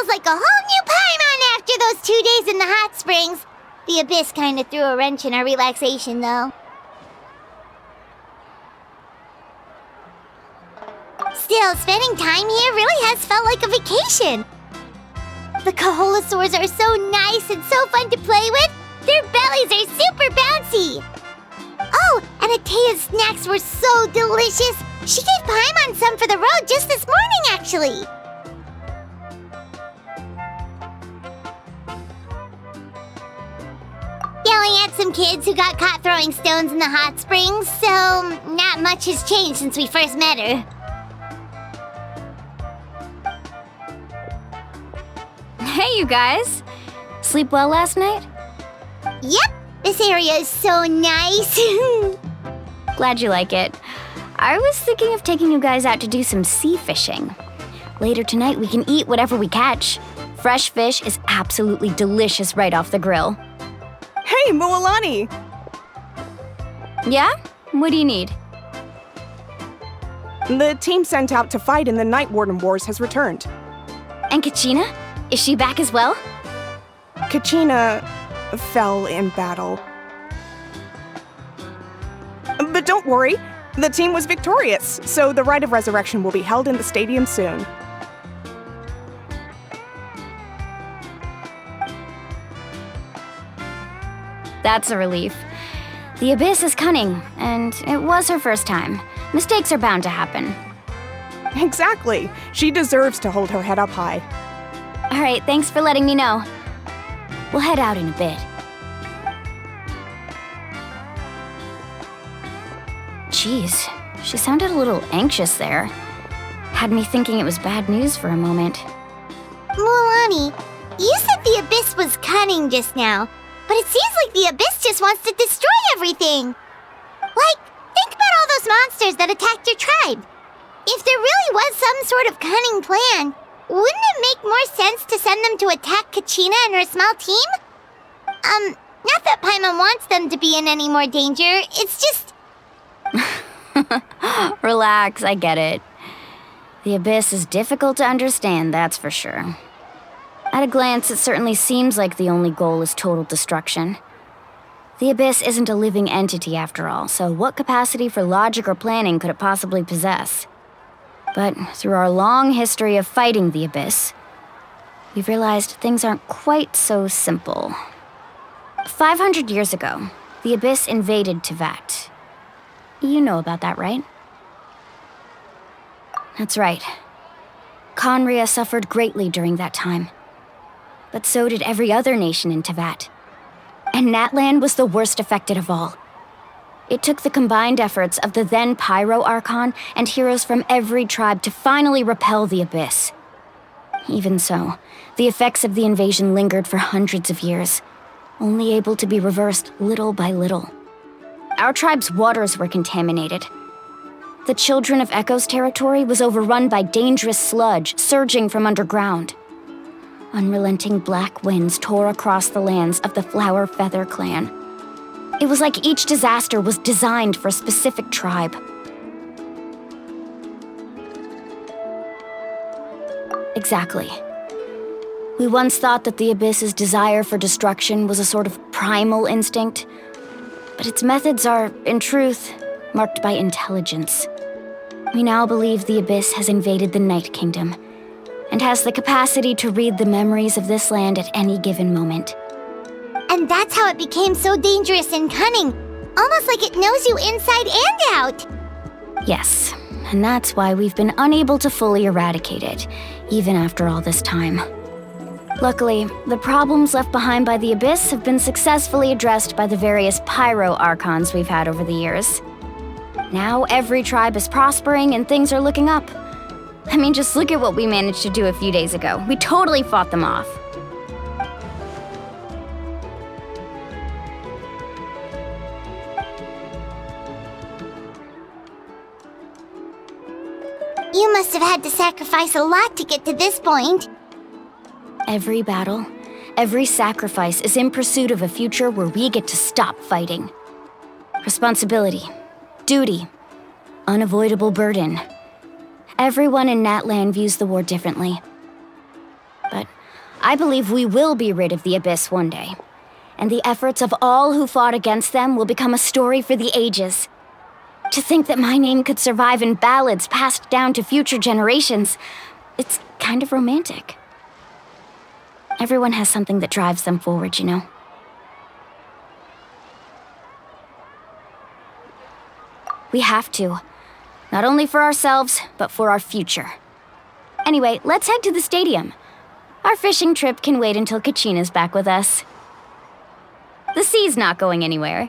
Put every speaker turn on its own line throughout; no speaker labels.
feels like a whole new Paimon after those 2 days in the hot springs. The Abyss kinda threw a wrench in our relaxation, though. Still, spending time here really has felt like a vacation. The Kaholosaurs are so nice and so fun to play with. Their bellies are super bouncy. Oh, and Atea's snacks were so delicious. She gave Paimon some for the road just this morning, actually. Yelling at some kids who got caught throwing stones in the hot springs, so not much has changed since we first met her.
Hey, you guys. Sleep well last night?
Yep, this area is so nice.
Glad you like it. I was thinking of taking you guys out to do some sea fishing. Later tonight, we can eat whatever we catch. Fresh fish is absolutely delicious right off the grill.
Hey, Mualani!
Yeah? What do you need?
The team sent out to fight in the Night Warden Wars has returned.
And Kachina? Is she back as well?
Kachina fell in battle. But don't worry, the team was victorious, so the Rite of Resurrection will be held in the stadium soon.
That's a relief. The Abyss is cunning, and it was her first time. Mistakes are bound to happen.
Exactly. She deserves to hold her head up high.
All right, thanks for letting me know. We'll head out in a bit. Jeez, she sounded a little anxious there. Had me thinking it was bad news for a moment.
Mualani, you said the Abyss was cunning just now, but it seems like the Abyss just wants to destroy everything. Like, think about all those monsters that attacked your tribe. If there really was some sort of cunning plan, wouldn't it make more sense to send them to attack Kachina and her small team? Not that Paimon wants them to be in any more danger, it's just...
Relax, I get it. The Abyss is difficult to understand, that's for sure. At a glance, it certainly seems like the only goal is total destruction. The Abyss isn't a living entity after all, so what capacity for logic or planning could it possibly possess? But through our long history of fighting the Abyss, we've realized things aren't quite so simple. 500 years ago, the Abyss invaded Teyvat. You know about that, right? That's right. Conria suffered greatly during that time. But so did every other nation in Teyvat. And Natlan was the worst affected of all. It took the combined efforts of the then Pyro Archon and heroes from every tribe to finally repel the Abyss. Even so, the effects of the invasion lingered for hundreds of years, only able to be reversed little by little. Our tribe's waters were contaminated. The Children of Echo's territory was overrun by dangerous sludge surging from underground. Unrelenting black winds tore across the lands of the Flower Feather clan. It was like each disaster was designed for a specific tribe. Exactly. We once thought that the Abyss's desire for destruction was a sort of primal instinct, but its methods are, in truth, marked by intelligence. We now believe the Abyss has invaded the Night Kingdom, and has the capacity to read the memories of this land at any given moment.
And that's how it became so dangerous and cunning, almost like it knows you inside and out.
Yes, and that's why we've been unable to fully eradicate it, even after all this time. Luckily, the problems left behind by the Abyss have been successfully addressed by the various Pyro Archons we've had over the years. Now every tribe is prospering and things are looking up. I mean, just look at what we managed to do a few days ago. We totally fought them off.
You must have had to sacrifice a lot to get to this point.
Every battle, every sacrifice is in pursuit of a future where we get to stop fighting. Responsibility, duty, unavoidable burden. Everyone in Natlan views the war differently. But I believe we will be rid of the Abyss one day. And the efforts of all who fought against them will become a story for the ages. To think that my name could survive in ballads passed down to future generations, it's kind of romantic. Everyone has something that drives them forward, you know? We have to. Not only for ourselves, but for our future. Anyway, let's head to the stadium. Our fishing trip can wait until Kachina's back with us. The sea's not going anywhere.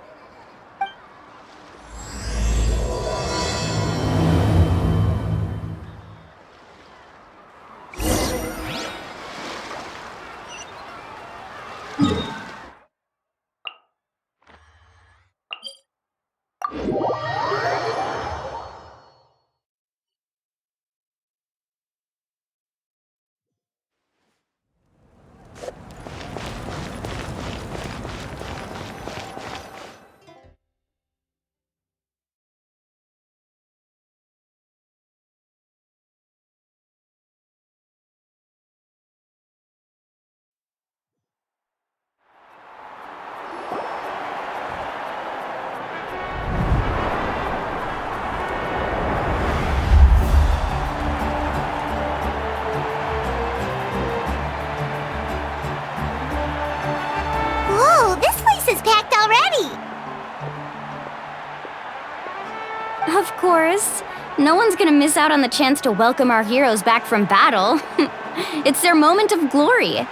Whoa, this place is packed already!
Of course. No one's gonna miss out on the chance to welcome our heroes back from battle. It's their moment of glory.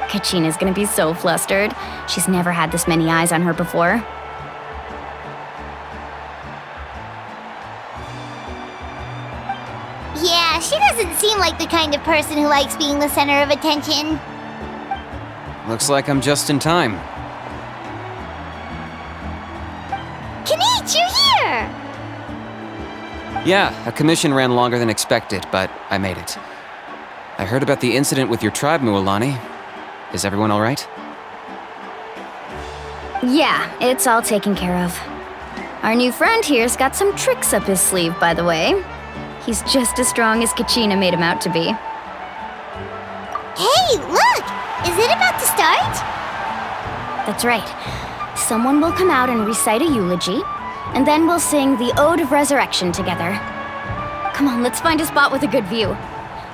Kachina's gonna be so flustered. She's never had this many eyes on her before.
Yeah, she doesn't seem like the kind of person who likes being the center of attention.
Looks like I'm just in time.
Kanich, you're here!
Yeah, a commission ran longer than expected, but I made it. I heard about the incident with your tribe, Mualani. Is everyone all right?
Yeah, it's all taken care of. Our new friend here's got some tricks up his sleeve, by the way. He's just as strong as Kachina made him out to be.
Hey, look! Is it about to start?
That's right. Someone will come out and recite a eulogy, and then we'll sing the Ode of Resurrection together. Come on, let's find a spot with a good view.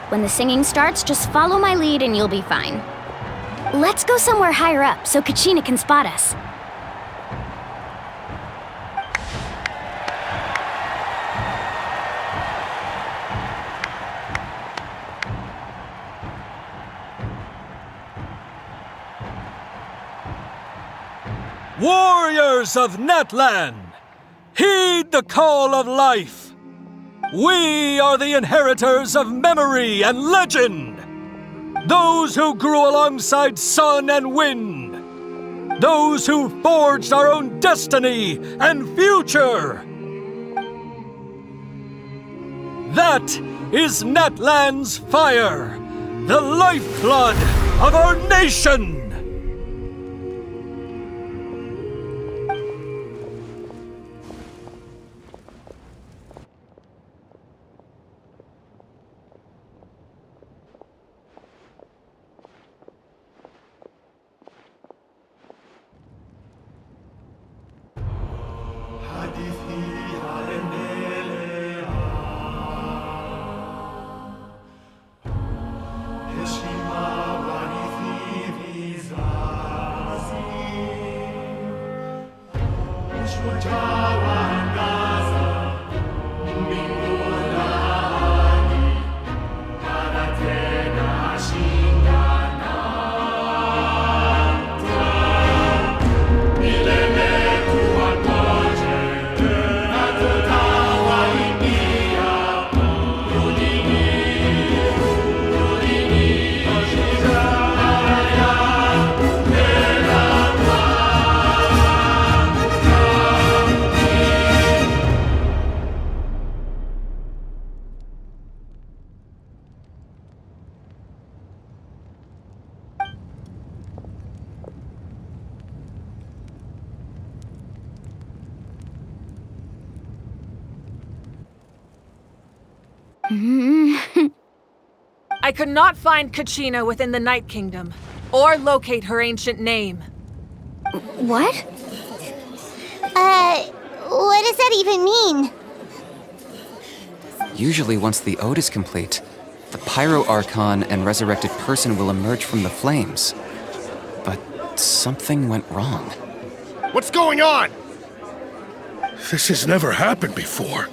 When the singing starts, just follow my lead and you'll be fine. Let's go somewhere higher up so Kachina can spot us.
Warriors of Natlan, heed the call of life. We are the inheritors of memory and legend. Those who grew alongside sun and wind. Those who forged our own destiny and future. That is Natlan's fire, the lifeblood of our nation.
I could not find Kachina within the Night Kingdom, or locate her ancient name.
What?
What does that even mean?
Usually once the ode is complete, the Pyro Archon and resurrected person will emerge from the flames. But something went wrong.
What's going on? This has never happened before.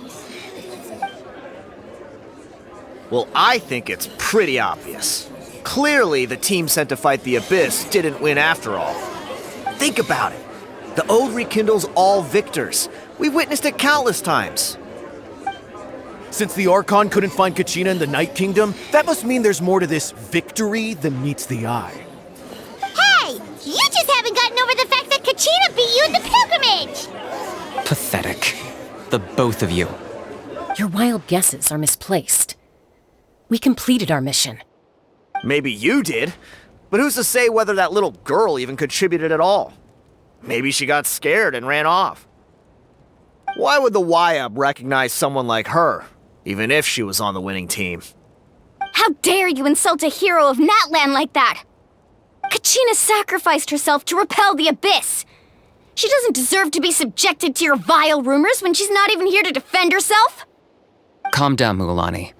Well, I think it's pretty obvious. Clearly, the team sent to fight the Abyss didn't win after all. Think about it. The Ode rekindles all victors. We've witnessed it countless times.
Since the Archon couldn't find Kachina in the Night Kingdom, that must mean there's more to this victory than meets the eye.
Hey! You just haven't gotten over the fact that Kachina beat you in the pilgrimage!
Pathetic. The both of you.
Your wild guesses are misplaced. We completed our mission.
Maybe you did, but who's to say whether that little girl even contributed at all? Maybe she got scared and ran off. Why would the Wayob recognize someone like her, even if she was on the winning team?
How dare you insult a hero of Natlan like that? Kachina sacrificed herself to repel the Abyss. She doesn't deserve to be subjected to your vile rumors when she's not even here to defend herself.
Calm down, Mualani.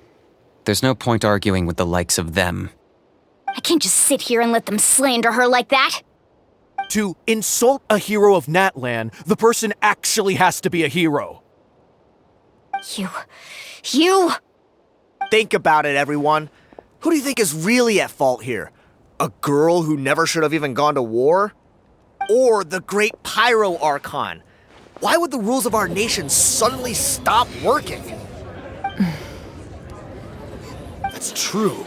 There's no point arguing with the likes of them.
I can't just sit here and let them slander her like that.
To insult a hero of Natlan, the person actually has to be a hero.
You...
Think about it, everyone. Who do you think is really at fault here? A girl who never should have even gone to war? Or the great Pyro Archon? Why would the rules of our nation suddenly stop working?
That's true.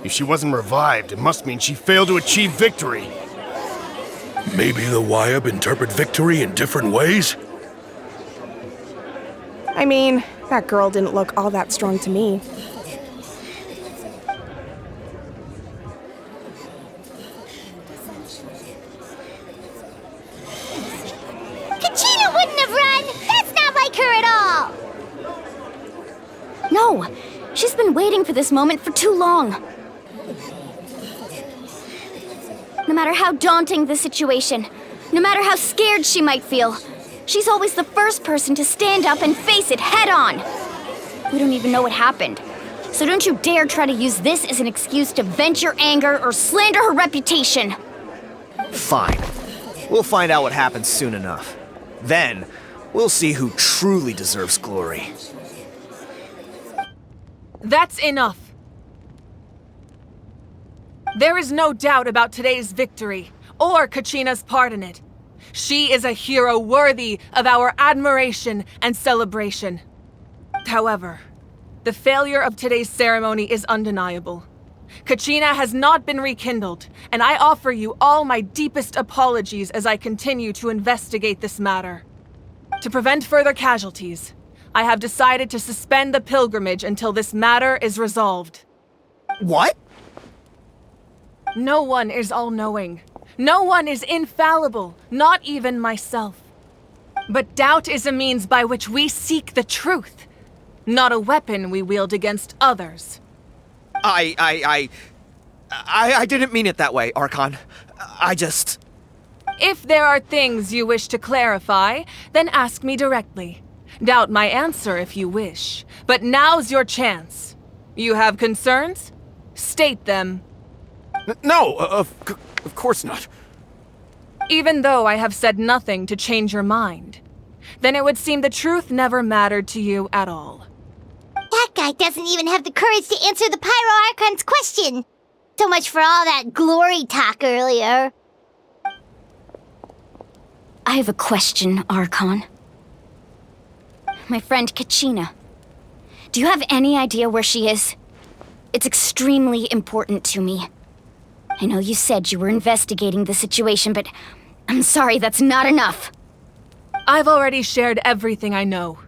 If she wasn't revived, it must mean she failed to achieve victory. Maybe the Wayob interpret victory in different ways?
I mean, that girl didn't look all that strong to me.
Kachina wouldn't have run! That's not like her at all!
No, she's been waiting for this moment for too long. No matter how daunting the situation, no matter how scared she might feel, she's always the first person to stand up and face it head on. We don't even know what happened, so don't you dare try to use this as an excuse to vent your anger or slander her reputation.
Fine. We'll find out what happens soon enough. Then, we'll see who truly deserves glory.
That's enough. There is no doubt about today's victory, or Kachina's part in it. She is a hero worthy of our admiration and celebration. However, the failure of today's ceremony is undeniable. Kachina has not been rekindled, and I offer you all my deepest apologies as I continue to investigate this matter. To prevent further casualties, I have decided to suspend the pilgrimage until this matter is resolved.
What?
No one is all-knowing. No one is infallible, not even myself. But doubt is a means by which we seek the truth, not a weapon we wield against others.
I didn't mean it that way, Archon.
If there are things you wish to clarify, then ask me directly. Doubt my answer if you wish, but now's your chance. You have concerns? State them.
No, of course not.
Even though I have said nothing to change your mind, then it would seem the truth never mattered to you at all.
That guy doesn't even have the courage to answer the Pyro Archon's question. So much for all that glory talk earlier.
I have a question, Archon. My friend Kachina. Do you have any idea where she is? It's extremely important to me. I know you said you were investigating the situation, but I'm sorry, that's not enough.
I've already shared everything I know.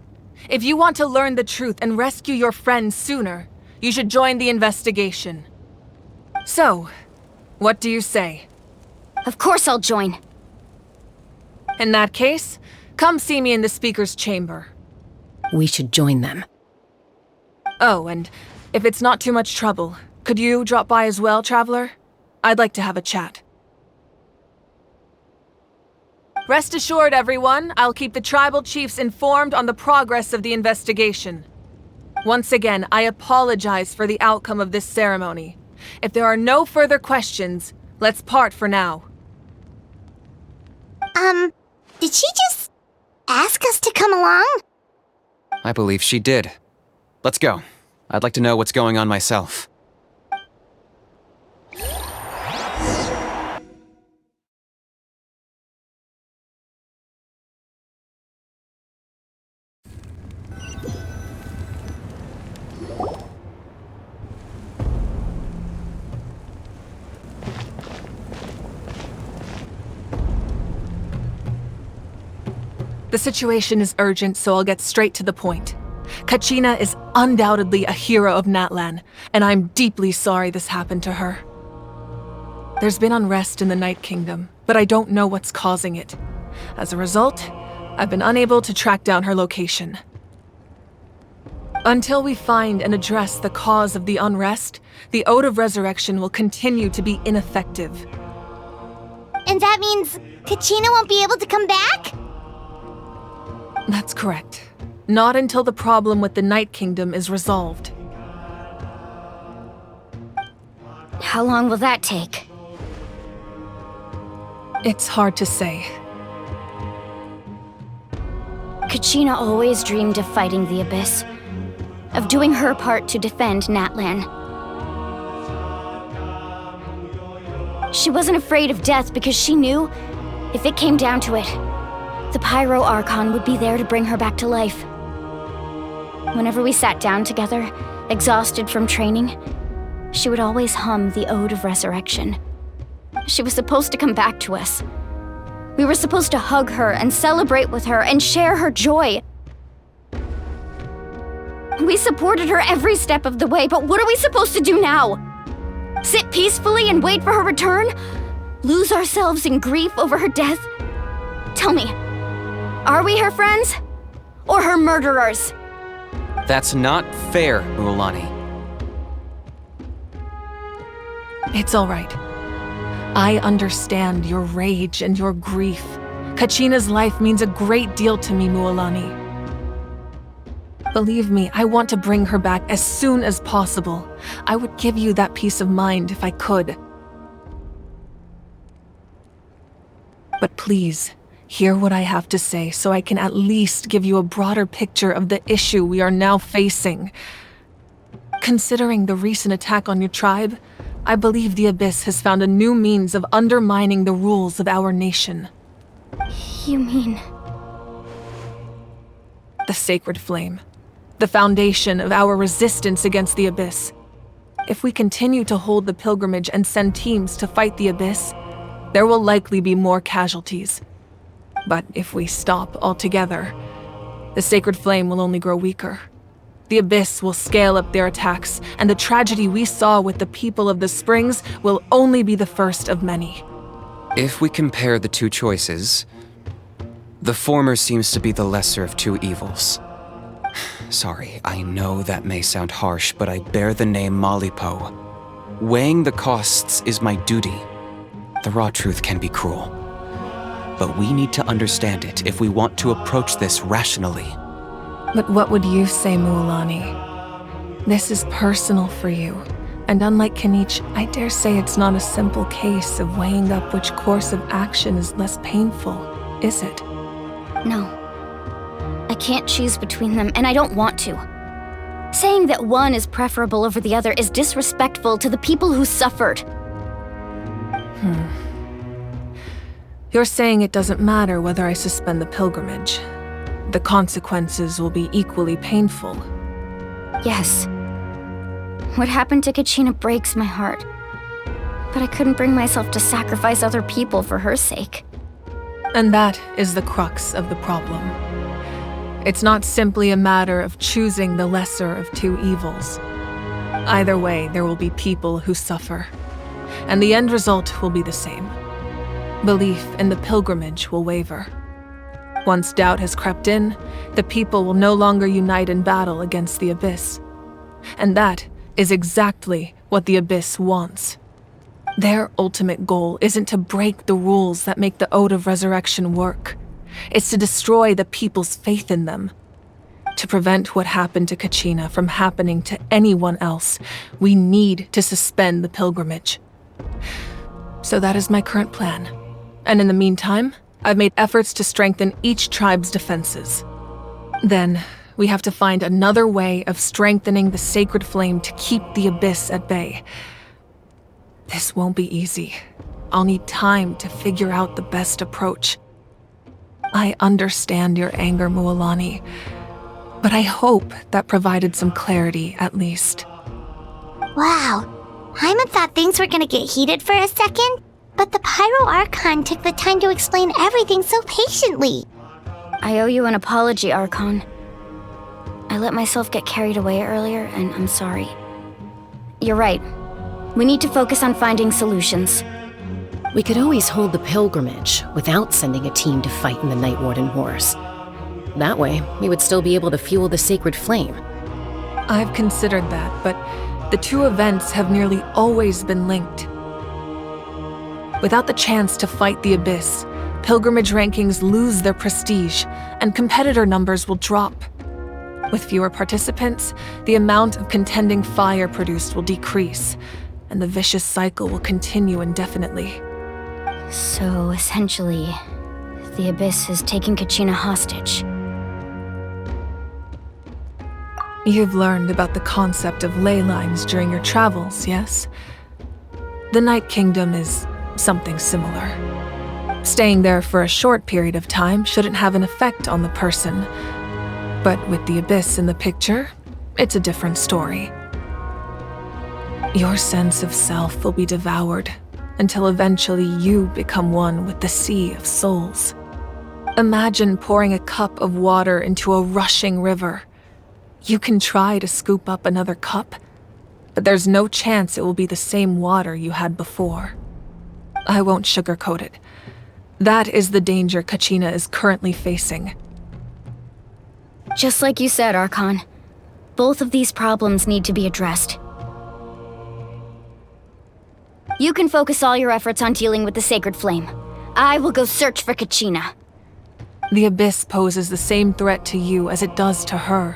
If you want to learn the truth and rescue your friend sooner, you should join the investigation. So, what do you say?
Of course I'll join.
In that case, come see me in the speaker's chamber.
We should join them.
Oh, and if it's not too much trouble, Could you drop by as well, Traveler? I'd like to have a chat. Rest assured, everyone, I'll keep the tribal chiefs informed on the progress of the investigation. Once again, I apologize for the outcome of this ceremony. If there are no further questions, let's part for now.
Did she just ask us to come along?
I believe she did. Let's go. I'd like to know what's going on myself.
The situation is urgent, so I'll get straight to the point. Kachina is undoubtedly a hero of Natlan, and I'm deeply sorry this happened to her. There's been unrest in the Night Kingdom, but I don't know what's causing it. As a result, I've been unable to track down her location. Until we find and address the cause of the unrest, the Ode of Resurrection will continue to be ineffective.
And that means Kachina won't be able to come back?
That's correct. Not until the problem with the Night Kingdom is resolved.
How long will that take?
It's hard to say.
Kachina always dreamed of fighting the Abyss, of doing her part to defend Natlan. She wasn't afraid of death because she knew, if it came down to it, the Pyro Archon would be there to bring her back to life. Whenever we sat down together, exhausted from training, she would always hum the Ode of Resurrection. She was supposed to come back to us. We were supposed to hug her and celebrate with her and share her joy. We supported her every step of the way, but what are we supposed to do now? Sit peacefully and wait for her return? Lose ourselves in grief over her death? Tell me, are we her friends? Or her murderers?
That's not fair, Mualani.
It's all right. I understand your rage and your grief. Kachina's life means a great deal to me, Mualani. Believe me, I want to bring her back as soon as possible. I would give you that peace of mind if I could. But please, hear what I have to say so I can at least give you a broader picture of the issue we are now facing. Considering the recent attack on your tribe, I believe the Abyss has found a new means of undermining the rules of our nation.
You mean...
The Sacred Flame. The foundation of our resistance against the Abyss. If we continue to hold the pilgrimage and send teams to fight the Abyss, there will likely be more casualties. But if we stop altogether, the Sacred Flame will only grow weaker. The Abyss will scale up their attacks, and the tragedy we saw with the people of the Springs will only be the first of many.
If we compare the two choices, the former seems to be the lesser of two evils. Sorry, I know that may sound harsh, but I bear the name Mallko. Weighing the costs is my duty. The raw truth can be cruel. But we need to understand it if we want to approach this rationally.
But what would you say, Mualani? This is personal for you. And unlike Kanich, I dare say it's not a simple case of weighing up which course of action is less painful, is it?
No. I can't choose between them, and I don't want to. Saying that one is preferable over the other is disrespectful to the people who suffered.
You're saying it doesn't matter whether I suspend the pilgrimage. The consequences will be equally painful.
Yes. What happened to Kachina breaks my heart. But I couldn't bring myself to sacrifice other people for her sake.
And that is the crux of the problem. It's not simply a matter of choosing the lesser of two evils. Either way, there will be people who suffer. And the end result will be the same. Belief in the pilgrimage will waver. Once doubt has crept in, the people will no longer unite in battle against the Abyss. And that is exactly what the Abyss wants. Their ultimate goal isn't to break the rules that make the Ode of Resurrection work. It's to destroy the people's faith in them. To prevent what happened to Kachina from happening to anyone else, we need to suspend the pilgrimage. So that is my current plan. And in the meantime, I've made efforts to strengthen each tribe's defenses. Then, we have to find another way of strengthening the sacred flame to keep the Abyss at bay. This won't be easy. I'll need time to figure out the best approach. I understand your anger, Mualani, but I hope that provided some clarity, at least.
Wow. Hyman thought things were gonna get heated for a second, but the Pyro Archon took the time to explain everything so patiently.
I owe you an apology, Archon. I let myself get carried away earlier, and I'm sorry. You're right. We need to focus on finding solutions.
We could always hold the pilgrimage without sending a team to fight in the Night Warden Wars. That way, we would still be able to fuel the sacred flame.
I've considered that, but the two events have nearly always been linked. Without the chance to fight the Abyss, pilgrimage rankings lose their prestige, and competitor numbers will drop. With fewer participants, the amount of contending fire produced will decrease, and the vicious cycle will continue indefinitely.
So, essentially, the Abyss is taking Kachina hostage.
You've learned about the concept of ley lines during your travels, yes? The Night Kingdom is something similar. Staying there for a short period of time shouldn't have an effect on the person. But with the Abyss in the picture, it's a different story. Your sense of self will be devoured until eventually you become one with the sea of souls. Imagine pouring a cup of water into a rushing river. You can try to scoop up another cup, but there's no chance it will be the same water you had before. I won't sugarcoat it. That is the danger Kachina is currently facing.
Just like you said, Archon. Both of these problems need to be addressed. You can focus all your efforts on dealing with the sacred flame. I will go search for Kachina.
The Abyss poses the same threat to you as it does to her.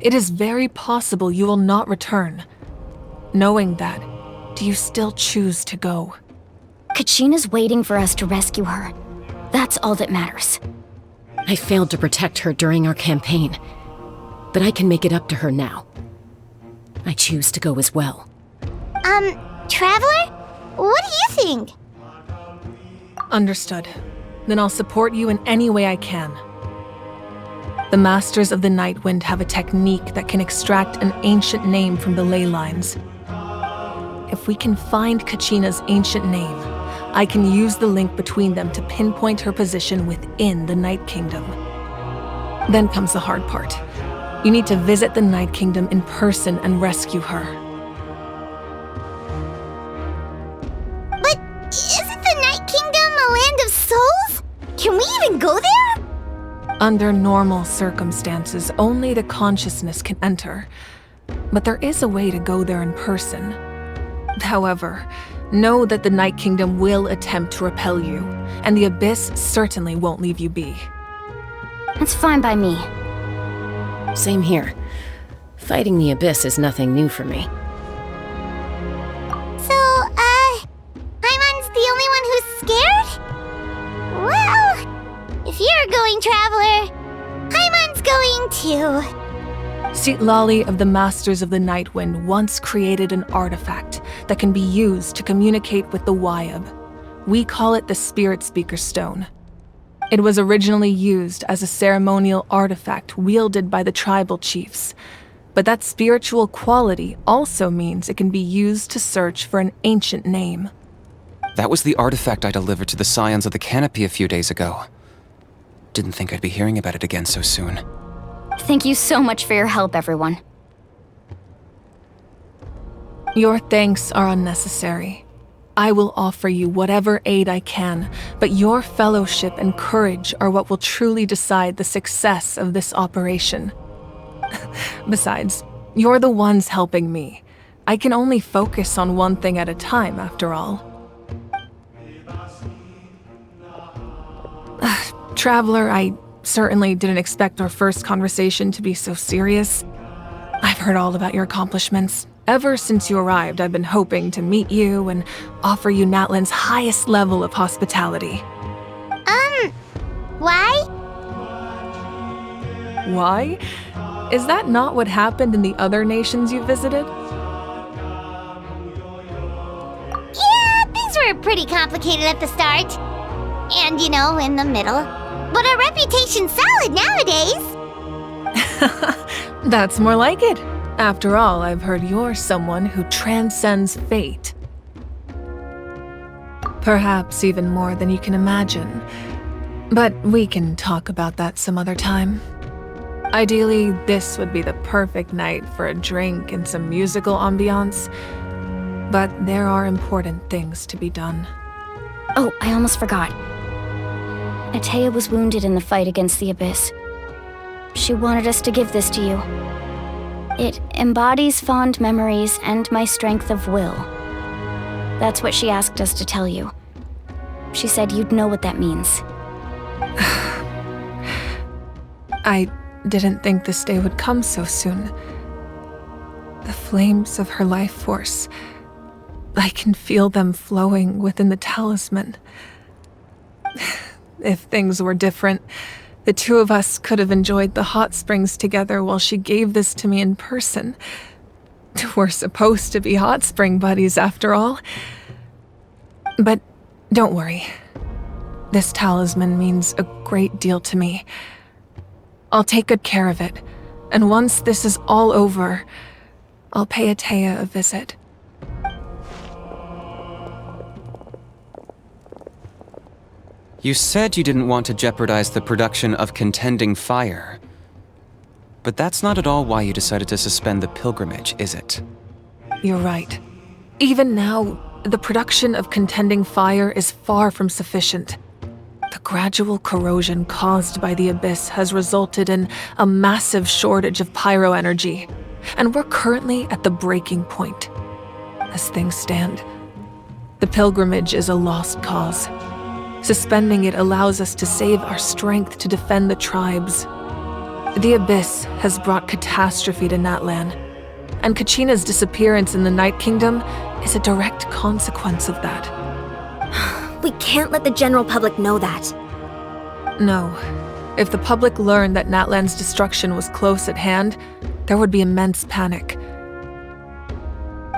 It is very possible you will not return. Knowing that, do you still choose to go?
Kachina's waiting for us to rescue her. That's all that matters.
I failed to protect her during our campaign, but I can make it up to her now. I choose to go as well.
Traveler? What do you think?
Understood. Then I'll support you in any way I can. The Masters of the Nightwind have a technique that can extract an ancient name from the ley lines. If we can find Kachina's ancient name, I can use the link between them to pinpoint her position within the Night Kingdom. Then comes the hard part. You need to visit the Night Kingdom in person and rescue her.
But isn't the Night Kingdom a land of souls? Can we even go there?
Under normal circumstances, only the consciousness can enter. But there is a way to go there in person. However, know that the Night Kingdom will attempt to repel you, and the Abyss certainly won't leave you be.
That's fine by me.
Same here. Fighting the Abyss is nothing new for me.
So, Hyman's the only one who's scared? Well, if you're going, Traveler, Hyman's going too.
Sitlali of the Masters of the Nightwind once created an artifact that can be used to communicate with the Wayob. We call it the Spiritspeaker Stone. It was originally used as a ceremonial artifact wielded by the tribal chiefs, but that spiritual quality also means it can be used to search for an ancient name.
That was the artifact I delivered to the Scions of the Canopy a few days ago. Didn't think I'd be hearing about it again so soon.
Thank you so much for your help, everyone.
Your thanks are unnecessary. I will offer you whatever aid I can, but your fellowship and courage are what will truly decide the success of this operation. Besides, you're the ones helping me. I can only focus on one thing at a time, after all. Traveler, I certainly didn't expect our first conversation to be so serious. I've heard all about your accomplishments. Ever since you arrived, I've been hoping to meet you and offer you Natlan's highest level of hospitality.
Why?
Why? Is that not what happened in the other nations you visited?
Yeah, things were pretty complicated at the start. And, in the middle. But our reputation's solid nowadays.
That's more like it. After all, I've heard you're someone who transcends fate. Perhaps even more than you can imagine. But we can talk about that some other time. Ideally, this would be the perfect night for a drink and some musical ambiance. But there are important things to be done.
Oh, I almost forgot. Atea was wounded in the fight against the Abyss. She wanted us to give this to you. It embodies fond memories and my strength of will. That's what she asked us to tell you. She said you'd know what that means.
I didn't think this day would come so soon. The flames of her life force. I can feel them flowing within the talisman. If things were different, the two of us could have enjoyed the hot springs together while she gave this to me in person. We're supposed to be hot spring buddies, after all. But don't worry. This talisman means a great deal to me. I'll take good care of it, and once this is all over, I'll pay Atea a visit.
You said you didn't want to jeopardize the production of contending fire. But that's not at all why you decided to suspend the pilgrimage, is it?
You're right. Even now, the production of contending fire is far from sufficient. The gradual corrosion caused by the Abyss has resulted in a massive shortage of pyro energy, and we're currently at the breaking point. As things stand, the pilgrimage is a lost cause. Suspending it allows us to save our strength to defend the tribes. The Abyss has brought catastrophe to Natlan, and Kachina's disappearance in the Night Kingdom is a direct consequence of that.
We can't let the general public know that.
No. If the public learned that Natlan's destruction was close at hand, there would be immense panic.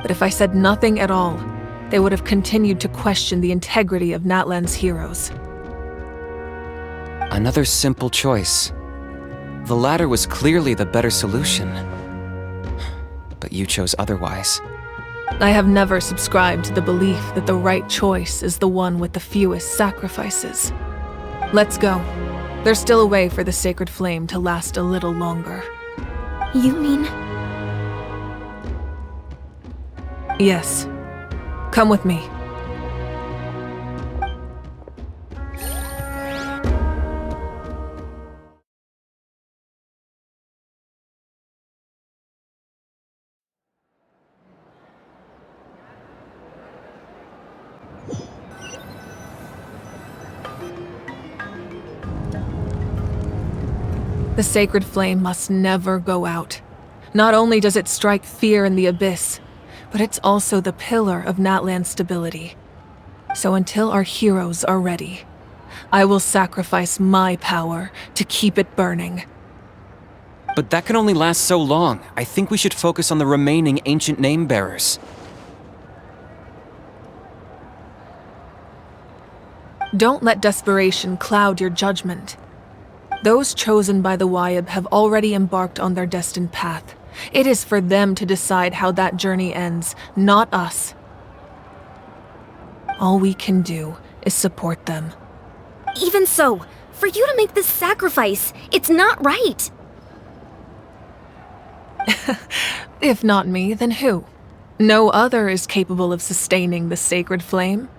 But if I said nothing at all, they would have continued to question the integrity of Natlan's heroes.
Another simple choice. The latter was clearly the better solution. But you chose otherwise.
I have never subscribed to the belief that the right choice is the one with the fewest sacrifices. Let's go. There's still a way for the sacred flame to last a little longer.
You mean?
Yes. Come with me. The sacred flame must never go out. Not only does it strike fear in the Abyss, but it's also the pillar of Natlan's stability. So until our heroes are ready, I will sacrifice my power to keep it burning.
But that can only last so long. I think we should focus on the remaining ancient name-bearers.
Don't let desperation cloud your judgment. Those chosen by the Wayob have already embarked on their destined path. It is for them to decide how that journey ends, not us. All we can do is support them.
Even so, for you to make this sacrifice, it's not right.
If not me, then who? No other is capable of sustaining the sacred flame.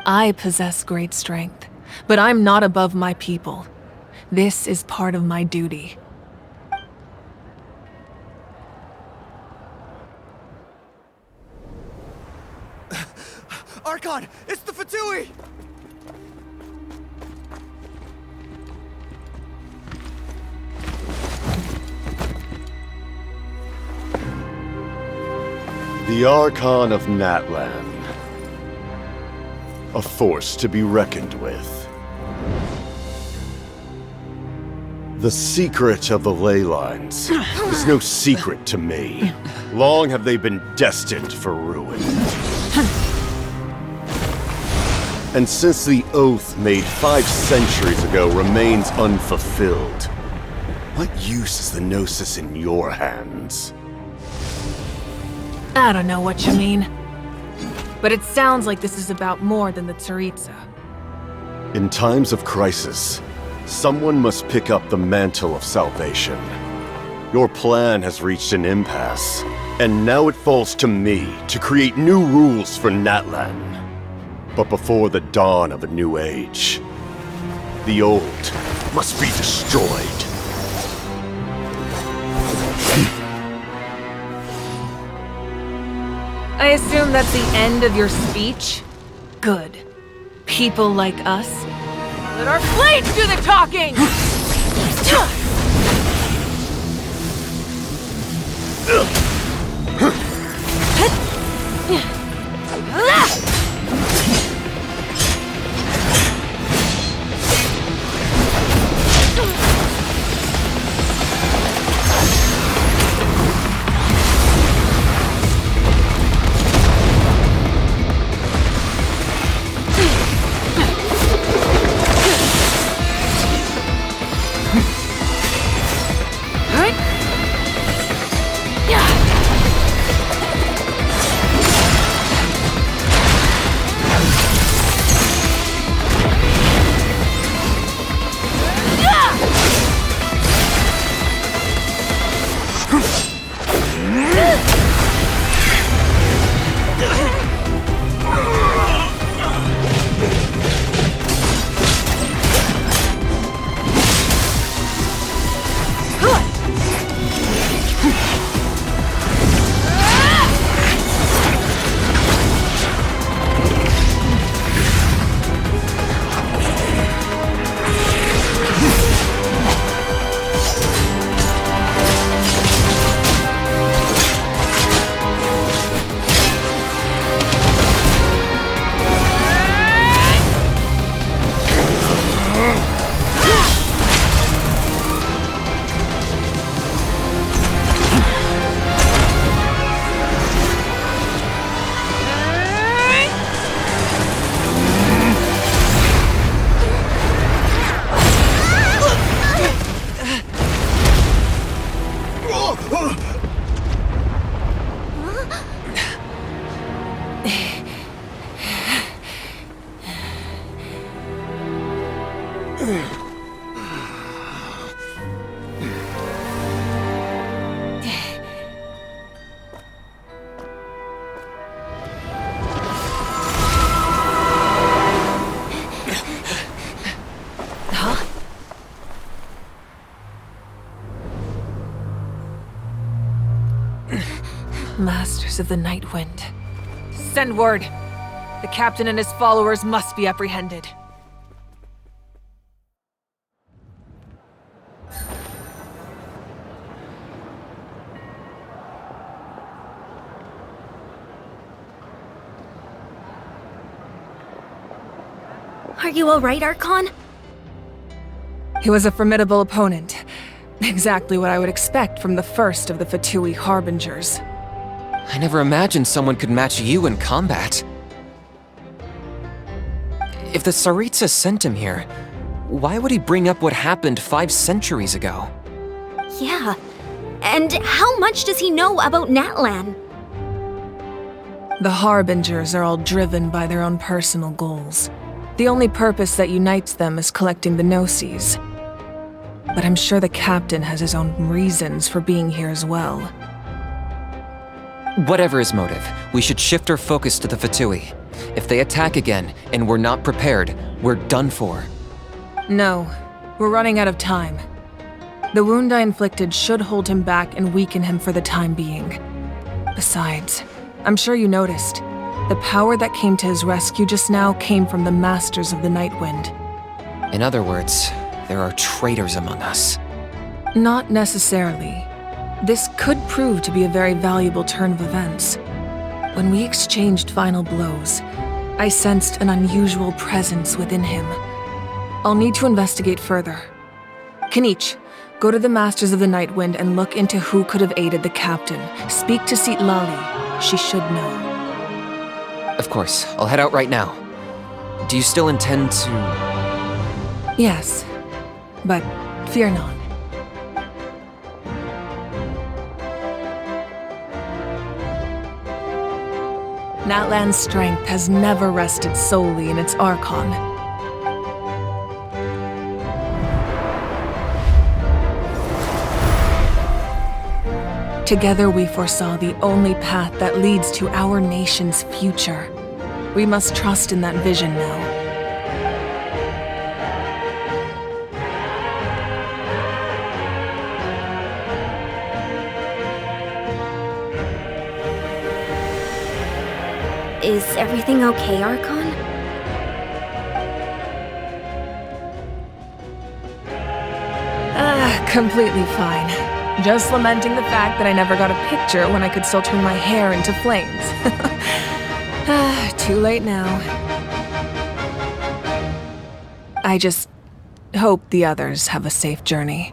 I possess great strength, but I'm not above my people. This is part of my duty.
Archon! It's the Fatui!
The Archon of Natlan. A force to be reckoned with. The secret of the ley lines is no secret to me. Long have they been destined for ruin. And since the oath made 5 centuries ago remains unfulfilled, what use is the Gnosis in your hands?
I don't know what you mean. But it sounds like this is about more than the Tsaritsa.
In times of crisis, someone must pick up the mantle of salvation. Your plan has reached an impasse, and now it falls to me to create new rules for Natlan. But before the dawn of a new age, the old must be destroyed.
I assume that's the end of your speech? Good. People like us. Let our blades do the talking! Masters of the Night Wind. Send word! The captain and his followers must be apprehended.
Are you alright, Archon?
He was a formidable opponent. Exactly what I would expect from the first of the Fatui Harbingers.
I never imagined someone could match you in combat. If the Tsaritsa sent him here, why would he bring up what happened 5 centuries ago?
Yeah. And how much does he know about Natlan?
The Harbingers are all driven by their own personal goals. The only purpose that unites them is collecting the Gnosis. But I'm sure the captain has his own reasons for being here as well.
Whatever his motive, we should shift our focus to the Fatui. If they attack again, and we're not prepared, we're done for.
No, we're running out of time. The wound I inflicted should hold him back and weaken him for the time being. Besides, I'm sure you noticed, The power that came to his rescue just now came from the Masters of the Nightwind.
In other words, there are traitors among us.
Not necessarily. This could prove to be a very valuable turn of events. When we exchanged final blows, I sensed an unusual presence within him. I'll need to investigate further. Kanich, go to the Masters of the Nightwind and look into who could have aided the captain. Speak to Lali. She should know.
Of course, I'll head out right now. Do you still intend to...
Yes, but fear not. Natlan's strength has never rested solely in its Archon. Together we foresaw the only path that leads to our nation's future. We must trust in that vision now.
Is everything okay, Archon?
Completely fine. Just lamenting the fact that I never got a picture when I could still turn my hair into flames. Too late now. I just hope the others have a safe journey.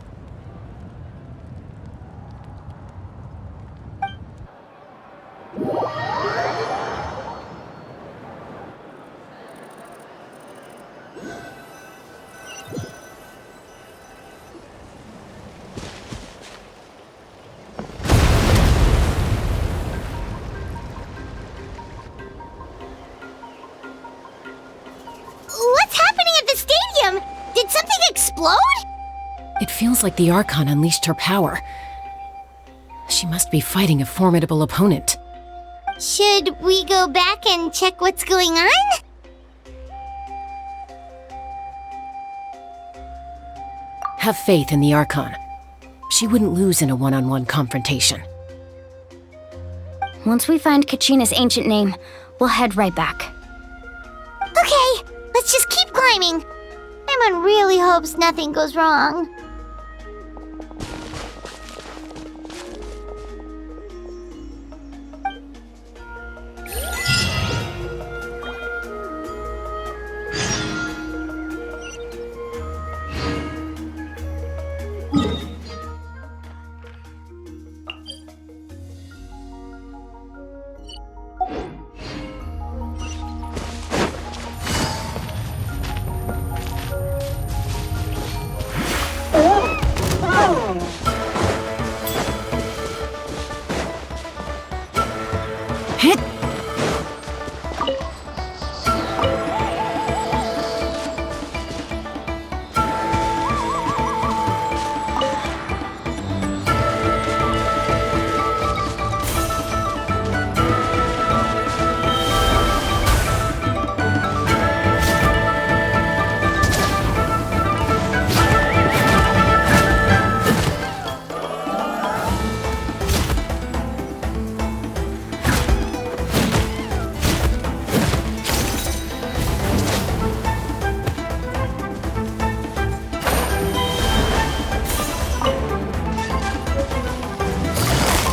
What's happening at the stadium? Did something explode?
It feels like the Archon unleashed her power. She must be fighting a formidable opponent.
Should we go back and check what's going on?
Have faith in the Archon. She wouldn't lose in a one-on-one confrontation.
Once we find Kachina's ancient name, we'll head right back.
Okay, let's just keep climbing. Everyone really hopes nothing goes wrong.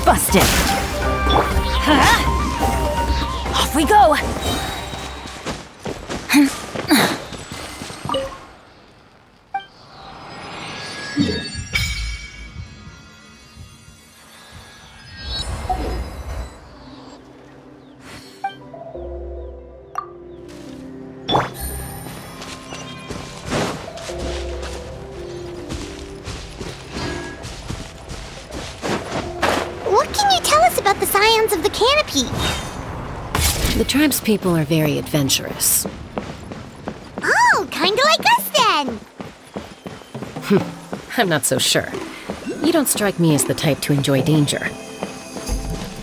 Busted! Off we go!
What can you tell us about the scions of the canopy?
The tribe's people are very adventurous.
Oh, kinda like us then!
I'm not so sure. You don't strike me as the type to enjoy danger.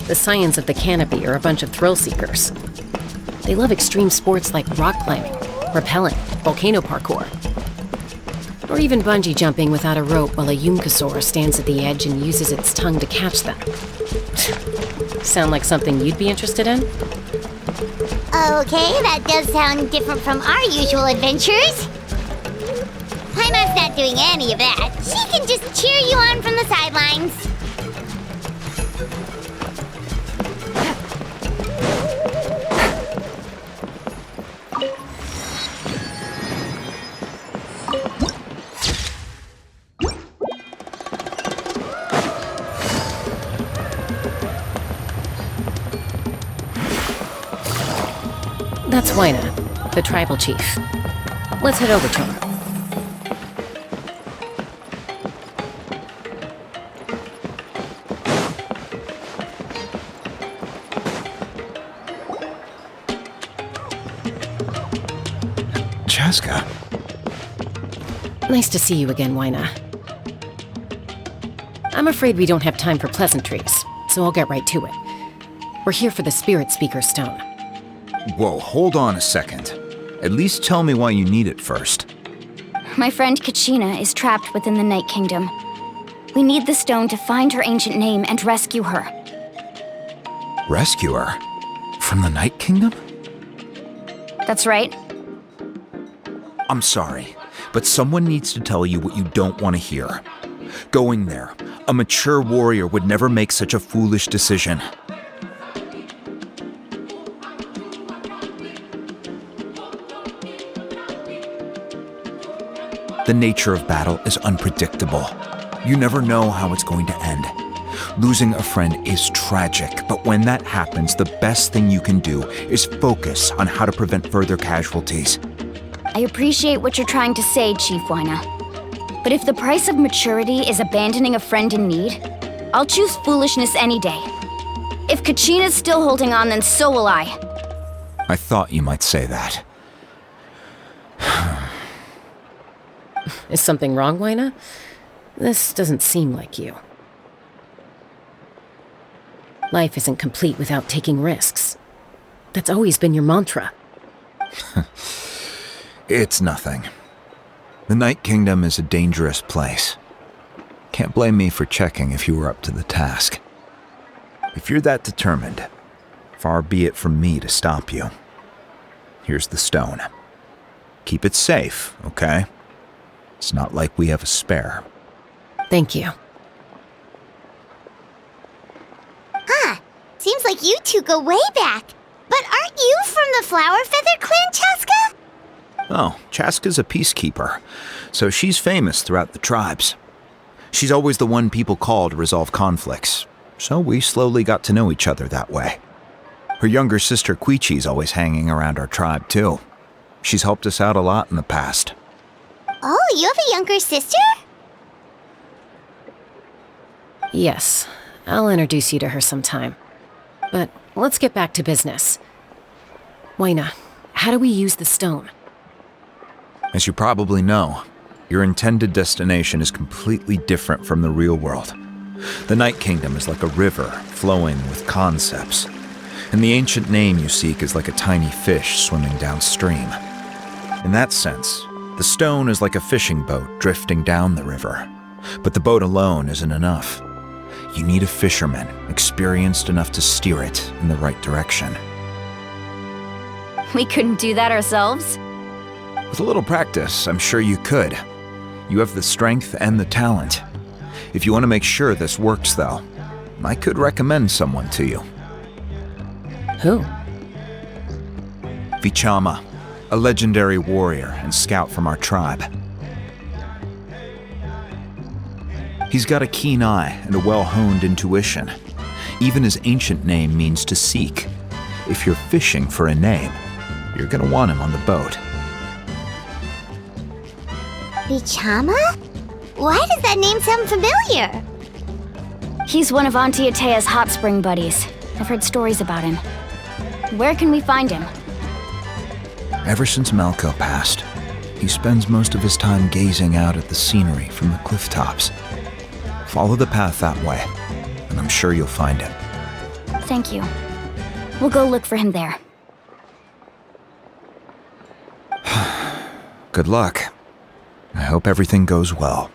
The scions of the canopy are a bunch of thrill seekers. They love extreme sports like rock climbing, rappelling, volcano parkour, or even bungee jumping without a rope while a Yunkasaur stands at the edge and uses its tongue to catch them. Sound like something you'd be interested in?
Okay, that does sound different from our usual adventures. Paimon's not doing any of that. She can just cheer you on from the sidelines.
That's Waina, the tribal chief. Let's head over to him.
Chaska.
Nice to see you again, Waina. I'm afraid we don't have time for pleasantries, so I'll get right to it. We're here for the spiritspeaker stone.
Whoa, hold on a second. At least tell me why you need it first.
My friend Kachina is trapped within the Night Kingdom. We need the stone to find her ancient name and rescue her.
Rescue her? From the Night Kingdom?
That's right.
I'm sorry, but someone needs to tell you what you don't want to hear. Going there, a mature warrior would never make such a foolish decision. The nature of battle is unpredictable. You never know how it's going to end. Losing a friend is tragic, but when that happens, the best thing you can do is focus on how to prevent further casualties.
I appreciate what you're trying to say, Chief Waina. But if the price of maturity is abandoning a friend in need, I'll choose foolishness any day. If Kachina's still holding on, then so will I.
I thought you might say that.
Is something wrong, Waina? This doesn't seem like you. Life isn't complete without taking risks. That's always been your mantra.
It's nothing. The Night Kingdom is a dangerous place. Can't blame me for checking if you were up to the task. If you're that determined, far be it from me to stop you. Here's the stone. Keep it safe, okay? It's not like we have a spare.
Thank you.
Huh. Seems like you two go way back. But aren't you from the Flower Feather Clan, Chaska?
Oh, Chaska's a peacekeeper, so she's famous throughout the tribes. She's always the one people call to resolve conflicts, so we slowly got to know each other that way. Her younger sister Quichi's always hanging around our tribe, too. She's helped us out a lot in the past.
Oh, you have a younger sister?
Yes, I'll introduce you to her sometime. But let's get back to business. Waina, how do we use the stone?
As you probably know, your intended destination is completely different from the real world. The Night Kingdom is like a river flowing with concepts, and the ancient name you seek is like a tiny fish swimming downstream. In that sense, the stone is like a fishing boat drifting down the river, but the boat alone isn't enough. You need a fisherman experienced enough to steer it in the right direction.
We couldn't do that ourselves?
With a little practice, I'm sure you could. You have the strength and the talent. If you want to make sure this works, though, I could recommend someone to you.
Who?
Vichama, a legendary warrior and scout from our tribe. He's got a keen eye and a well-honed intuition. Even his ancient name means to seek. If you're fishing for a name, you're gonna want him on the boat.
Vichama? Why does that name sound familiar?
He's one of Auntie Atea's hot spring buddies. I've heard stories about him. Where can we find him?
Ever since Mallko passed, he spends most of his time gazing out at the scenery from the cliff tops. Follow the path that way, and I'm sure you'll find him.
Thank you. We'll go look for him there.
Good luck. I hope everything goes well.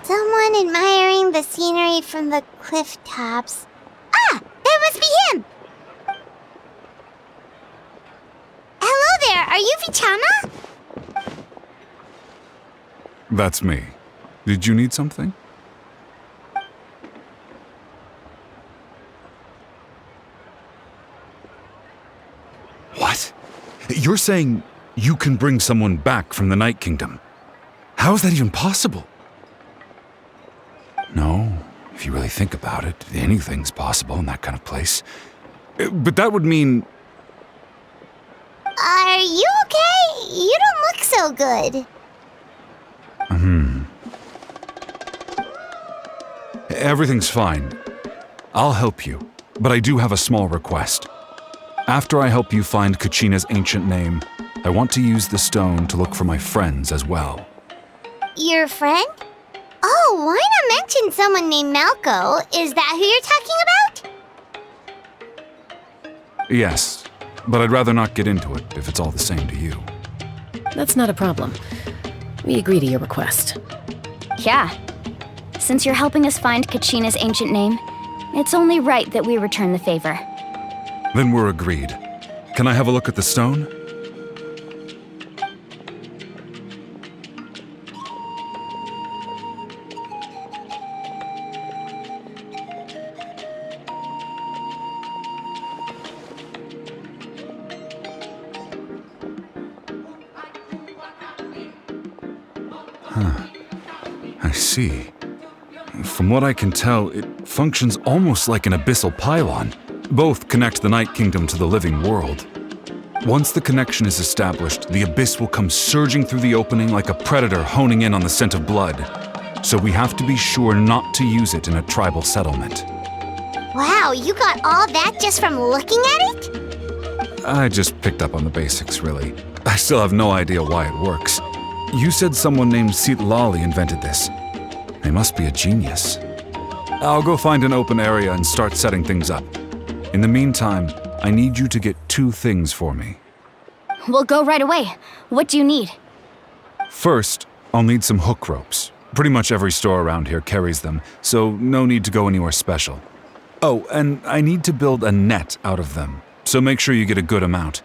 Someone admiring the scenery from the cliff tops. Ah! That must be him! Hello there, are you Vichama?
That's me. Did you need something? What? You're saying you can bring someone back from the Night Kingdom? How is that even possible? No, if you really think about it, anything's possible in that kind of place. But that would mean...
Are you okay? You don't look so good.
Everything's fine. I'll help you, but I do have a small request. After I help you find Kachina's ancient name, I want to use the stone to look for my friends as well.
Your friend? Oh, why not mention someone named Mallko? Is that who you're talking about?
Yes, but I'd rather not get into it if it's all the same to you.
That's not a problem. We agree to your request.
Yeah. Since you're helping us find Kachina's ancient name, it's only right that we return the favor.
Then we're agreed. Can I have a look at the stone? I see. From what I can tell, it functions almost like an abyssal pylon. Both connect the Night Kingdom to the living world. Once the connection is established, the abyss will come surging through the opening like a predator honing in on the scent of blood. So we have to be sure not to use it in a tribal settlement.
Wow, you got all that just from looking at it?
I just picked up on the basics, really. I still have no idea why it works. You said someone named Lali invented this. They must be a genius. I'll go find an open area and start setting things up. In the meantime, I need you to get 2 things for me.
We'll go right away. What do you need?
First, I'll need some hook ropes. Pretty much every store around here carries them, so no need to go anywhere special. Oh, and I need to build a net out of them, so make sure you get a good amount.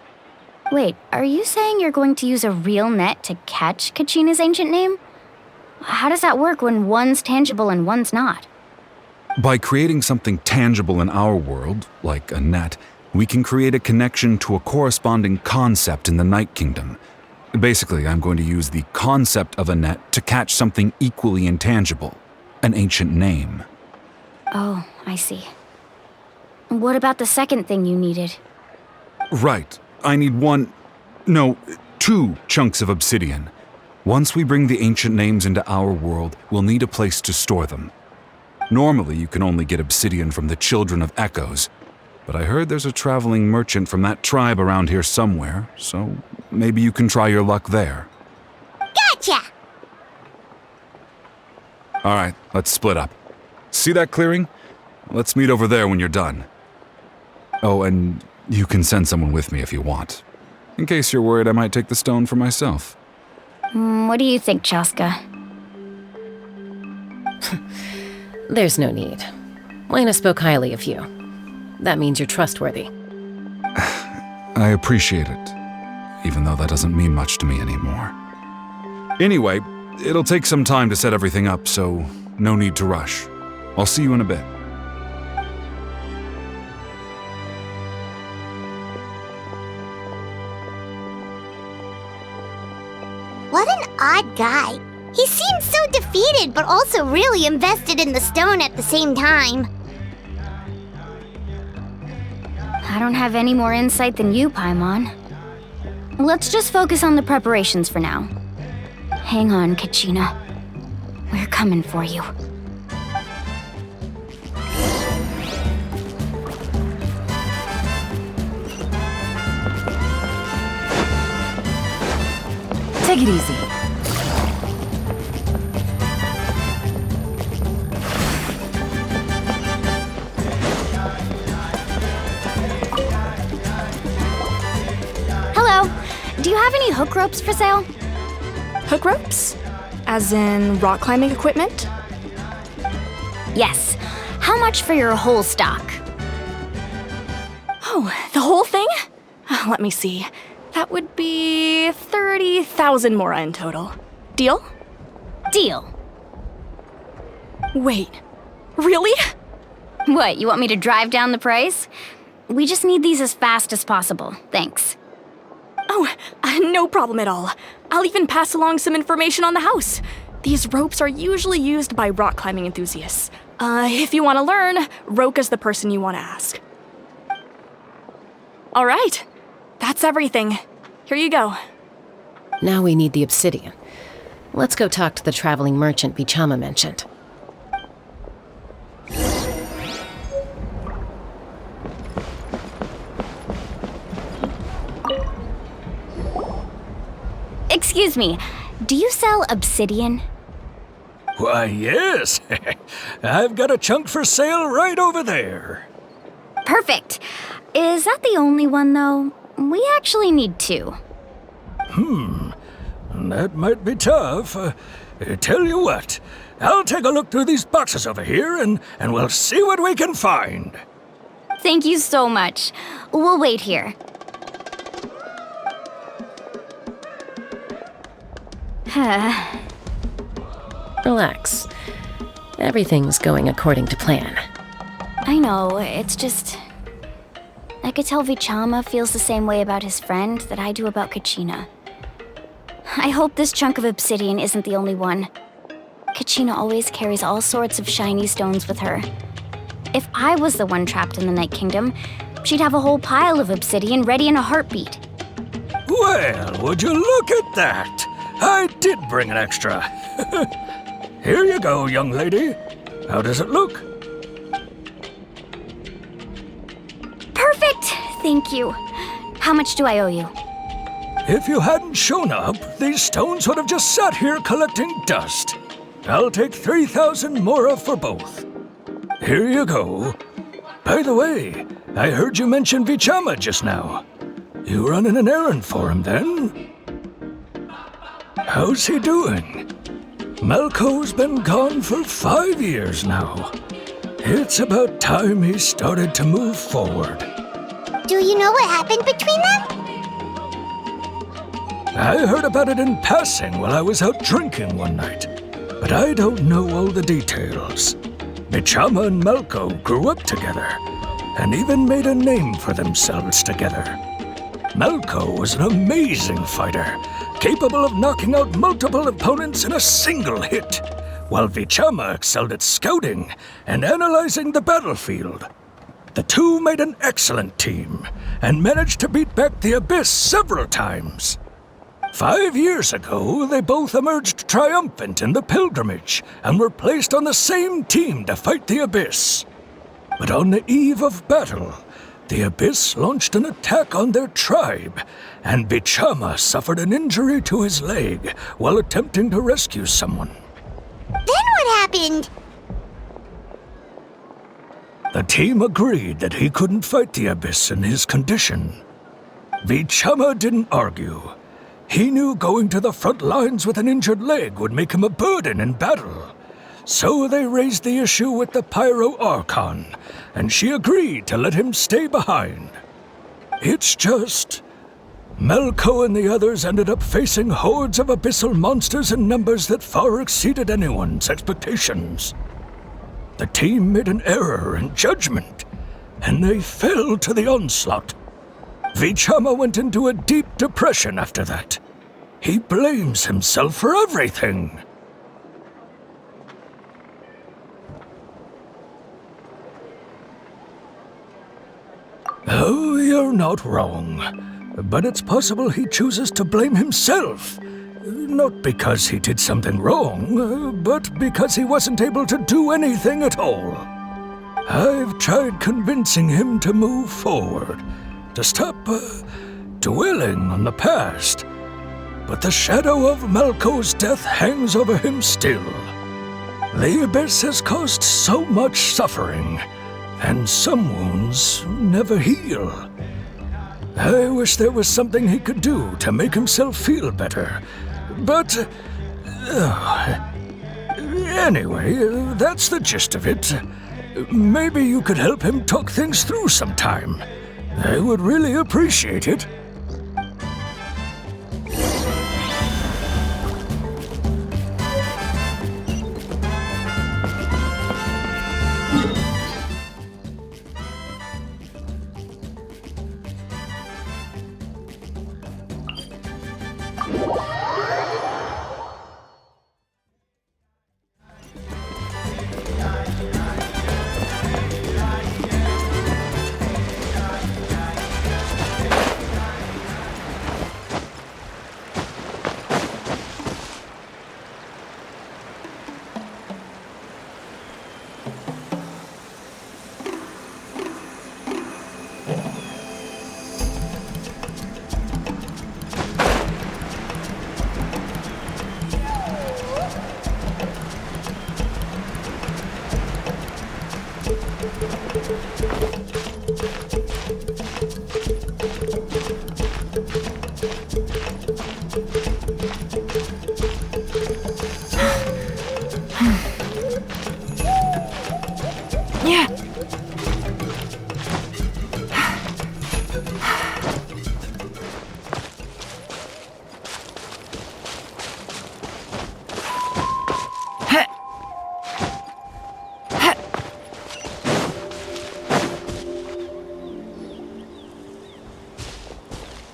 Wait, are you saying you're going to use a real net to catch Kachina's ancient name? How does that work when one's tangible and one's not?
By creating something tangible in our world, like a net, we can create a connection to a corresponding concept in the Night Kingdom. Basically, I'm going to use the concept of a net to catch something equally intangible, an ancient name.
Oh, I see. What about the second thing you needed?
Right. I need 2 chunks of obsidian. Once we bring the ancient names into our world, we'll need a place to store them. Normally, you can only get obsidian from the Children of Echoes, but I heard there's a traveling merchant from that tribe around here somewhere, so maybe you can try your luck there.
Gotcha!
All right, let's split up. See that clearing? Let's meet over there when you're done. Oh, and you can send someone with me if you want. In case you're worried I might take the stone for myself.
What do you think, Chaska?
There's no need. Lena spoke highly of you. That means you're trustworthy.
I appreciate it, even though that doesn't mean much to me anymore. Anyway, it'll take some time to set everything up, so no need to rush. I'll see you in a bit.
What an odd guy. He seems so defeated, but also really invested in the stone at the same time.
I don't have any more insight than you, Paimon. Let's just focus on the preparations for now. Hang on, Kachina. We're coming for you.
Take it easy.
Hello. Do you have any hook ropes for sale?
Hook ropes? As in rock climbing equipment?
Yes. How much for your whole stock?
Oh, the whole thing? Let me see. That would be 30,000 mora in total. Deal?
Deal.
Wait, really?
What, you want me to drive down the price? We just need these as fast as possible. Thanks.
Oh, no problem at all. I'll even pass along some information on the house. These ropes are usually used by rock climbing enthusiasts. If you want to learn, Roka's the person you want to ask. All right, that's everything. Here you go.
Now we need the obsidian. Let's go talk to the traveling merchant Vichama mentioned.
Excuse me, do you sell obsidian?
Why, yes. I've got a chunk for sale right over there.
Perfect. Is that the only one, though? We actually need two.
That might be tough. Tell you what, I'll take a look through these boxes over here and we'll see what we can find.
Thank you so much. We'll wait here.
Relax. Everything's going according to plan.
I know, it's just... I could tell Vichama feels the same way about his friend that I do about Kachina. I hope this chunk of obsidian isn't the only one. Kachina always carries all sorts of shiny stones with her. If I was the one trapped in the Night Kingdom, she'd have a whole pile of obsidian ready in a heartbeat.
Well, would you look at that? I did bring an extra. Here you go, young lady. How does it look?
Perfect! Thank you. How much do I owe you?
If you hadn't shown up, these stones would have just sat here collecting dust. I'll take 3,000 mora for both. Here you go. By the way, I heard you mention Vichama just now. You running an errand for him, then? How's he doing? Mallko's been gone for 5 years now. It's about time he started to move forward.
Do you know what happened between them?
I heard about it in passing while I was out drinking one night, but I don't know all the details. Vichama and Mallko grew up together, and even made a name for themselves together. Mallko was an amazing fighter, capable of knocking out multiple opponents in a single hit, while Vichama excelled at scouting and analyzing the battlefield. The two made an excellent team, and managed to beat back the Abyss several times. 5 years ago, they both emerged triumphant in the pilgrimage, and were placed on the same team to fight the Abyss. But on the eve of battle, the Abyss launched an attack on their tribe, and Vichama suffered an injury to his leg while attempting to rescue someone.
Then what happened?
The team agreed that he couldn't fight the Abyss in his condition. Vichama didn't argue. He knew going to the front lines with an injured leg would make him a burden in battle. So they raised the issue with the Pyro Archon, and she agreed to let him stay behind. It's just... Mallko and the others ended up facing hordes of abyssal monsters in numbers that far exceeded anyone's expectations. The team made an error in judgment, and they fell to the onslaught. Vichama went into a deep depression after that. He blames himself for everything. Oh, you're not wrong. But it's possible he chooses to blame himself. Not because he did something wrong, but because he wasn't able to do anything at all. I've tried convincing him to move forward, to stop dwelling on the past. But the shadow of Mallko's death hangs over him still. The Abyss has caused so much suffering, and some wounds never heal. I wish there was something he could do to make himself feel better, but Anyway, that's the gist of it. Maybe you could help him talk things through sometime. I would really appreciate it.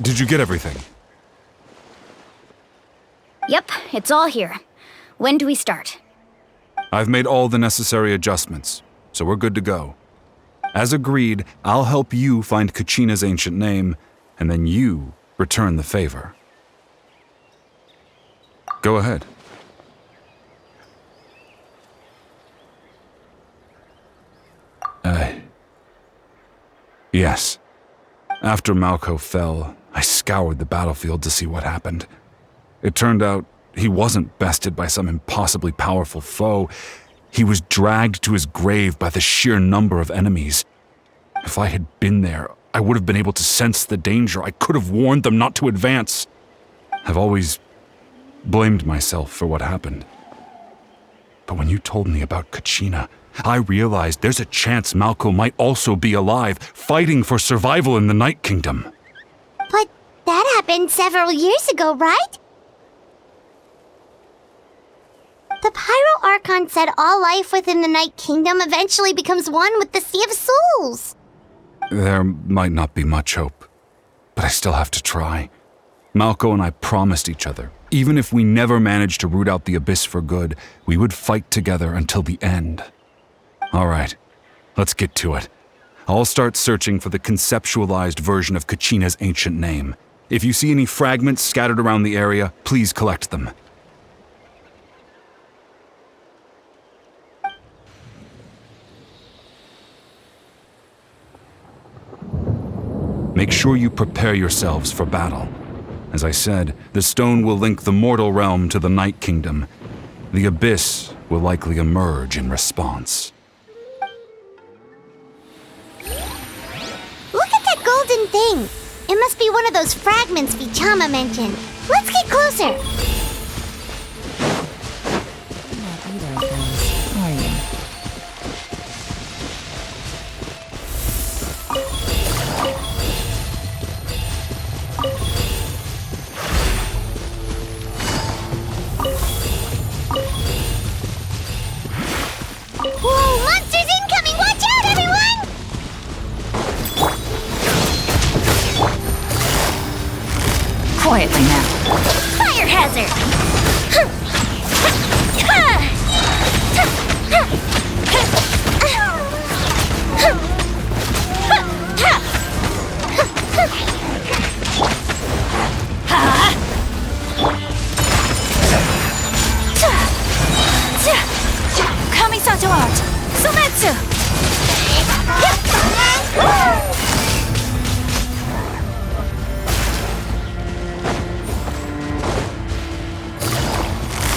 Did you get everything?
Yep, it's all here. When do we start?
I've made all the necessary adjustments, so we're good to go. As agreed, I'll help you find Kachina's ancient name, and then you return the favor. Go ahead. Yes. After Mallko fell, I scoured the battlefield to see what happened. It turned out he wasn't bested by some impossibly powerful foe. He was dragged to his grave by the sheer number of enemies. If I had been there, I would have been able to sense the danger. I could have warned them not to advance. I've always blamed myself for what happened. But when you told me about Kachina, I realized there's a chance Mallko might also be alive, fighting for survival in the Night Kingdom.
But that happened several years ago, right? The Pyro Archon said all life within the Night Kingdom eventually becomes one with the Sea of Souls.
There might not be much hope, but I still have to try. Mallko and I promised each other, even if we never managed to root out the Abyss for good, we would fight together until the end. All right, let's get to it. I'll start searching for the conceptualized version of Kachina's ancient name. If you see any fragments scattered around the area, please collect them. Make sure you prepare yourselves for battle. As I said, the stone will link the mortal realm to the Night Kingdom. The Abyss will likely emerge in response.
Look at that golden thing! It must be one of those fragments Vichama mentioned. Let's get closer!
Not either of those, are you?
Whoa, monsters incoming! Watch out, everyone!
Quietly now.
Fire hazard!
Kamisato art! Sumetsu!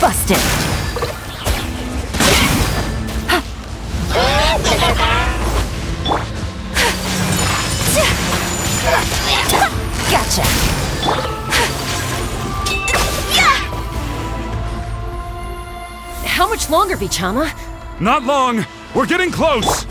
Busted! Gotcha!
How much longer, Vichama?
Not long! We're getting close!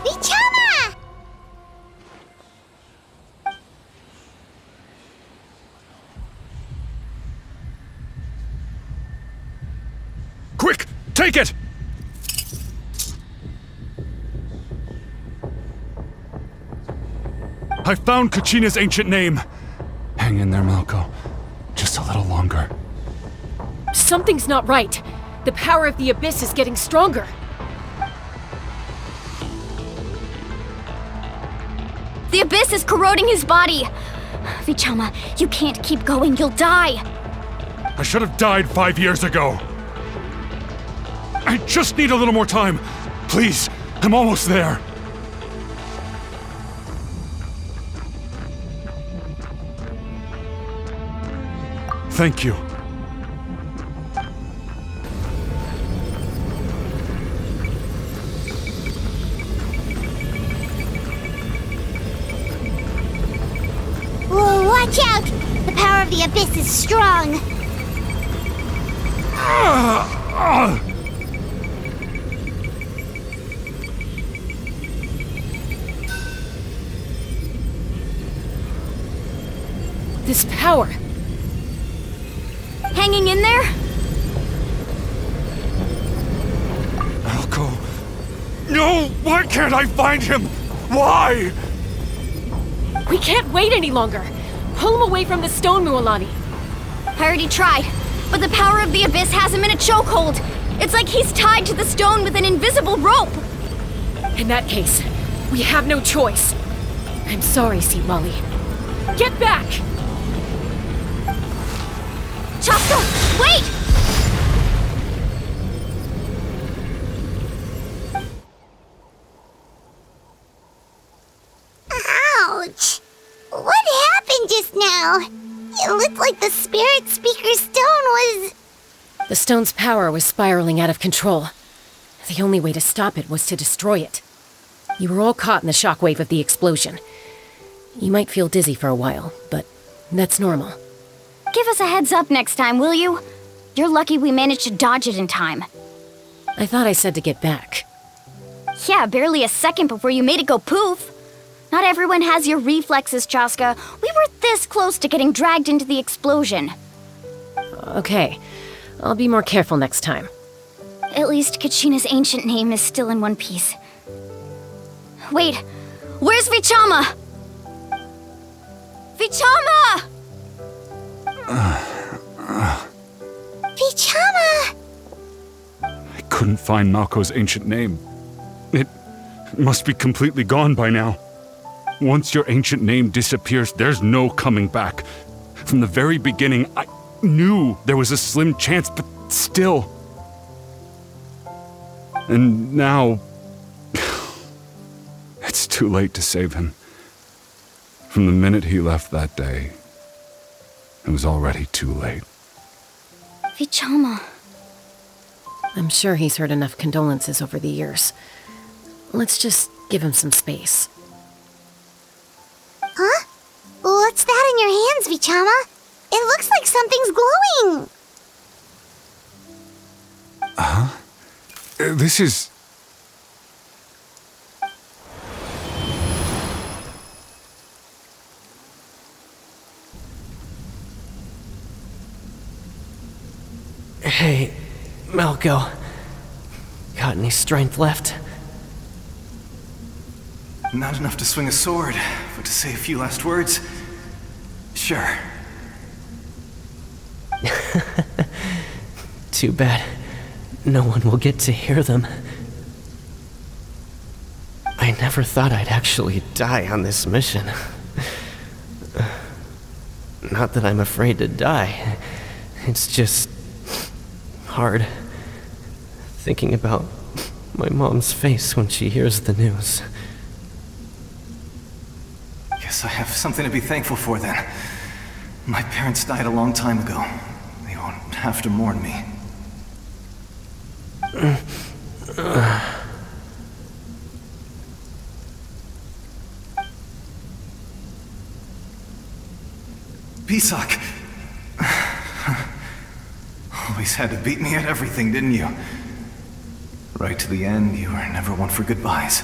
Vichama!
Quick! Take it! I found Kachina's ancient name. Hang in there, Mallko. Just a little longer.
Something's not right. The power of the Abyss is getting stronger.
The Abyss is corroding his body! Vichama, you can't keep going, you'll die!
I should have died 5 years ago. I just need a little more time. Please, I'm almost there. Thank you.
Whoa, watch out! The power of the Abyss is strong.
This power.
Hanging in there?
Mallko. No! Why can't I find him? Why?
We can't wait any longer. Pull him away from the stone, Mualani.
I already tried, but the power of the Abyss has him in a chokehold. It's like he's tied to the stone with an invisible rope.
In that case, we have no choice. I'm sorry, Seat Molly. Get back!
Chaska, wait!
Ouch! What happened just now? It looked like the spiritspeaker stone was...
The stone's power was spiraling out of control. The only way to stop it was to destroy it. You were all caught in the shockwave of the explosion. You might feel dizzy for a while, but that's normal.
Give us a heads up next time, will you? You're lucky we managed to dodge it in time.
I thought I said to get back.
Yeah, barely a second before you made it go poof. Not everyone has your reflexes, Chaska. We were this close to getting dragged into the explosion.
Okay, I'll be more careful next time.
At least Kachina's ancient name is still in one piece. Wait, where's Vichama? Vichama!
Vichama!
I couldn't find Mallko's ancient name. It must be completely gone by now. Once your ancient name disappears, there's no coming back. From the very beginning, I knew there was a slim chance, but still. And now... it's too late to save him. From the minute he left that day, it was already too late.
Vichama.
I'm sure he's heard enough condolences over the years. Let's just give him some space.
Huh? What's that in your hands, Vichama? It looks like something's glowing.
Huh? This is...
Hey, Mallko. Got any strength left?
Not enough to swing a sword, but to say a few last words? Sure.
Too bad. No one will get to hear them. I never thought I'd actually die on this mission. Not that I'm afraid to die. It's just... hard. Thinking about my mom's face when she hears the news.
Guess I have something to be thankful for then. My parents died a long time ago. They won't have to mourn me. Pisak! Always had to beat me at everything, didn't you? Right to the end, you were never one for goodbyes.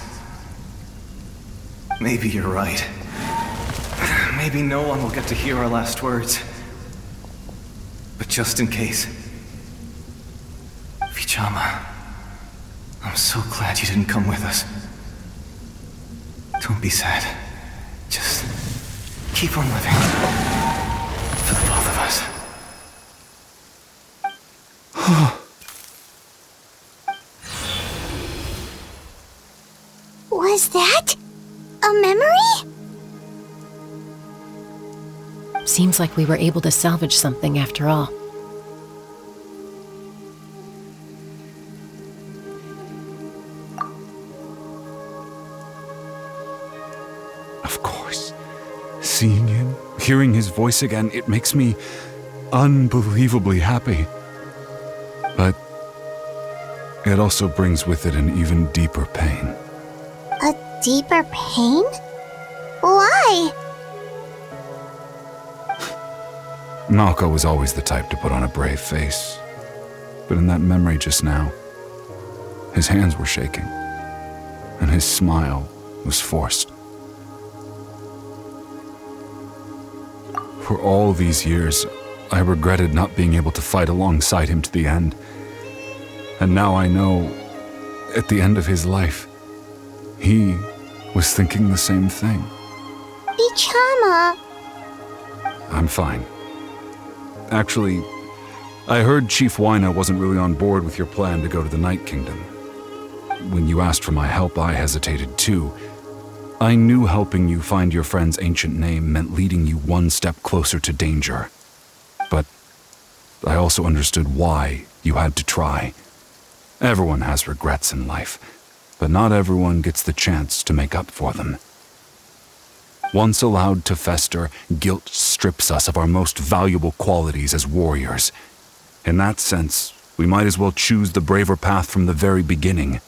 Maybe you're right. Maybe no one will get to hear our last words. But just in case... Vichama, I'm so glad you didn't come with us. Don't be sad. Just keep on living. For the both of us.
Was that a memory?
Seems like we were able to salvage something after all.
Of course. Seeing him, hearing his voice again, it makes me unbelievably happy. But it also brings with it an even deeper pain.
A deeper pain? Why?
Mallko was always the type to put on a brave face. But in that memory just now, his hands were shaking, and his smile was forced. For all these years, I regretted not being able to fight alongside him to the end. And now I know, at the end of his life, he was thinking the same thing.
Vichama.
I'm fine. Actually, I heard Chief Wyna wasn't really on board with your plan to go to the Night Kingdom. When you asked for my help, I hesitated too. I knew helping you find your friend's ancient name meant leading you one step closer to danger. But I also understood why you had to try. Everyone has regrets in life, but not everyone gets the chance to make up for them. Once allowed to fester, guilt strips us of our most valuable qualities as warriors. In that sense, we might as well choose the braver path from the very beginning.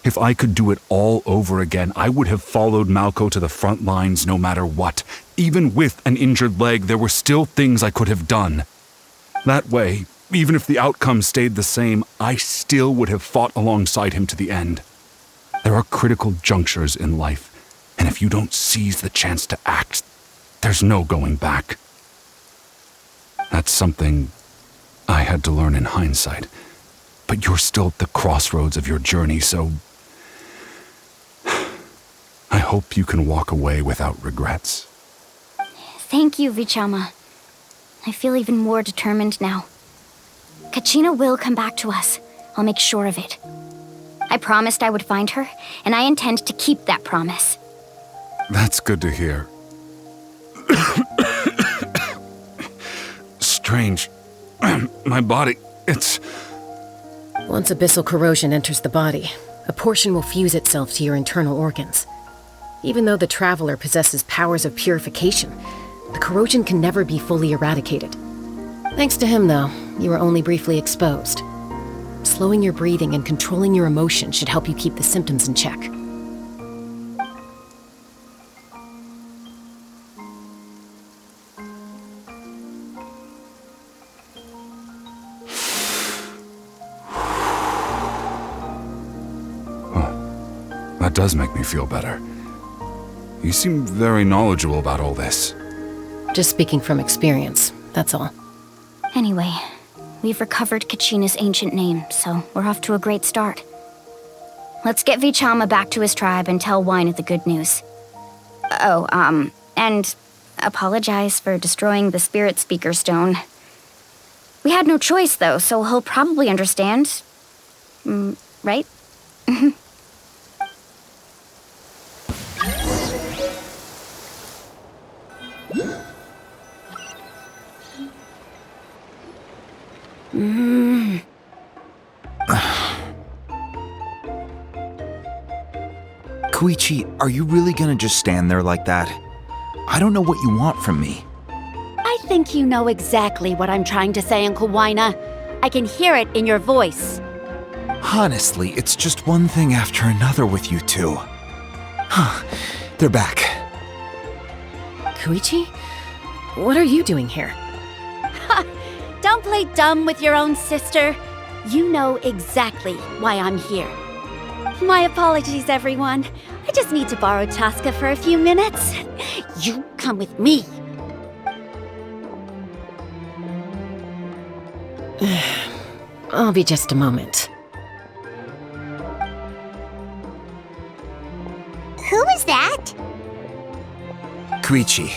If I could do it all over again, I would have followed Mallko to the front lines no matter what. Even with an injured leg, there were still things I could have done. That way, even if the outcome stayed the same, I still would have fought alongside him to the end. There are critical junctures in life, and if you don't seize the chance to act, there's no going back. That's something I had to learn in hindsight, but you're still at the crossroads of your journey, so I hope you can walk away without regrets.
Thank you, Vichama. I feel even more determined now. Kachina will come back to us. I'll make sure of it. I promised I would find her, and I intend to keep that promise.
That's good to hear. Strange. My body, it's...
Once abyssal corrosion enters the body, a portion will fuse itself to your internal organs. Even though the Traveler possesses powers of purification, the corrosion can never be fully eradicated. Thanks to him, though, you were only briefly exposed. Slowing your breathing and controlling your emotions should help you keep the symptoms in check.
That does make me feel better. You seem very knowledgeable about all this.
Just speaking from experience, that's all.
Anyway, we've recovered Kachina's ancient name, so we're off to a great start. Let's get Vichama back to his tribe and tell Wyna the good news. Oh, and apologize for destroying the spiritspeaker stone. We had no choice, though, so he'll probably understand. Right?
Koichi, are you really gonna just stand there like that? I don't know what you want from me.
I think you know exactly what I'm trying to say, Uncle Waina. I can hear it in your voice.
Honestly, it's just one thing after another with you two. They're back.
Koichi? What are you doing here?
Don't play dumb with your own sister. You know exactly why I'm here. My apologies, everyone. I just need to borrow Chaska for a few minutes. You come with me.
I'll be just a moment.
Who was that?
Koichi,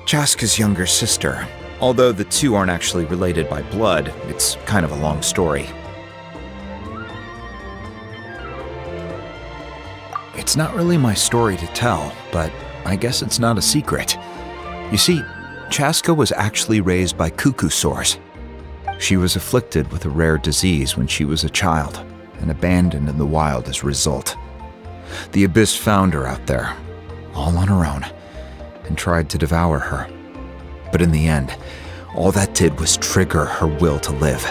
Chaska's younger sister. Although the two aren't actually related by blood, it's kind of a long story. It's not really my story to tell, but I guess it's not a secret. You see, Chaska was actually raised by cuckoo sores. She was afflicted with a rare disease when she was a child and abandoned in the wild as a result. The Abyss found her out there, all on her own, and tried to devour her. But in the end, all that did was trigger her will to live.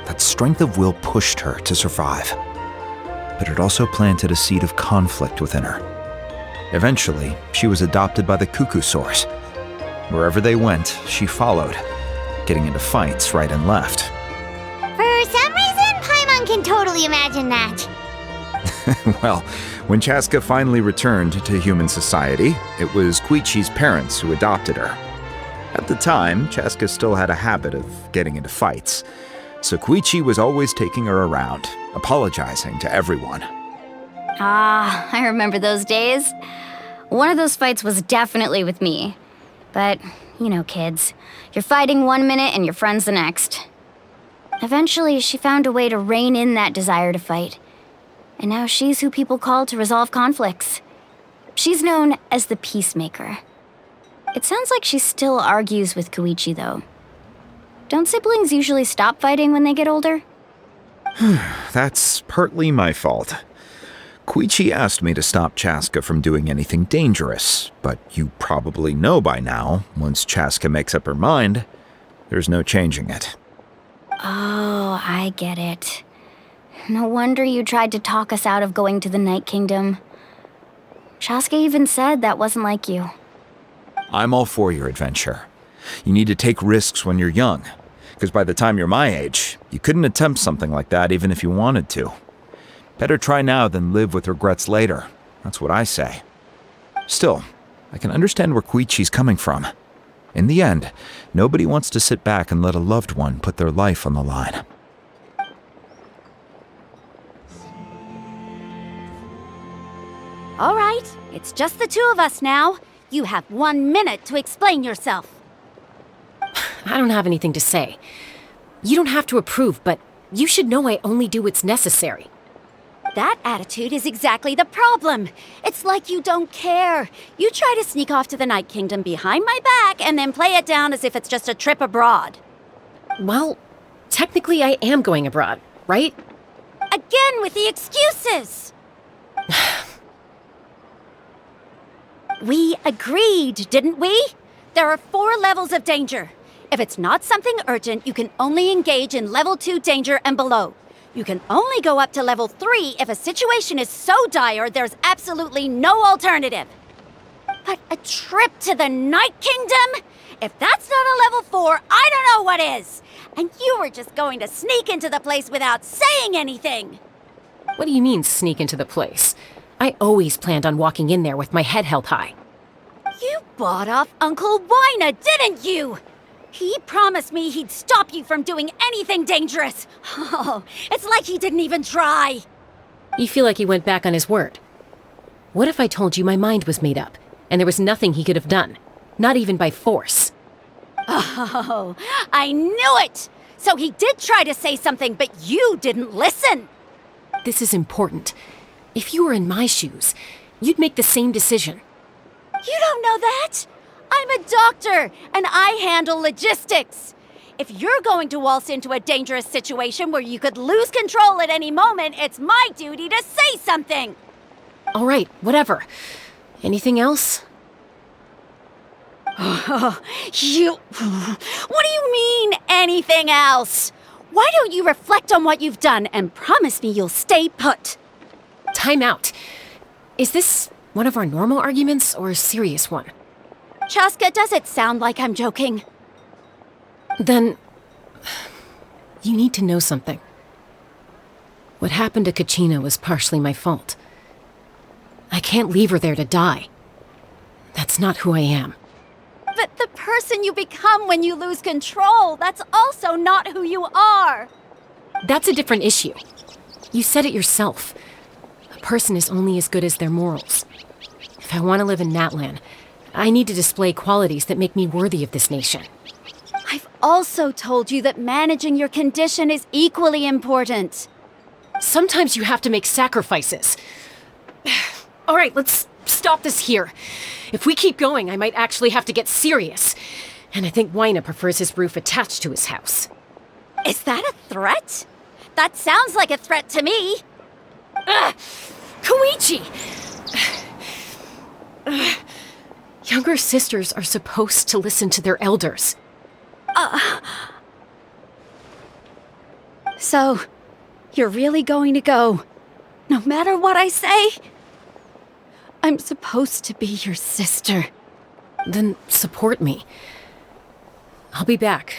That strength of will pushed her to survive. But it also planted a seed of conflict within her. Eventually, she was adopted by the cuckoo sores. Wherever they went, she followed, getting into fights right and left.
For some reason, Paimon can totally imagine that.
Well, when Chaska finally returned to human society, it was Koichi's parents who adopted her. At the time, Chaska still had a habit of getting into fights, so Koichi was always taking her around, apologizing to everyone.
Ah, I remember those days. One of those fights was definitely with me. But, you know, kids. You're fighting one minute and your friend's the next. Eventually, she found a way to rein in that desire to fight. And now she's who people call to resolve conflicts. She's known as the Peacemaker. It sounds like she still argues with Koichi, though. Don't siblings usually stop fighting when they get older?
That's partly my fault. Koichi asked me to stop Chaska from doing anything dangerous, but you probably know by now, once Chaska makes up her mind, there's no changing it.
Oh, I get it. No wonder you tried to talk us out of going to the Night Kingdom. Chaska even said that wasn't like you.
I'm all for your adventure. You need to take risks when you're young, because by the time you're my age, you couldn't attempt something like that even if you wanted to. Better try now than live with regrets later. That's what I say. Still, I can understand where Koichi's coming from. In the end, nobody wants to sit back and let a loved one put their life on the line.
All right, it's just the two of us now. You have 1 minute to explain yourself.
I don't have anything to say. You don't have to approve, but you should know I only do what's necessary.
That attitude is exactly the problem. It's like you don't care. You try to sneak off to the Night Kingdom behind my back and then play it down as if it's just a trip abroad.
Well, technically I am going abroad, right?
Again with the excuses! We agreed, didn't we? There are 4 levels of danger. If it's not something urgent, you can only engage in level 2 danger and below. You can only go up to level 3 if a situation is so dire there's absolutely no alternative. But a trip to the Night Kingdom? If that's not a level 4, I don't know what is. And you were just going to sneak into the place without saying anything.
What do you mean, sneak into the place? I always planned on walking in there with my head held high.
You bought off Uncle Waina, didn't you? He promised me he'd stop you from doing anything dangerous. Oh, it's like he didn't even try.
You feel like he went back on his word. What if I told you my mind was made up, and there was nothing he could have done? Not even by force.
Oh, I knew it! So he did try to say something, but you didn't listen.
This is important. If you were in my shoes, you'd make the same decision.
You don't know that? I'm a doctor, and I handle logistics. If you're going to waltz into a dangerous situation where you could lose control at any moment, it's my duty to say something.
All right, whatever. Anything else?
What do you mean, anything else? Why don't you reflect on what you've done and promise me you'll stay put?
Time out. Is this one of our normal arguments or a serious one?
Chaska, does it sound like I'm joking?
Then, you need to know something. What happened to Kachina was partially my fault. I can't leave her there to die. That's not who I am.
But the person you become when you lose control, that's also not who you are.
That's a different issue. You said it yourself. A person is only as good as their morals. If I want to live in Natlan, I need to display qualities that make me worthy of this nation.
I've also told you that managing your condition is equally important.
Sometimes you have to make sacrifices. All right, let's stop this here. If we keep going, I might actually have to get serious. And I think Waina prefers his roof attached to his house.
Is that a threat? That sounds like a threat to me.
Koichi! Younger sisters are supposed to listen to their elders.
So, you're really going to go, no matter what I say? I'm supposed to be your sister.
Then support me. I'll be back.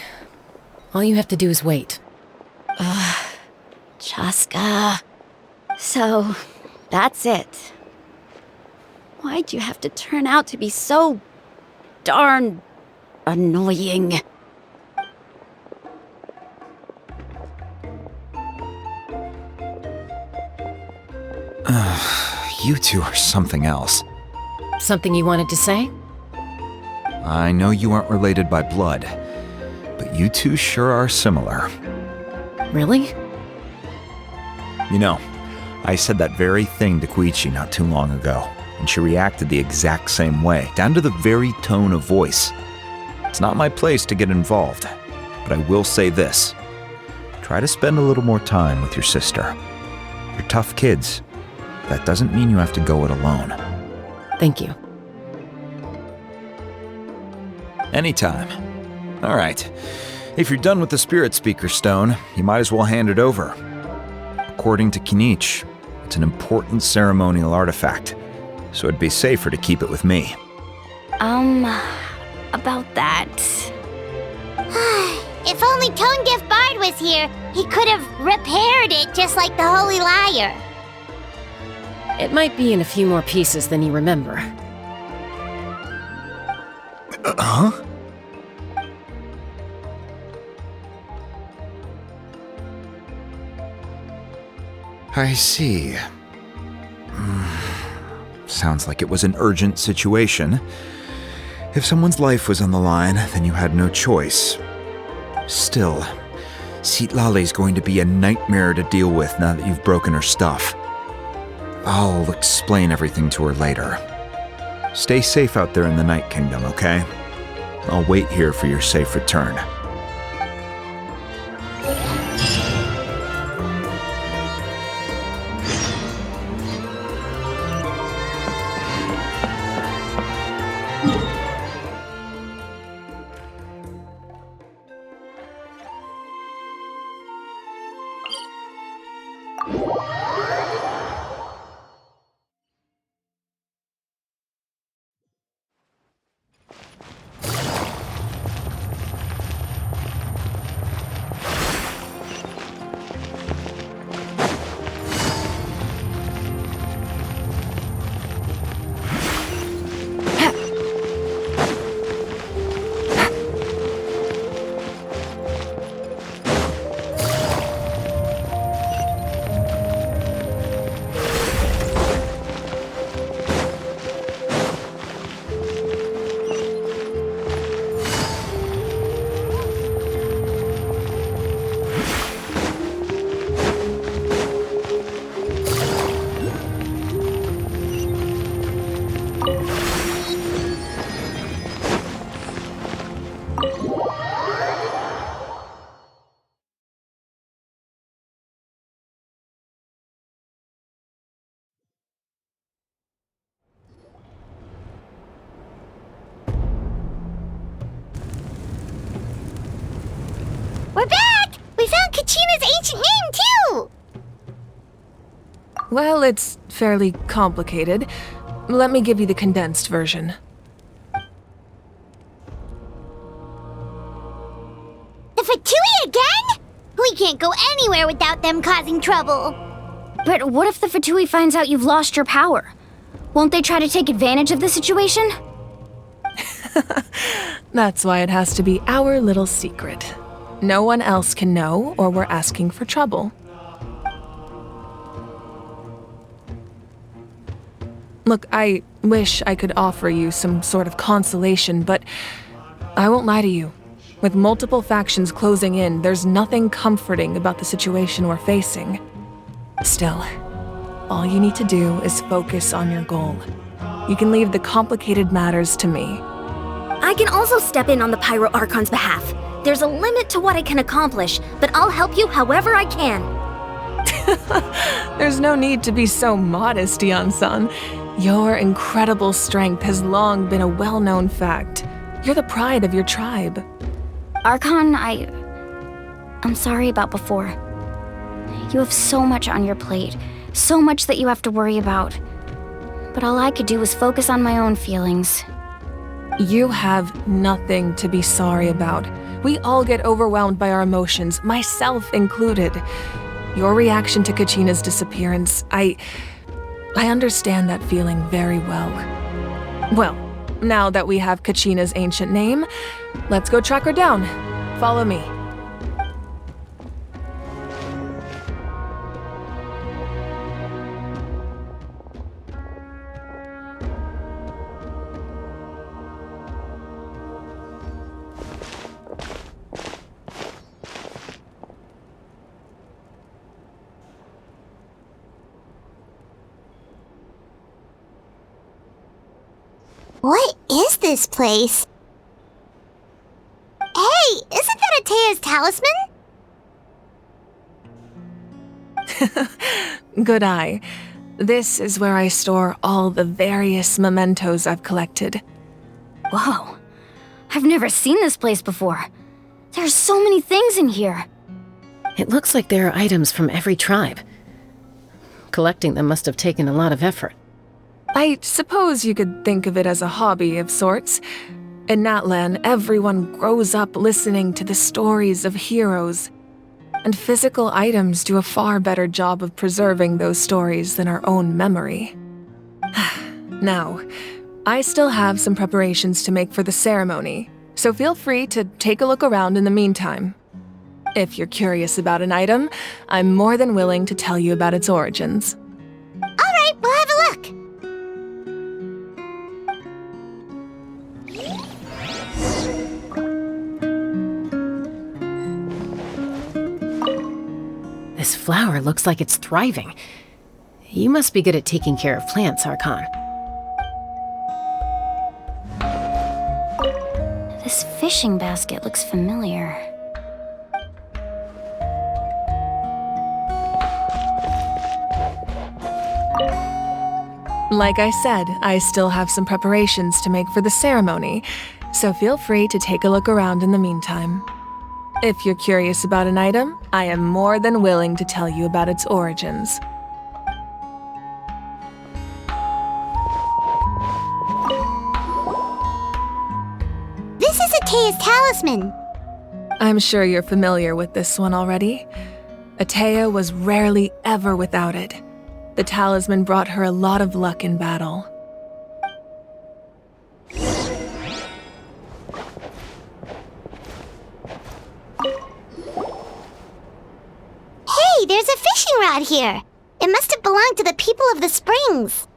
All you have to do is wait.
Chaska. So, that's it. Why'd you have to turn out to be so darn annoying?
You two are something else.
Something you wanted to say?
I know you aren't related by blood, but you two sure are similar.
Really?
You know, I said that very thing to Koichi not too long ago, and she reacted the exact same way, down to the very tone of voice. It's not my place to get involved, but I will say this. Try to spend a little more time with your sister. You're tough kids. That doesn't mean you have to go it alone.
Thank you.
Anytime. All right. If you're done with the spiritspeaker stone, you might as well hand it over. According to Kinich, it's an important ceremonial artifact, so it'd be safer to keep it with me.
About that.
If only Tone-Gift Bard was here, he could have repaired it just like the Holy Liar.
It might be in a few more pieces than you remember.
Huh? I see. Sounds like it was an urgent situation. If someone's life was on the line, then you had no choice. Still, Citlali's going to be a nightmare to deal with now that you've broken her stuff. I'll explain everything to her later. Stay safe out there in the Night Kingdom, okay? I'll wait here for your safe return.
Kachina's ancient name, too!
Well, it's fairly complicated. Let me give you the condensed version.
The Fatui again? We can't go anywhere without them causing trouble.
But what if the Fatui finds out you've lost your power? Won't they try to take advantage of the situation?
That's why it has to be our little secret. No one else can know, or we're asking for trouble. Look, I wish I could offer you some sort of consolation, but I won't lie to you. With multiple factions closing in, there's nothing comforting about the situation we're facing. Still, all you need to do is focus on your goal. You can leave the complicated matters to me.
I can also step in on the Pyro Archon's behalf. There's a limit to what I can accomplish, but I'll help you however I can.
There's no need to be so modest, Yan-san. Your incredible strength has long been a well-known fact. You're the pride of your tribe.
Archon, I'm sorry about before. You have so much on your plate, so much that you have to worry about. But all I could do was focus on my own feelings.
You have nothing to be sorry about. We all get overwhelmed by our emotions, myself included. Your reaction to Kachina's disappearance, I understand that feeling very well. Well, now that we have Kachina's ancient name, let's go track her down. Follow me.
What is this place? Hey, isn't that Atea's talisman?
Good eye. This is where I store all the various mementos I've collected.
Whoa. I've never seen this place before. There's so many things in here.
It looks like there are items from every tribe. Collecting them must have taken a lot of effort.
I suppose you could think of it as a hobby of sorts. In Natlan, everyone grows up listening to the stories of heroes, and physical items do a far better job of preserving those stories than our own memory. Now, I still have some preparations to make for the ceremony, so feel free to take a look around in the meantime. If you're curious about an item, I'm more than willing to tell you about its origins.
All right, we'll have a look.
This flower looks like it's thriving. You must be good at taking care of plants, Archon.
This fishing basket looks familiar.
Like I said, I still have some preparations to make for the ceremony, so feel free to take a look around in the meantime. If you're curious about an item, I am more than willing to tell you about its origins.
This is Atea's talisman.
I'm sure you're familiar with this one already. Atea was rarely ever without it. The talisman brought her a lot of luck in battle.
Hey, there's a fishing rod here. It must have belonged to the people of the springs.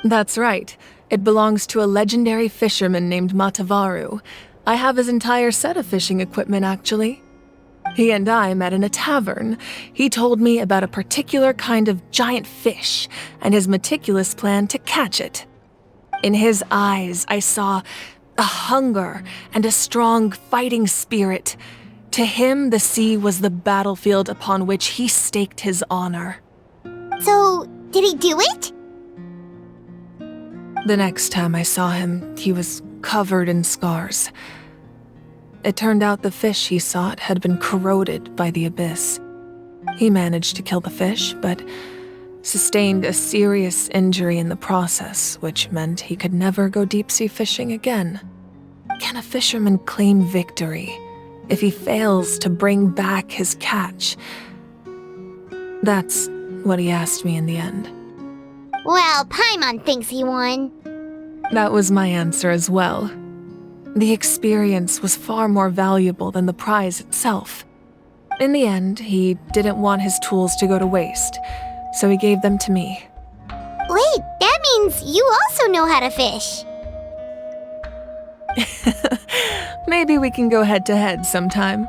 That's right. It belongs to a legendary fisherman named Matavaru. I have his entire set of fishing equipment, actually. He and I met in a tavern. He told me about a particular kind of giant fish and his meticulous plan to catch it. In his eyes, I saw a hunger and a strong fighting spirit. To him, the sea was the battlefield upon which he staked his honor.
So, did he do it?
The next time I saw him, he was covered in scars. It turned out the fish he sought had been corroded by the abyss. He managed to kill the fish, but sustained a serious injury in the process, which meant he could never go deep-sea fishing again. Can a fisherman claim victory if he fails to bring back his catch? That's what he asked me in the end.
Well, Paimon thinks he won.
That was my answer as well. The experience was far more valuable than the prize itself. In the end, he didn't want his tools to go to waste, so he gave them to me.
Wait, that means you also know how to fish.
Maybe we can go head-to-head sometime.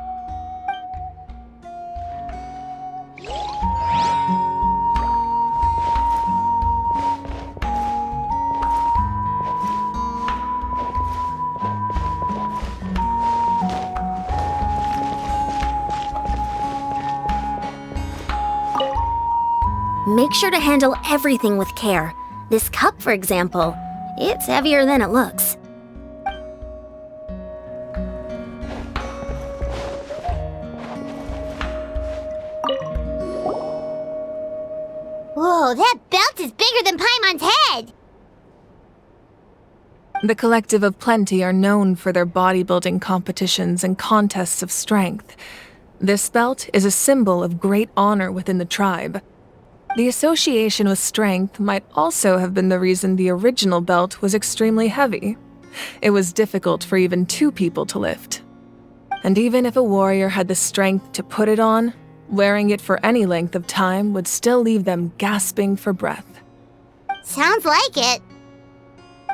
Make sure to handle everything with care. This cup, for example, it's heavier than it looks.
Whoa, that belt is bigger than Paimon's head!
The Collective of Plenty are known for their bodybuilding competitions and contests of strength. This belt is a symbol of great honor within the tribe. The association with strength might also have been the reason the original belt was extremely heavy. It was difficult for even 2 people to lift. And even if a warrior had the strength to put it on, wearing it for any length of time would still leave them gasping for breath.
Sounds like it.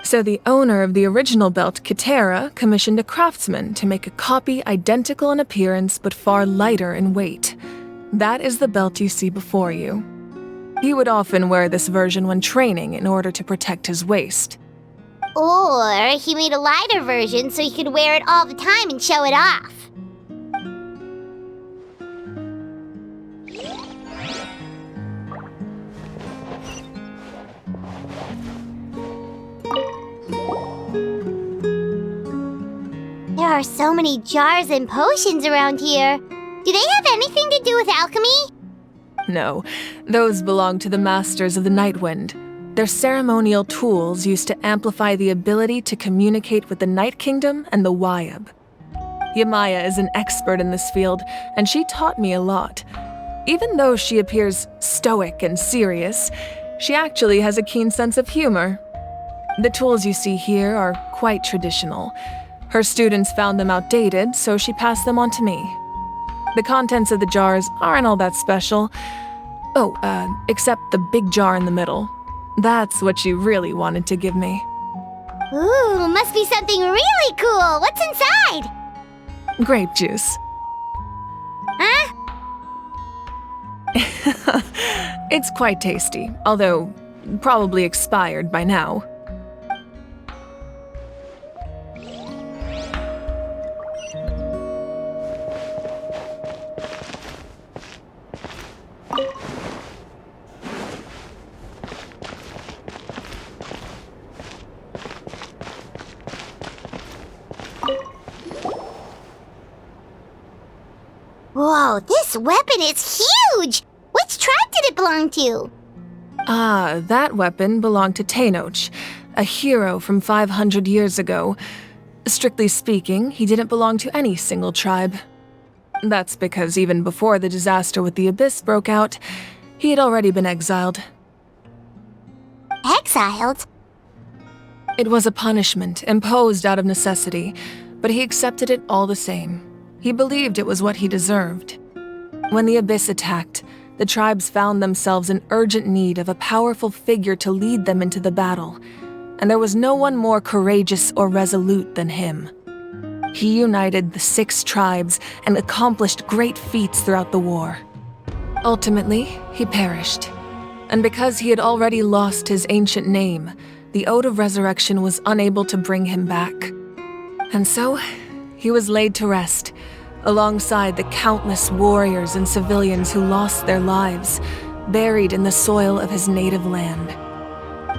So the owner of the original belt, Kitera, commissioned a craftsman to make a copy identical in appearance but far lighter in weight. That is the belt you see before you. He would often wear this version when training in order to protect his waist.
Or he made a lighter version so he could wear it all the time and show it off. There are so many jars and potions around here. Do they have anything to do with alchemy?
No, those belong to the Masters of the Nightwind. They're ceremonial tools used to amplify the ability to communicate with the Night Kingdom and the Wayob. Yamaya is an expert in this field, and she taught me a lot. Even though she appears stoic and serious, she actually has a keen sense of humor. The tools you see here are quite traditional. Her students found them outdated, so she passed them on to me. The contents of the jars aren't all that special. Oh, except the big jar in the middle. That's what she really wanted to give me.
Ooh, must be something really cool. What's inside?
Grape juice.
Huh?
It's quite tasty, although probably expired by now.
Whoa, this weapon is huge! Which tribe did it belong to?
Ah, that weapon belonged to Tenoch, a hero from 500 years ago. Strictly speaking, he didn't belong to any single tribe. That's because even before the disaster with the Abyss broke out, he had already been exiled.
Exiled?
It was a punishment imposed out of necessity, but he accepted it all the same. He believed it was what he deserved. When the Abyss attacked, the tribes found themselves in urgent need of a powerful figure to lead them into the battle, and there was no one more courageous or resolute than him. He united the 6 tribes and accomplished great feats throughout the war. Ultimately, he perished, and because he had already lost his ancient name, the Ode of Resurrection was unable to bring him back. And so, he was laid to rest, alongside the countless warriors and civilians who lost their lives, buried in the soil of his native land.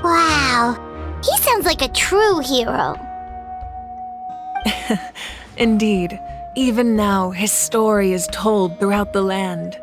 Wow, he sounds like a true hero.
Indeed, even now his story is told throughout the land.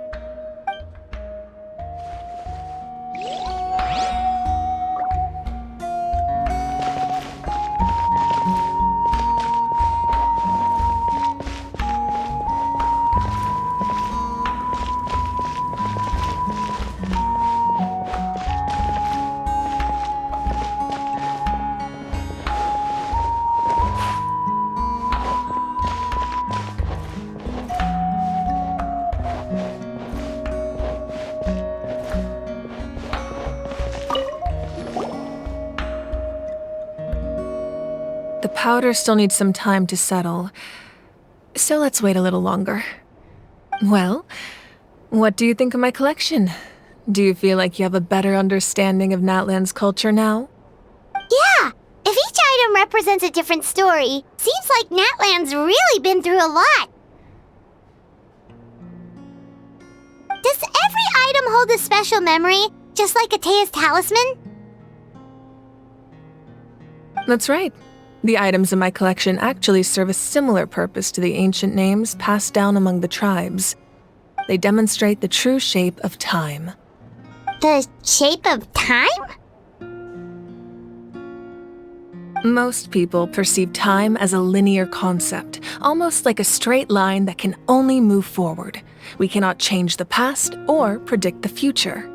powder still needs some time to settle, so let's wait a little longer. Well, what do you think of my collection? Do you feel like you have a better understanding of Natlan's culture now?
Yeah! If each item represents a different story, seems like Natlan's really been through a lot. Does every item hold a special memory, just like Atea's talisman?
That's right. The items in my collection actually serve a similar purpose to the ancient names passed down among the tribes. They demonstrate the true shape of time.
The shape of time?
Most people perceive time as a linear concept, almost like a straight line that can only move forward. We cannot change the past or predict the future.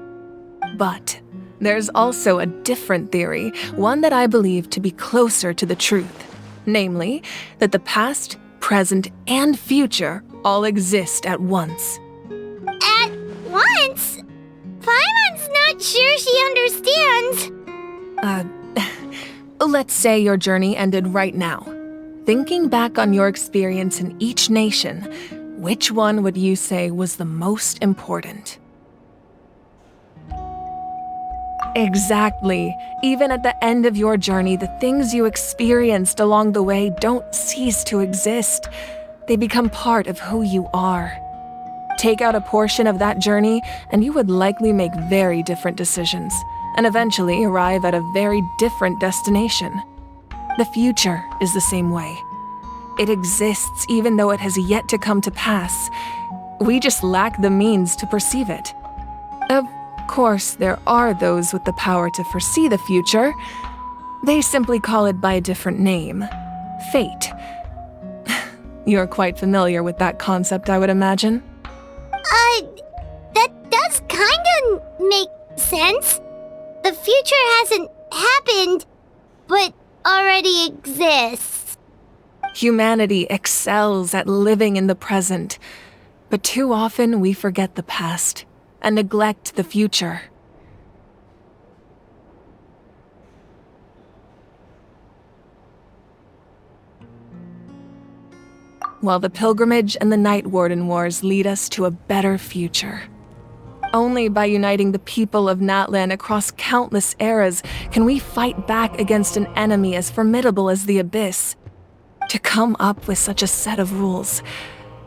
But there's also a different theory, one that I believe to be closer to the truth. Namely, that the past, present, and future all exist at once.
At once? Paimon's not sure she understands.
Let's say your journey ended right now. Thinking back on your experience in each nation, which one would you say was the most important? Exactly. Even at the end of your journey, the things you experienced along the way don't cease to exist. They become part of who you are. Take out a portion of that journey, and you would likely make very different decisions, and eventually arrive at a very different destination. The future is the same way. It exists even though it has yet to come to pass. We just lack the means to perceive it. Of course, there are those with the power to foresee the future. They simply call it by a different name. Fate. You're quite familiar with that concept, I would imagine.
That does kinda make sense. The future hasn't happened, but already exists.
Humanity excels at living in the present, but too often we forget the past and neglect the future. While the pilgrimage and the Night Warden Wars lead us to a better future. Only by uniting the people of Natlan across countless eras can we fight back against an enemy as formidable as the Abyss. To come up with such a set of rules,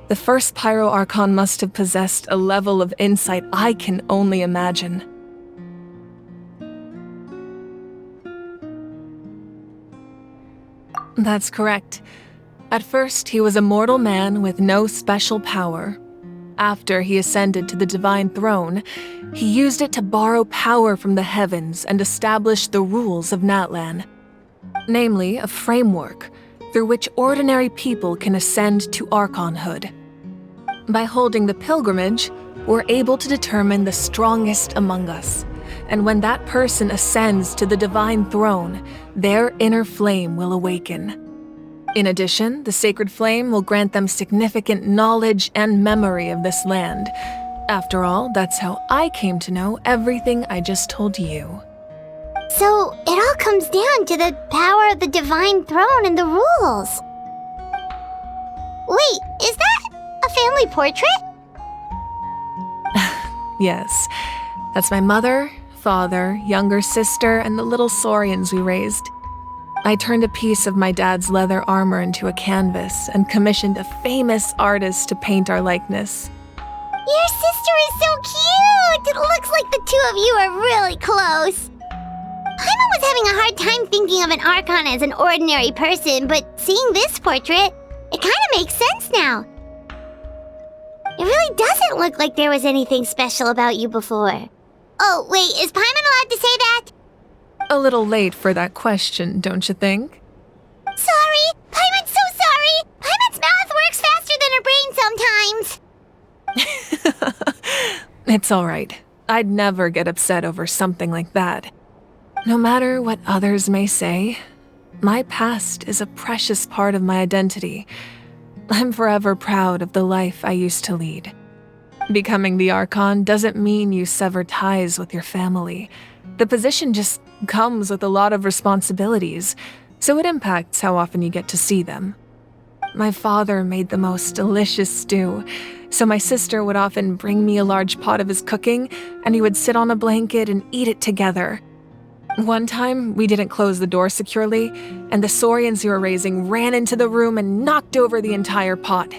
the first Pyro Archon must have possessed a level of insight I can only imagine. That's correct. At first, he was a mortal man with no special power. After he ascended to the divine throne, he used it to borrow power from the heavens and establish the rules of Natlan. Namely, a framework through which ordinary people can ascend to Archonhood. By holding the pilgrimage, we're able to determine the strongest among us, and when that person ascends to the divine throne, their inner flame will awaken. In addition, the sacred flame will grant them significant knowledge and memory of this land. After all, that's how I came to know everything I just told you.
So, it all comes down to the power of the divine throne and the rules. Wait, is that a family portrait?
Yes, that's my mother, father, younger sister, and the little saurians we raised. I turned a piece of my dad's leather armor into a canvas and commissioned a famous artist to paint our likeness.
Your sister is so cute! It looks like the two of you are really close. Paimon was having a hard time thinking of an Archon as an ordinary person, but seeing this portrait, it kind of makes sense now. It really doesn't look like there was anything special about you before. Oh, wait, is Paimon allowed to say that?
A little late for that question, don't you think?
Sorry! Paimon's so sorry! Paimon's mouth works faster than her brain sometimes!
It's all right. I'd never get upset over something like that. No matter what others may say, my past is a precious part of my identity. I'm forever proud of the life I used to lead. Becoming the Archon doesn't mean you sever ties with your family. The position just comes with a lot of responsibilities, so it impacts how often you get to see them. My father made the most delicious stew, so my sister would often bring me a large pot of his cooking, and we would sit on a blanket and eat it together. One time, we didn't close the door securely, and the Saurians we were raising ran into the room and knocked over the entire pot.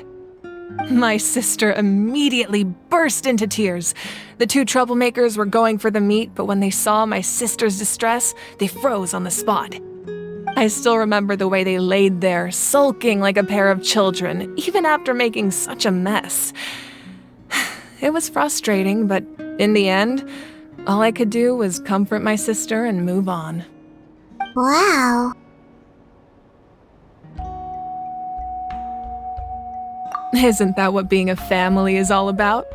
My sister immediately burst into tears. The two troublemakers were going for the meat, but when they saw my sister's distress, they froze on the spot. I still remember the way they laid there, sulking like a pair of children, even after making such a mess. It was frustrating, but in the end, all I could do was comfort my sister and move on.
Wow.
Isn't that what being a family is all about?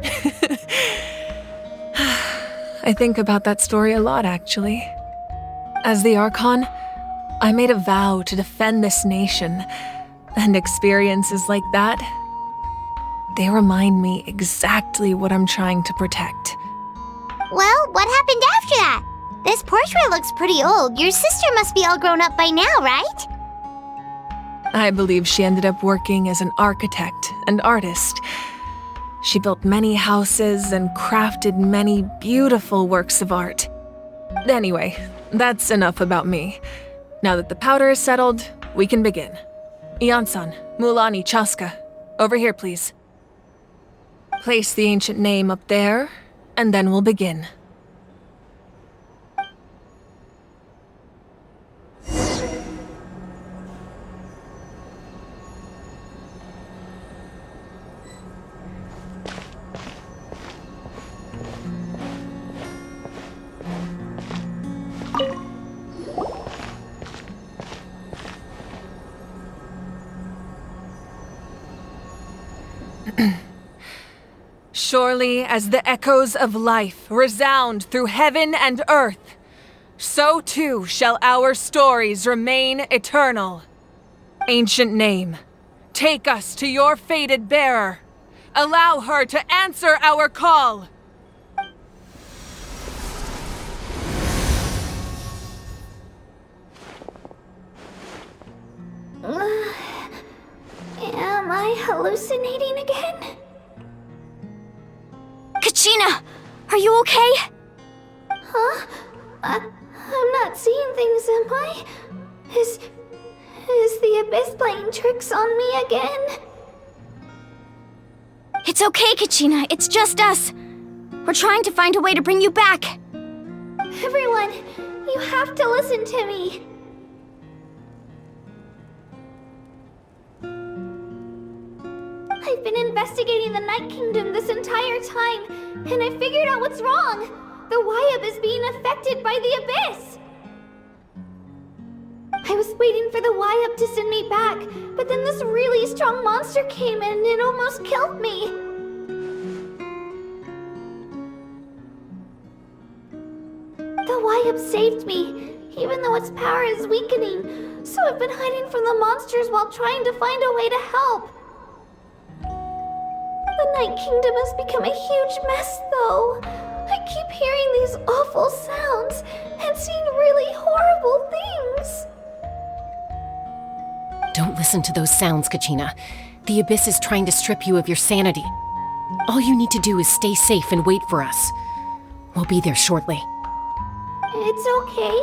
I think about that story a lot, actually. As the Archon, I made a vow to defend this nation, and experiences like that, they remind me exactly what I'm trying to protect.
Well, what happened after that? This portrait looks pretty old. Your sister must be all grown up by now, right?
I believe she ended up working as an architect and artist. She built many houses and crafted many beautiful works of art. Anyway, that's enough about me. Now that the powder is settled, we can begin. Ian-san, Mulani, Chaska, over here, please. Place the ancient name up there, and then we'll begin. Surely as the echoes of life resound through heaven and earth, so too shall our stories remain eternal. Ancient name, take us to your fated bearer. Allow her to answer our call.
Am I hallucinating again?
Kachina! Are you okay?
Huh? I'm not seeing things, am I? Is the Abyss playing tricks on me again?
It's okay, Kachina. It's just us. We're trying to find a way to bring you back.
Everyone, you have to listen to me. I've been investigating the Night Kingdom this entire time, and I figured out what's wrong. The Wayob is being affected by the Abyss. I was waiting for the Wayob to send me back, but then this really strong monster came in and it almost killed me. The Wayob saved me, even though its power is weakening, so I've been hiding from the monsters while trying to find a way to help. The Night Kingdom has become a huge mess, though. I keep hearing these awful sounds and seeing really horrible things.
Don't listen to those sounds, Kachina. The Abyss is trying to strip you of your sanity. All you need to do is stay safe and wait for us. We'll be there shortly.
It's okay.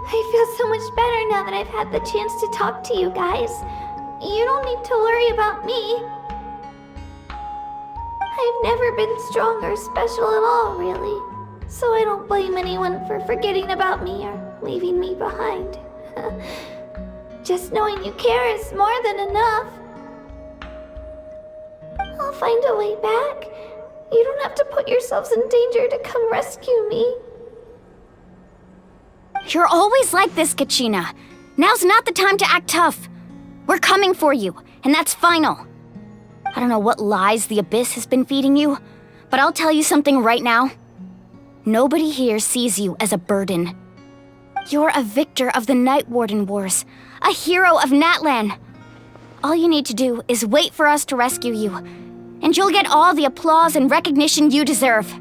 I feel so much better now that I've had the chance to talk to you guys. You don't need to worry about me. I've never been strong or special at all, really. So I don't blame anyone for forgetting about me or leaving me behind. Just knowing you care is more than enough. I'll find a way back. You don't have to put yourselves in danger to come rescue me.
You're always like this, Kachina. Now's not the time to act tough. We're coming for you, and that's final. I don't know what lies the Abyss has been feeding you, but I'll tell you something right now. Nobody here sees you as a burden. You're a victor of the Night Warden Wars, a hero of Natlan. All you need to do is wait for us to rescue you, and you'll get all the applause and recognition you deserve.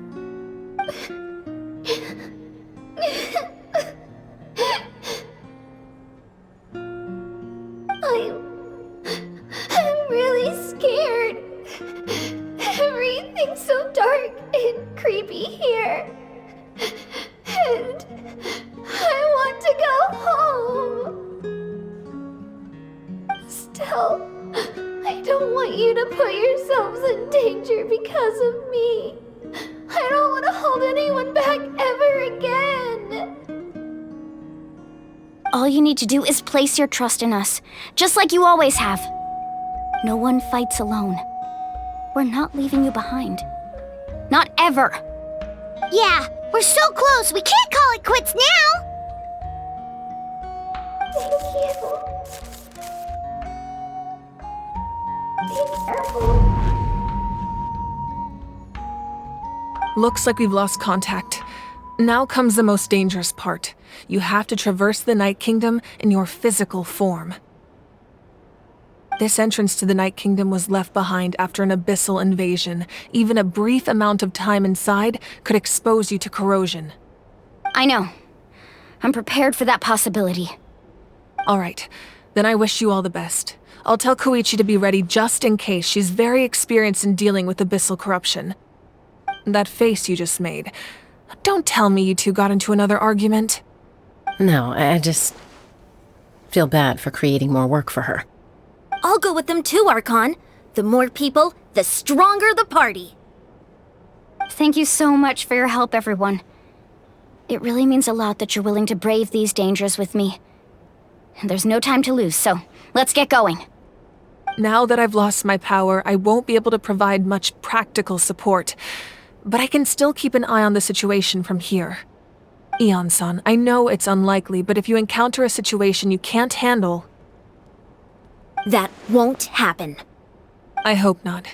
creepy here. And I want to go home. Still, I don't want you to put yourselves in danger because of me. I don't want to hold anyone back ever again.
All you need to do is place your trust in us, just like you always have. No one fights alone. We're not leaving you behind. Not ever.
Yeah, we're so close, we can't call it quits now!
Thank you. Be careful.
Looks like we've lost contact. Now comes the most dangerous part. You have to traverse the Night Kingdom in your physical form. This entrance to the Night Kingdom was left behind after an abyssal invasion. Even a brief amount of time inside could expose you to corrosion.
I know. I'm prepared for that possibility.
All right, then I wish you all the best. I'll tell Koichi to be ready just in case. She's very experienced in dealing with abyssal corruption. That face you just made. Don't tell me you two got into another argument.
No, I just feel bad for creating more work for her.
I'll go with them too, Archon. The more people, the stronger the party.
Thank you so much for your help, everyone. It really means a lot that you're willing to brave these dangers with me. And there's no time to lose, so let's get going.
Now that I've lost my power, I won't be able to provide much practical support. But I can still keep an eye on the situation from here. Eon-san, I know it's unlikely, but if you encounter a situation you can't handle...
That won't happen.
I hope not.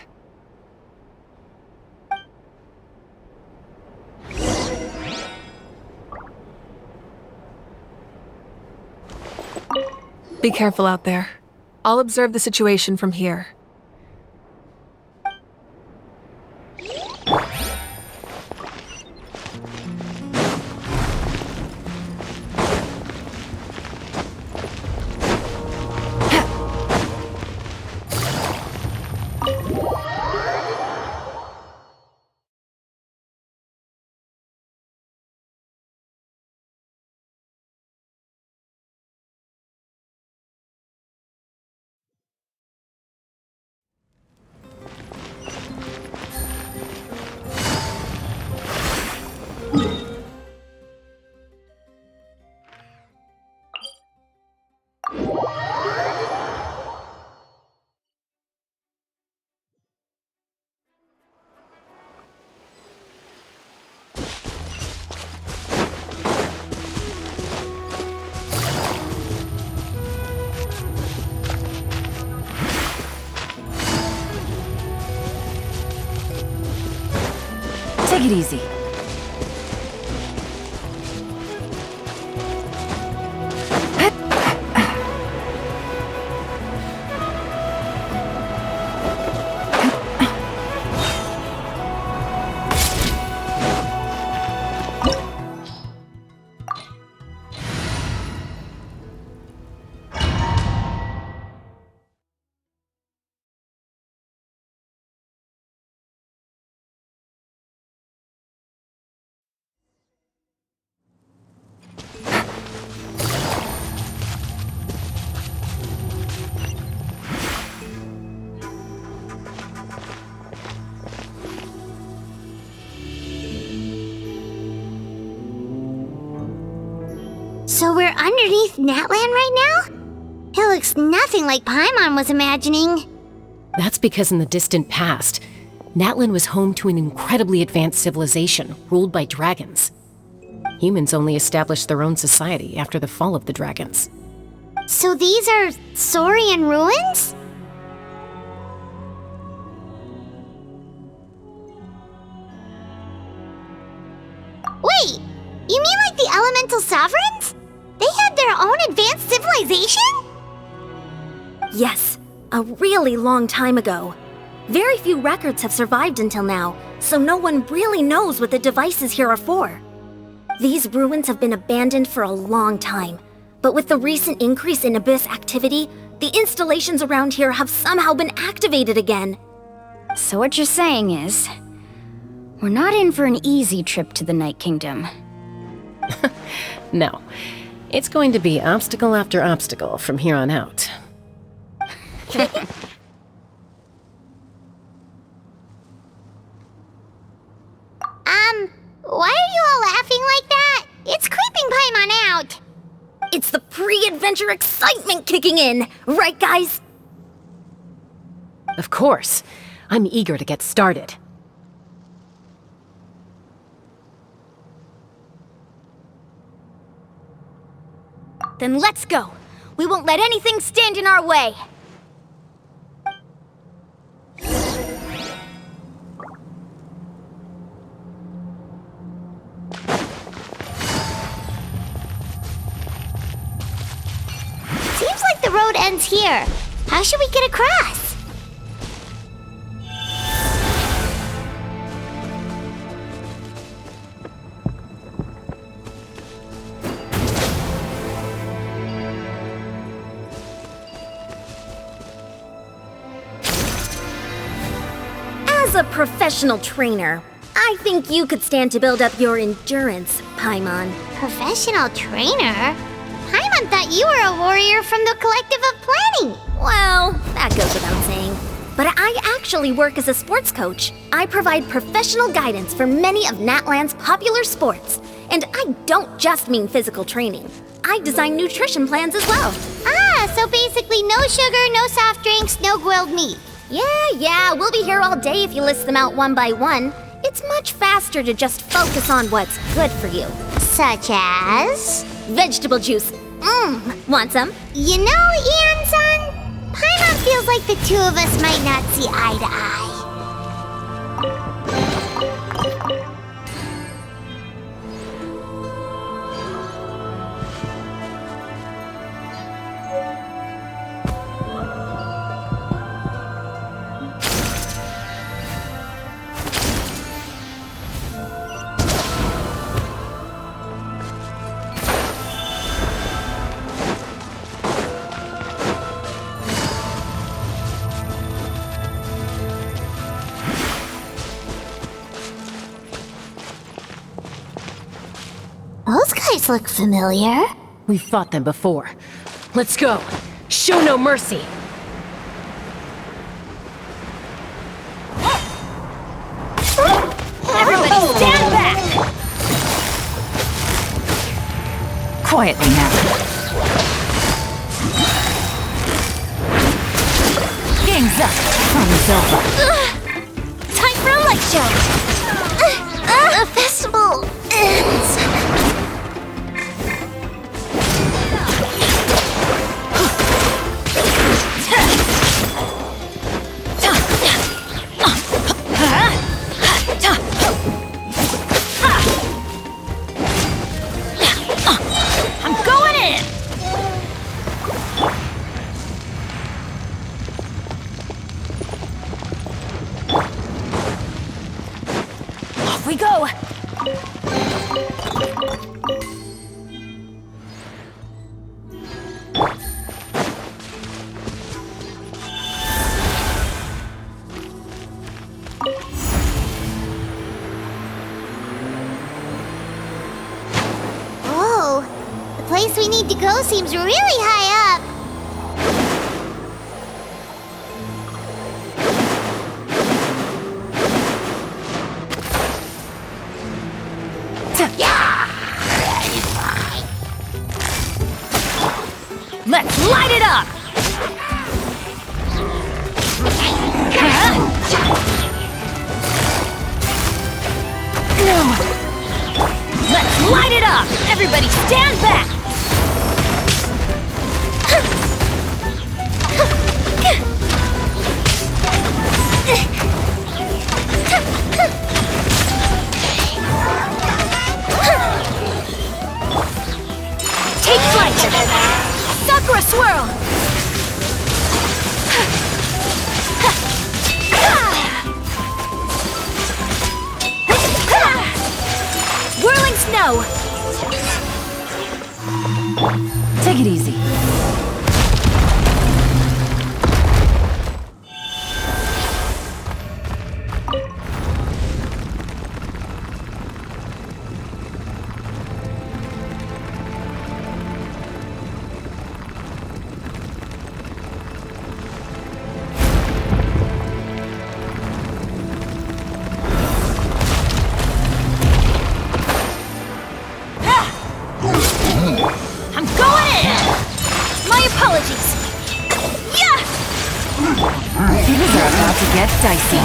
Be careful out there. I'll observe the situation from here.
Take it easy.
So we're underneath Natlan right now? It looks nothing like Paimon was imagining.
That's because in the distant past, Natlan was home to an incredibly advanced civilization ruled by dragons. Humans only established their own society after the fall of the dragons.
So these are Saurian ruins? Wait, you mean like the elemental sovereigns? They had their own advanced civilization?
Yes, a really long time ago. Very few records have survived until now, so no one really knows what the devices here are for. These ruins have been abandoned for a long time, but with the recent increase in Abyss activity, the installations around here have somehow been activated again.
So what you're saying is, We're not in for an easy trip to the Night Kingdom.
No. It's going to be obstacle after obstacle from here on out.
Why are you all laughing like that? It's creeping Paimon out.
It's the pre-adventure excitement kicking in, right guys?
Of course. I'm eager to get started.
Then let's go. We won't let anything stand in our way.
Seems like the road ends here. How should we get across?
As a professional trainer, I think you could stand to build up your endurance, Paimon.
Professional trainer? Paimon thought you were a warrior from the Collective of Planning.
Well, that goes without saying. But I actually work as a sports coach. I provide professional guidance for many of Natlan's popular sports. And I don't just mean physical training. I design nutrition plans as well.
Ah, so basically no sugar, no soft drinks, no grilled meat.
Yeah, we'll be here all day if you list them out one by one. It's much faster to just focus on what's good for you.
Such as?
Vegetable juice. Want some?
You know, Ian-san, Paimon feels like the two of us might not see eye to eye. Those guys look familiar.
We've fought them before. Let's go. Show no mercy.
Everybody stand back!
Quietly now. Game's up. Time's over.
Time for a light show! The festival ends!
I'm going in!
Off we go!
Whoa, the place we need to go seems really high up.
Let's light it up! Let's light it up! Everybody stand back!
Take flight! Sakura swirl! Whirling snow!
Take it easy.
dicey.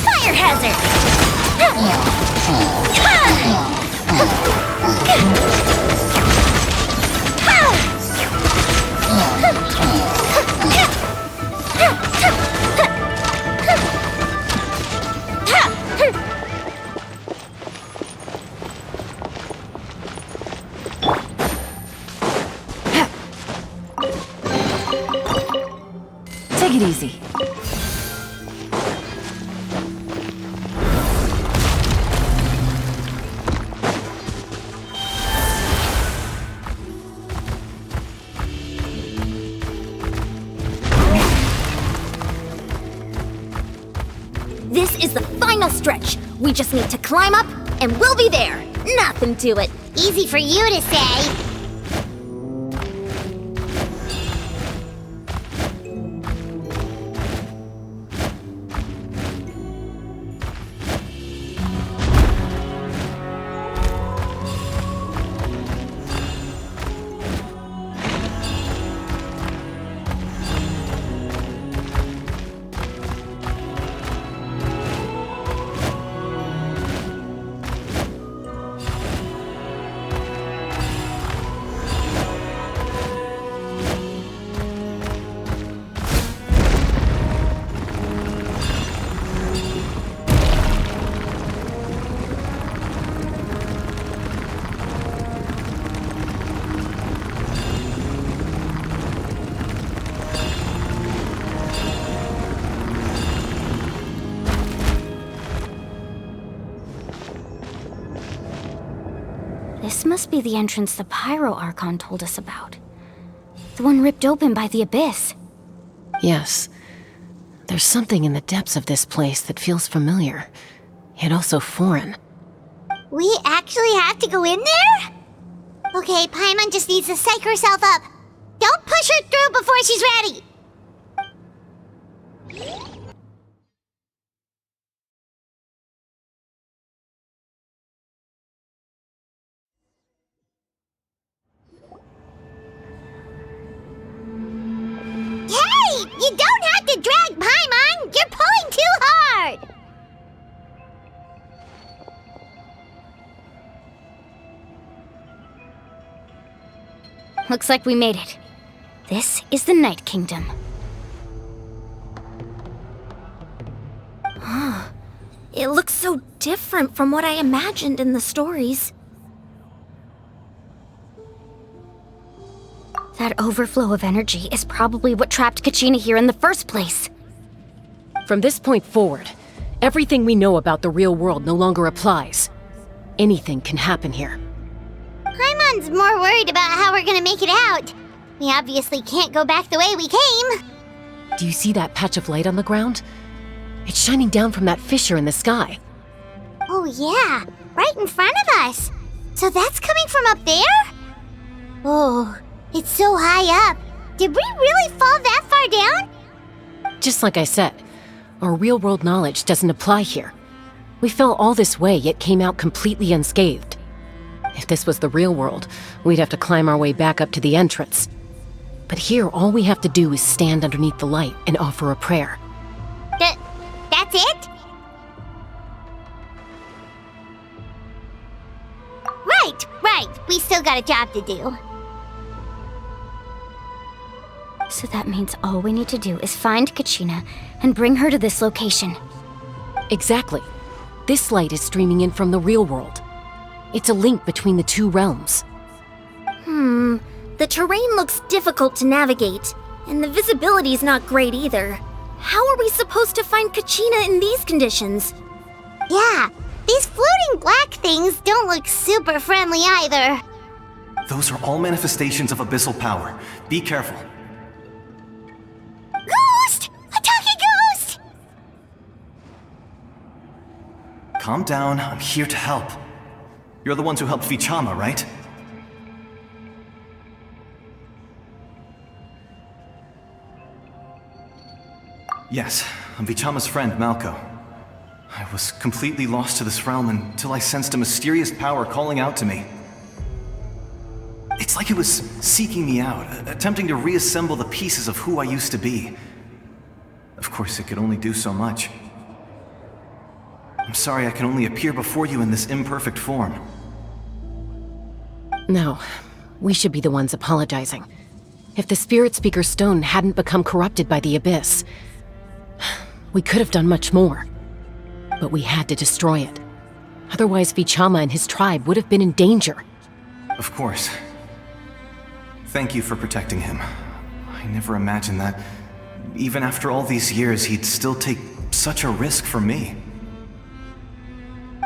Fire hazard!
Take it easy.
This is the final stretch. We just need to climb up, and we'll be there. Nothing to it.
Easy for you to say.
This must be the entrance the Pyro Archon told us about. The one ripped open by the abyss.
Yes. There's something in the depths of this place that feels familiar, yet also foreign.
We actually have to go in there? Okay, Paimon just needs to psych herself up. Don't push her through before she's ready. Hey! You don't have to drag Paimon! You're pulling too hard!
Looks like we made it. This is the Night Kingdom.
It looks so different from what I imagined in the stories.
That overflow of energy is probably what trapped Kachina here in the first place.
From this point forward, everything we know about the real world no longer applies. Anything can happen here.
Paimon's more worried about how we're gonna make it out. We obviously can't go back the way we came.
Do you see that patch of light on the ground? It's shining down from that fissure in the sky.
Oh yeah, right in front of us. So that's coming from up there? Oh, it's so high up. Did we really fall that far down?
Just like I said, our real-world knowledge doesn't apply here. We fell all this way, yet came out completely unscathed. If this was the real world, we'd have to climb our way back up to the entrance. But here, all we have to do is stand underneath the light and offer a prayer.
That's it? Right. We still got a job to do.
So that means all we need to do is find Kachina and bring her to this location.
Exactly. This light is streaming in from the real world. It's a link between the two realms.
The terrain looks difficult to navigate, and the visibility's not great either. How are we supposed to find Kachina in these conditions?
Yeah, these floating black things don't look super friendly either.
Those are all manifestations of abyssal power. Be careful.
Ghost! A talking ghost!
Calm down, I'm here to help. You're the ones who helped Vichama, right? Yes, I'm Vichama's friend, Mallko. I was completely lost to this realm until I sensed a mysterious power calling out to me. It's like it was seeking me out, attempting to reassemble the pieces of who I used to be. Of course, it could only do so much. I'm sorry I can only appear before you in this imperfect form.
No, we should be the ones apologizing. If the spiritspeaker stone hadn't become corrupted by the abyss, we could have done much more. But we had to destroy it. Otherwise, Vichama and his tribe would have been in danger.
Of course. Thank you for protecting him. I never imagined that, even after all these years, he'd still take such a risk for me.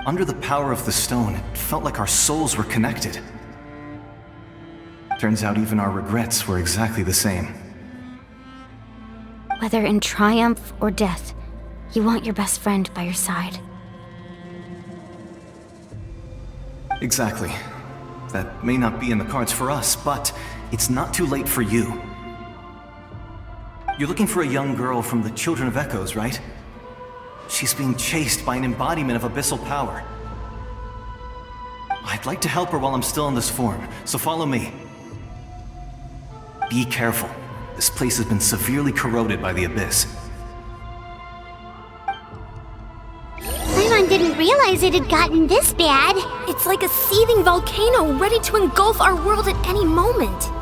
Under the power of the stone, it felt like our souls were connected. Turns out even our regrets were exactly the same.
Whether in triumph or death, you want your best friend by your side.
Exactly. That may not be in the cards for us, but it's not too late for you. You're looking for a young girl from the Children of Echoes, right? She's being chased by an embodiment of abyssal power. I'd like to help her while I'm still in this form, so follow me. Be careful. This place has been severely corroded by the abyss.
Paimon didn't realize it had gotten this bad.
It's like a seething volcano ready to engulf our world at any moment.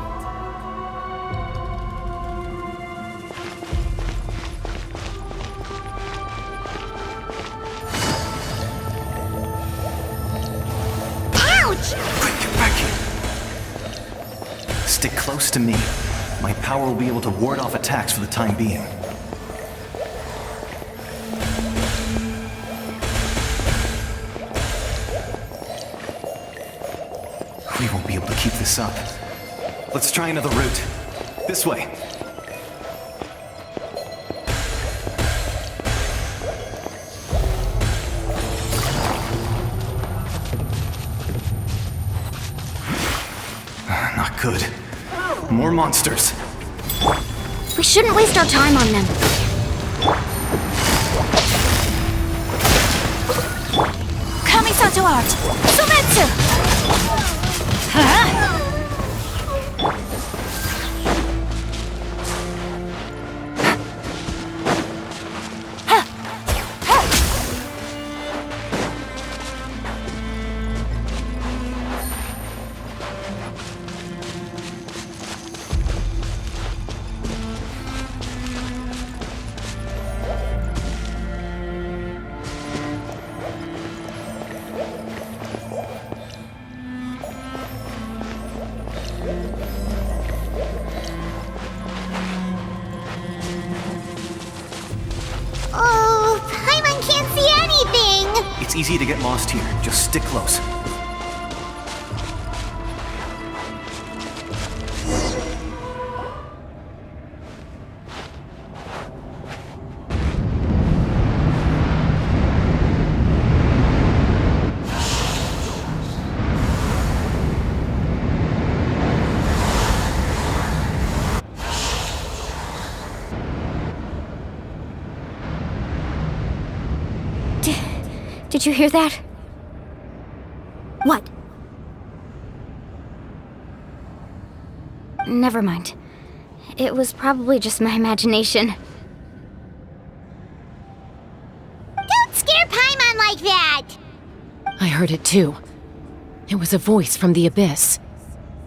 Stick close to me. My power will be able to ward off attacks for the time being. We won't be able to keep this up. Let's try another route. This way. Not good. More monsters.
We shouldn't waste our time on them. Kamisato art! Sumetsu! Huh?
It's easy to get lost here. Just stick close.
Did you hear that?
What?
Never mind. It was probably just my imagination.
Don't scare Paimon like that!
I heard it too. It was a voice from the abyss.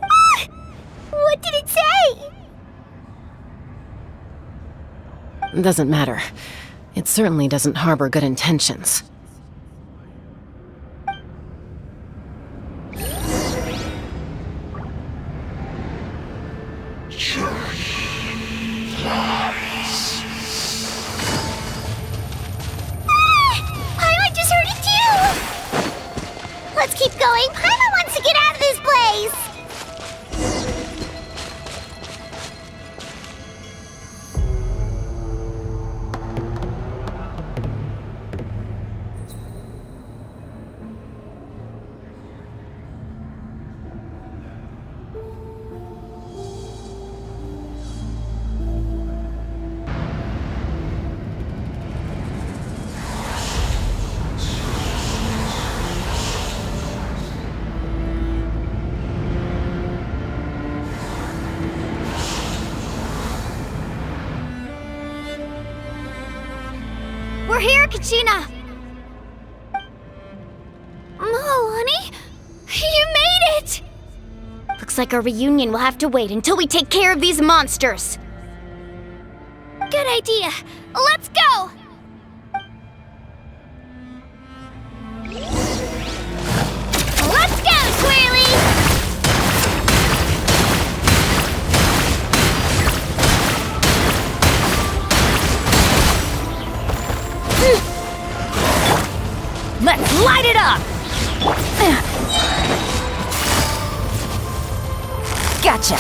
Ah! What did it say?
Doesn't matter. It certainly doesn't harbor good intentions.
Paimon just heard it too! Let's keep going. Paimon wants to get out of this place!
We're here, Kachina!
Malani? You made it!
Looks like our reunion will have to wait until we take care of these monsters.
Good idea. Let's go! Let's go, Twirly!
Let's light it up! Gotcha.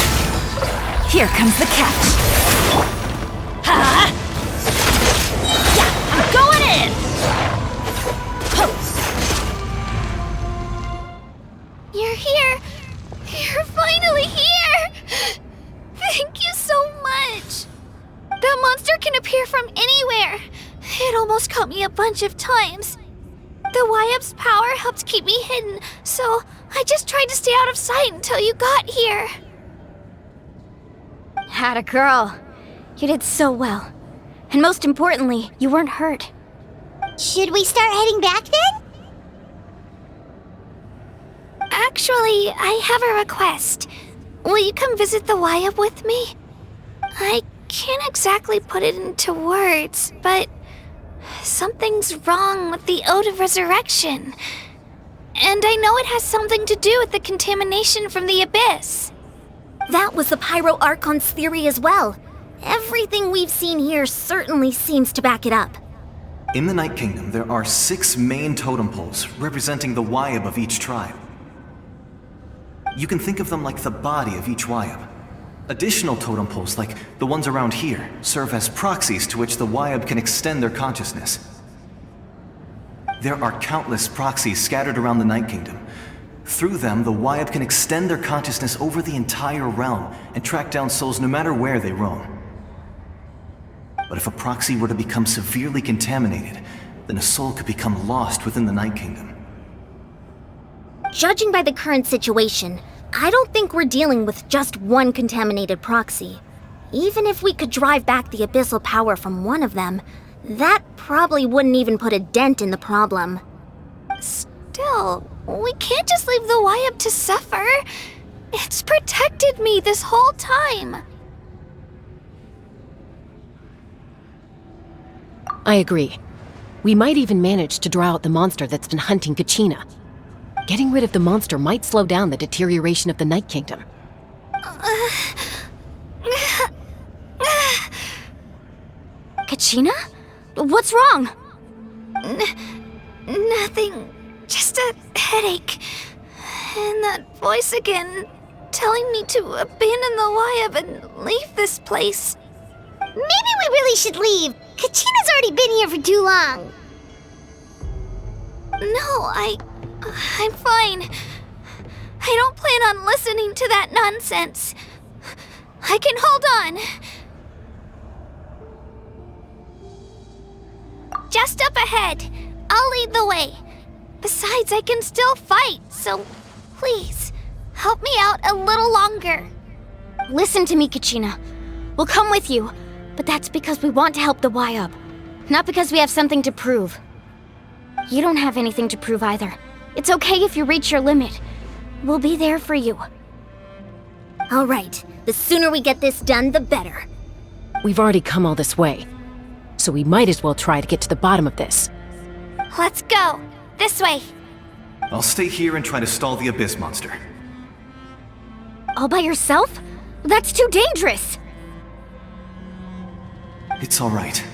Here comes the catch. Ha! Yeah, I'm going in!
You're here! You're finally here! Thank you so much! That monster can appear from anywhere. It almost caught me a bunch of times. The Wayob's power helped keep me hidden, so I just tried to stay out of sight until you got here.
Atta girl. You did so well. And most importantly, you weren't hurt.
Should we start heading back then?
Actually, I have a request. Will you come visit the Wayob with me? I can't exactly put it into words, but something's wrong with the Ode of Resurrection. And I know it has something to do with the contamination from the Abyss.
That was the Pyro Archon's theory as well. Everything we've seen here certainly seems to back it up.
In the Night Kingdom, there are 6 main totem poles representing the Wayob of each tribe. You can think of them like the body of each Wayob. Additional totem poles, like the ones around here, serve as proxies to which the Wayob can extend their consciousness. There are countless proxies scattered around the Night Kingdom. Through them, the Wayob can extend their consciousness over the entire realm and track down souls no matter where they roam. But if a proxy were to become severely contaminated, then a soul could become lost within the Night Kingdom.
Judging by the current situation, I don't think we're dealing with just one contaminated proxy. Even if we could drive back the abyssal power from one of them, that probably wouldn't even put a dent in the problem.
Still, we can't just leave the Wayob to suffer. It's protected me this whole time.
I agree. We might even manage to draw out the monster that's been hunting Kachina. Getting rid of the monster might slow down the deterioration of the Night Kingdom.
Kachina? What's wrong?
Nothing. Just a headache. And that voice again, telling me to abandon the Wayob and leave this place.
Maybe we really should leave. Kachina's already been here for too long.
No, I'm fine. I don't plan on listening to that nonsense. I can hold on. Just up ahead. I'll lead the way. Besides, I can still fight, so please, help me out a little longer.
Listen to me, Kachina. We'll come with you, but that's because we want to help the Wayob, not because we have something to prove. You don't have anything to prove either. It's okay if you reach your limit. We'll be there for you.
All right, the sooner we get this done, the better.
We've already come all this way, so we might as well try to get to the bottom of this.
Let's go. This way.
I'll stay here and try to stall the Abyss monster.
All by yourself? That's too dangerous!
It's all right.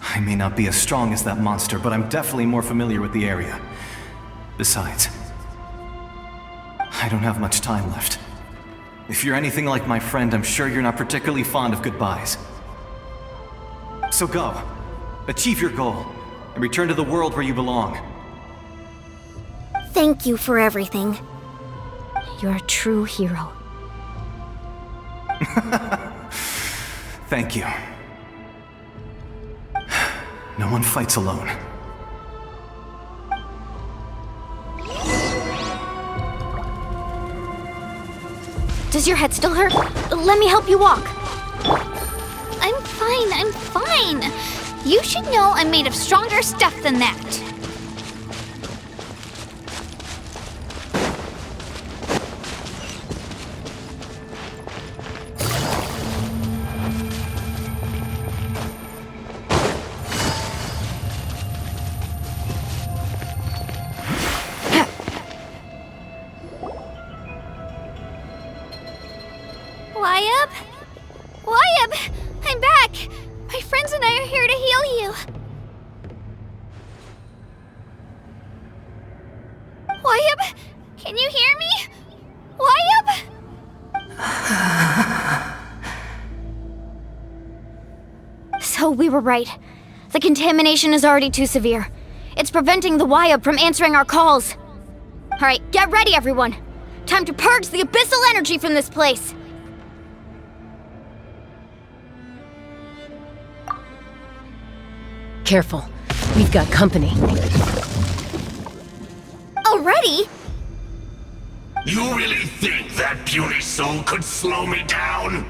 I may not be as strong as that monster, but I'm definitely more familiar with the area. Besides, I don't have much time left. If you're anything like my friend, I'm sure you're not particularly fond of goodbyes. So go. Achieve your goal, and return to the world where you belong.
Thank you for everything.
You're a true hero.
Thank you. No one fights alone.
Does your head still hurt? Let me help you walk.
I'm fine.
You should know I'm made of stronger stuff than that.
Wayob? Wayob! I'm back! My friends and I are here to heal you. Wayob? Can you hear me? Wayob?
So we were right. The contamination is already too severe. It's preventing the Wayob from answering our calls. Alright, get ready everyone! Time to purge the abyssal energy from this place!
Careful. We've got company.
Already?
You really think that puny soul could slow me down?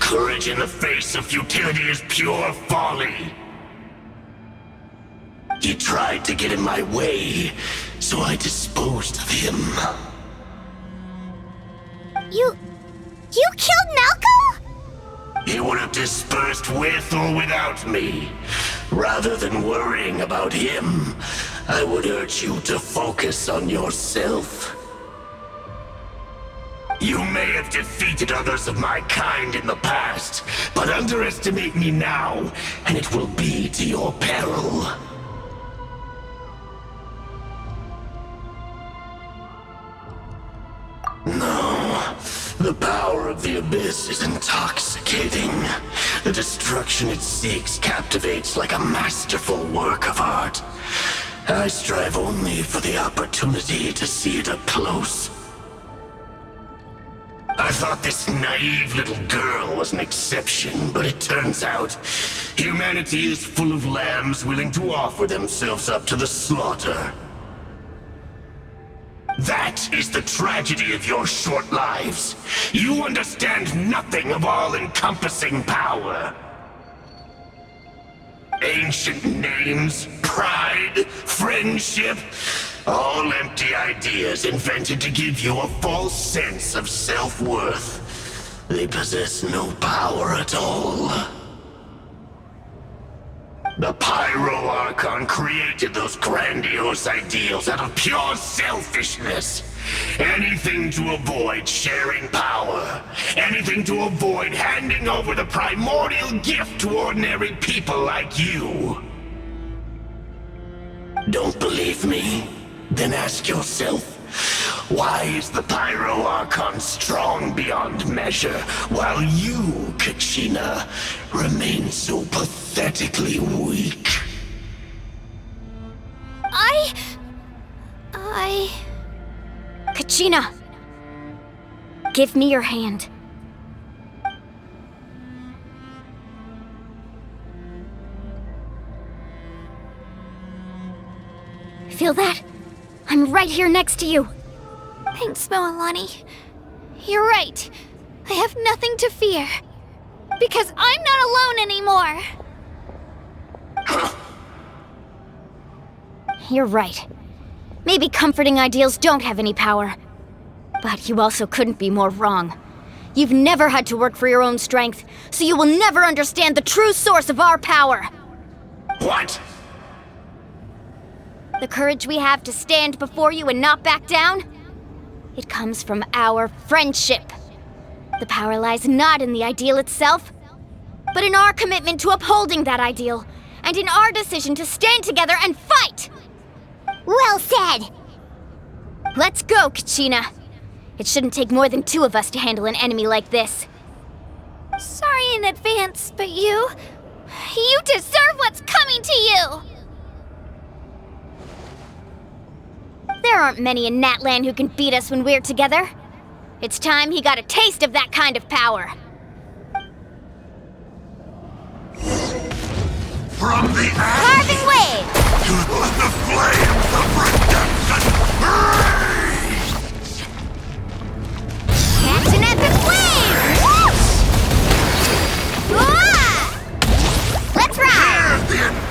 Courage in the face of futility is pure folly. He tried to get in my way, so I disposed of him.
You killed Mallko?
He would have dispersed with or without me. Rather than worrying about him, I would urge you to focus on yourself. You may have defeated others of my kind in the past, but underestimate me now, and it will be to your peril. No, the power of the Abyss is intoxicating. The destruction it seeks captivates like a masterful work of art. I strive only for the opportunity to see it up close. I thought this naive little girl was an exception, but it turns out humanity is full of lambs willing to offer themselves up to the slaughter. That is the tragedy of your short lives. You understand nothing of all-encompassing power. Ancient names, pride, friendship, all empty ideas invented to give you a false sense of self-worth. They possess no power at all. The Pyro Archon created those grandiose ideals out of pure selfishness. Anything to avoid sharing power. Anything to avoid handing over the primordial gift to ordinary people like you. Don't believe me? Then ask yourself, why is the Pyro Archon strong beyond measure, while you, Kachina, remain so pathetically weak?
Kachina! Give me your hand. Feel that? I'm right here next to you.
Thanks, Moalani. You're right. I have nothing to fear. Because I'm not alone anymore.
You're right. Maybe comforting ideals don't have any power. But you also couldn't be more wrong. You've never had to work for your own strength, so you will never understand the true source of our power.
What?
The courage we have to stand before you and not back down? It comes from our friendship. The power lies not in the ideal itself, but in our commitment to upholding that ideal, and in our decision to stand together and fight!
Well said!
Let's go, Kachina. It shouldn't take more than two of us to handle an enemy like this.
Sorry in advance, but you deserve what's coming to you!
There aren't many in Natlan who can beat us when we're together. It's time he got a taste of that kind of power.
From the
Carving wave!
to let the flames of redemption rage!
Catch an epic wave! Whoosh! Ah! Let's ride!
Here's the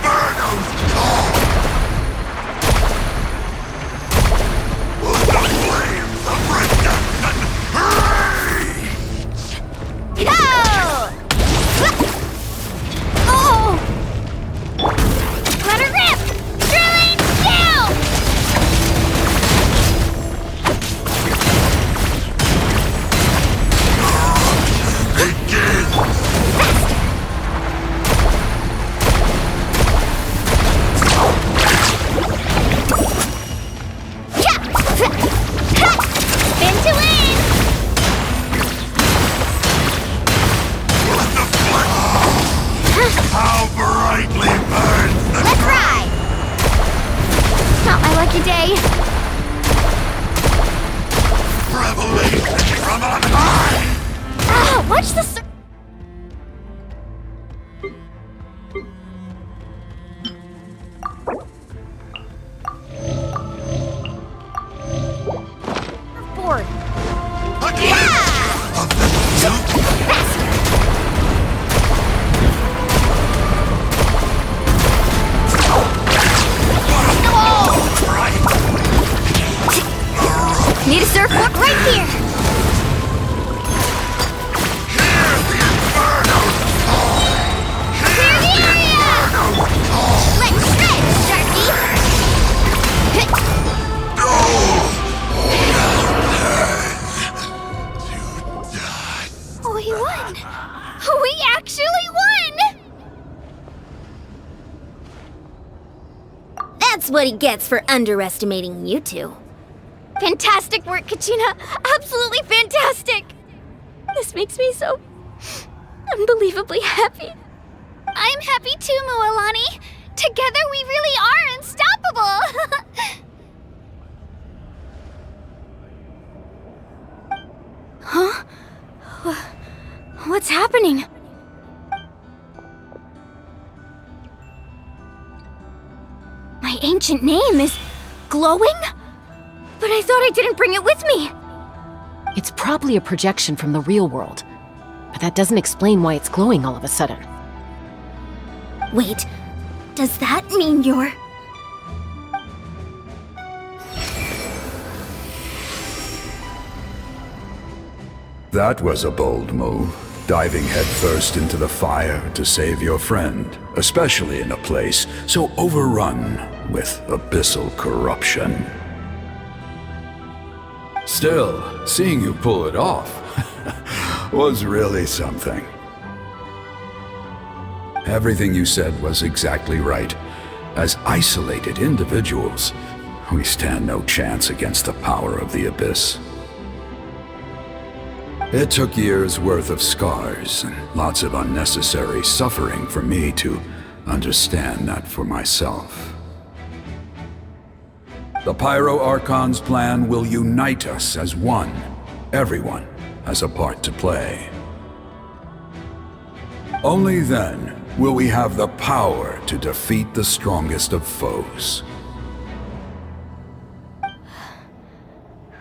from on high!
Ah, watch the
Board.
Need a surfboard right here!
Hear the inferno!
Clear the area! Let's shred, Sharky!
We won! We actually won!
That's what he gets for underestimating you two.
Fantastic work, Kachina! Absolutely fantastic! This makes me so unbelievably happy.
I'm happy too, Mualani. Together we really are unstoppable!
Huh? What's happening? My ancient name is glowing? But I thought I didn't bring it with me!
It's probably a projection from the real world, but that doesn't explain why it's glowing all of a sudden.
Wait, does that mean you're...
That was a bold move, diving headfirst into the fire to save your friend, especially in a place so overrun with abyssal corruption. Still, seeing you pull it off was really something. Everything you said was exactly right. As isolated individuals, we stand no chance against the power of the Abyss. It took years' worth of scars and lots of unnecessary suffering for me to understand that for myself. The Pyro Archon's plan will unite us as one. Everyone has a part to play. Only then will we have the power to defeat the strongest of foes.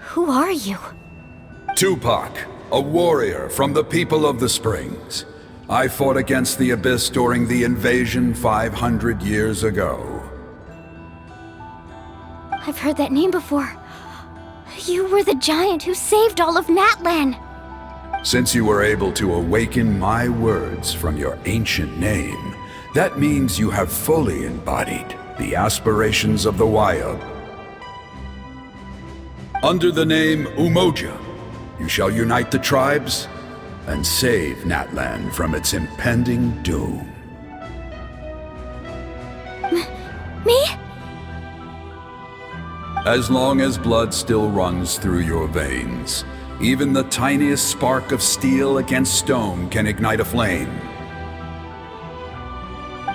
Who are you?
Tupac, a warrior from the people of the Springs. I fought against the Abyss during the invasion 500 years ago.
I've heard that name before. You were the giant who saved all of Natlan.
Since you were able to awaken my words from your ancient name, that means you have fully embodied the aspirations of the Wayob. Under the name Umoja, you shall unite the tribes and save Natlan from its impending doom.
Me?
As long as blood still runs through your veins, even the tiniest spark of steel against stone can ignite a flame.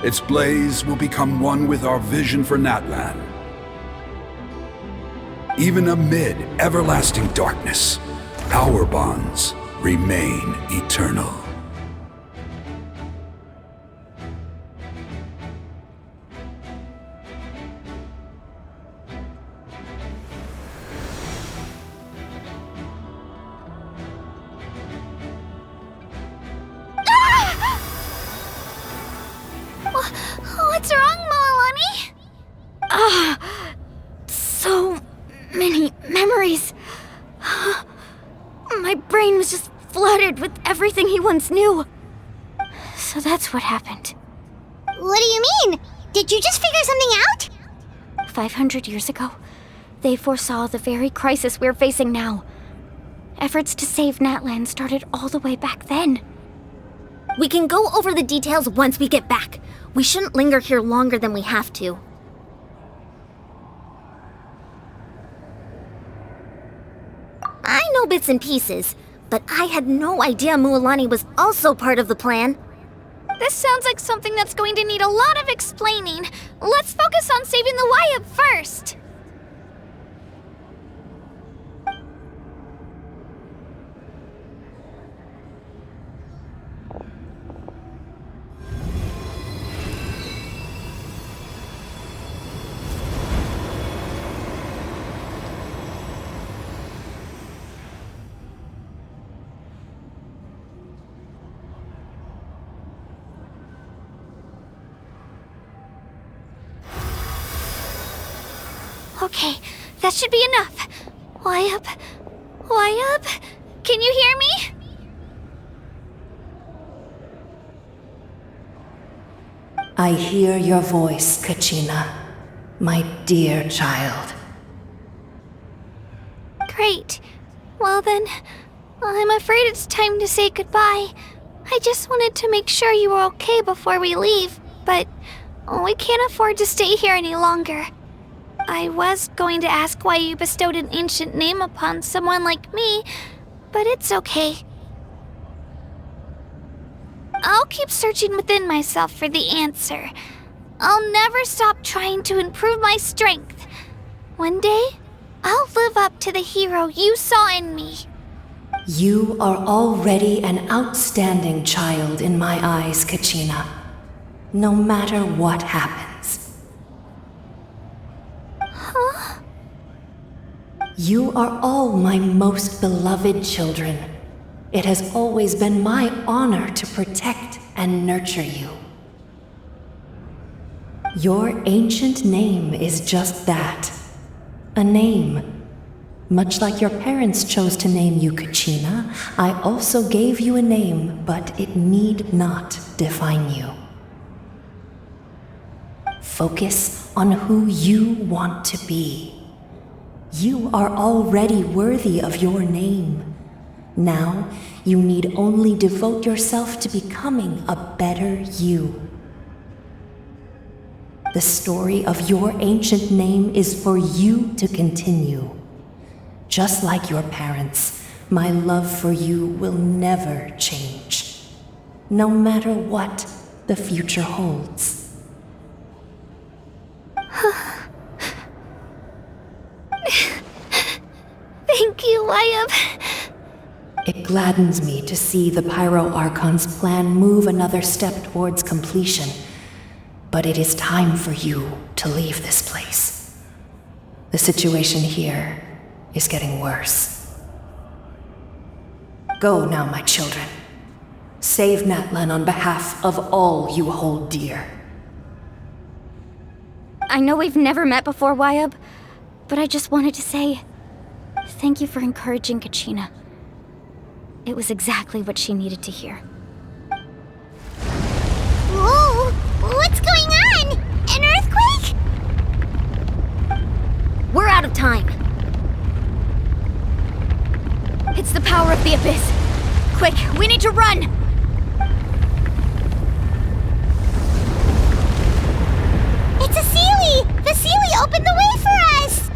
Its blaze will become one with our vision for Natlan. Even amid everlasting darkness, our bonds remain eternal.
What's wrong, Mualani?
So many memories. My brain was just flooded with everything he once knew. So that's what happened.
What do you mean? Did you just figure something out?
500 years ago, they foresaw the very crisis we're facing now. Efforts to save Natlan started all the way back then.
We can go over the details once we get back. We shouldn't linger here longer than we have to. I know bits and pieces, but I had no idea Mualani was also part of the plan.
This sounds like something that's going to need a lot of explaining. Let's focus on saving the Wayob first. Okay, that should be enough. Wayob? Wayob? Can you hear me?
I hear your voice, Kachina, my dear child.
Great. Well then, I'm afraid it's time to say goodbye. I just wanted to make sure you were okay before we leave, but we can't afford to stay here any longer. I was going to ask why you bestowed an ancient name upon someone like me, but it's okay. I'll keep searching within myself for the answer. I'll never stop trying to improve my strength. One day, I'll live up to the hero you saw in me.
You are already an outstanding child in my eyes, Kachina. No matter what happens.
Huh?
You are all my most beloved children. It has always been my honor to protect and nurture you. Your ancient name is just that. A name. Much like your parents chose to name you Kachina, I also gave you a name, but it need not define you. Focus on who you want to be. You are already worthy of your name. Now, you need only devote yourself to becoming a better you. The story of your ancient name is for you to continue. Just like your parents, my love for you will never change, no matter what the future holds.
Thank you, Wayob.
It gladdens me to see the Pyro Archon's plan move another step towards completion, but it is time for you to leave this place. The situation here is getting worse. Go now, my children. Save Natlan on behalf of all you hold dear.
I know we've never met before, Wayob, but I just wanted to say thank you for encouraging Kachina. It was exactly what she needed to hear.
Whoa! What's going on? An earthquake?
We're out of time.
It's the power of the abyss. Quick, we need to run!
It's a Seelie! The Seelie opened the way for us!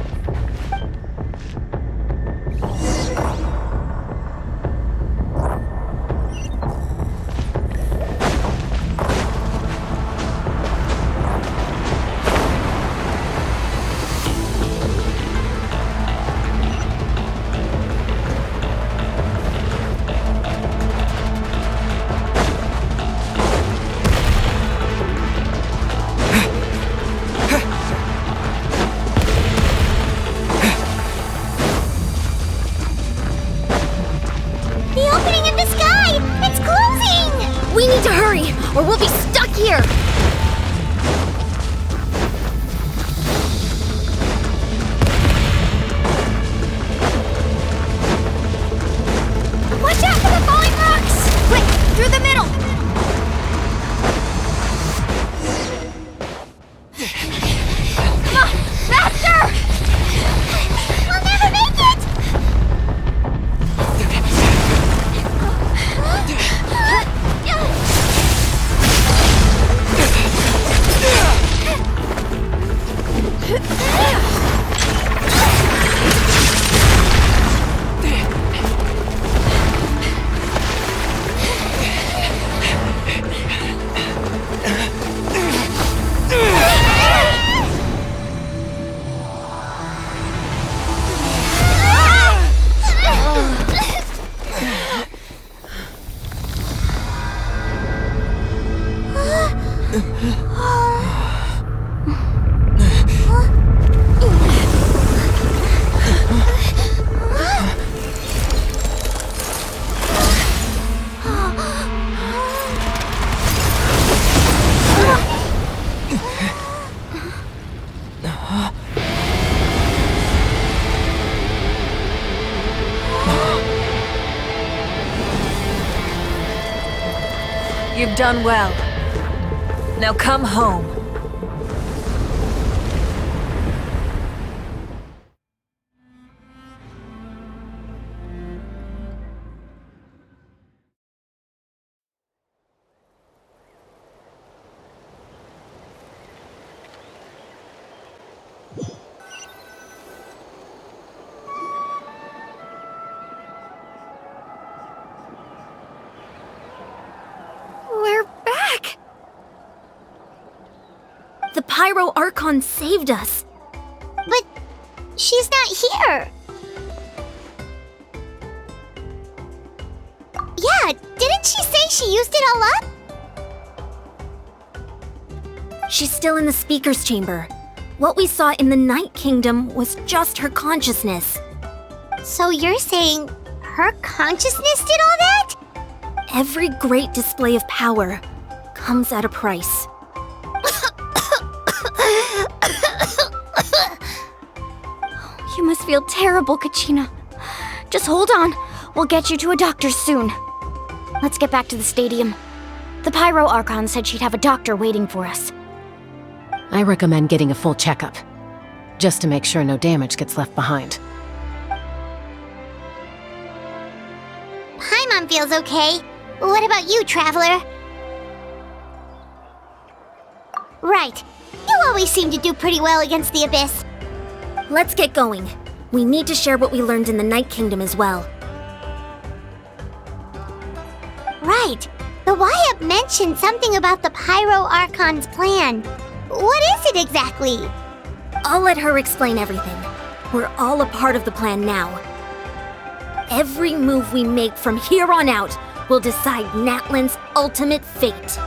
We need to hurry, or we'll be stuck here!
Watch out for the falling rocks! Quick, through the middle! Come on, faster!
We'll never make it!
You've done well. Now come home.
We're back! The Pyro Archon saved us.
But she's not here. Yeah, didn't she say she used it all up?
She's still in the speaker's chamber. What we saw in the Night Kingdom was just her consciousness.
So you're saying her consciousness did all that?
Every great display of power comes at a price.
You must feel terrible, Kachina. Just hold on. We'll get you to a doctor soon. Let's get back to the stadium. The Pyro Archon said she'd have a doctor waiting for us.
I recommend getting a full checkup, just to make sure no damage gets left behind.
Paimon feels okay. What about you, Traveler? Right. You always seem to do pretty well against the Abyss.
Let's get going. We need to share what we learned in the Night Kingdom as well.
Right. The Wayob mentioned something about the Pyro Archon's plan. What is it exactly?
I'll let her explain everything. We're all a part of the plan now. Every move we make from here on out will decide Natlan's ultimate fate.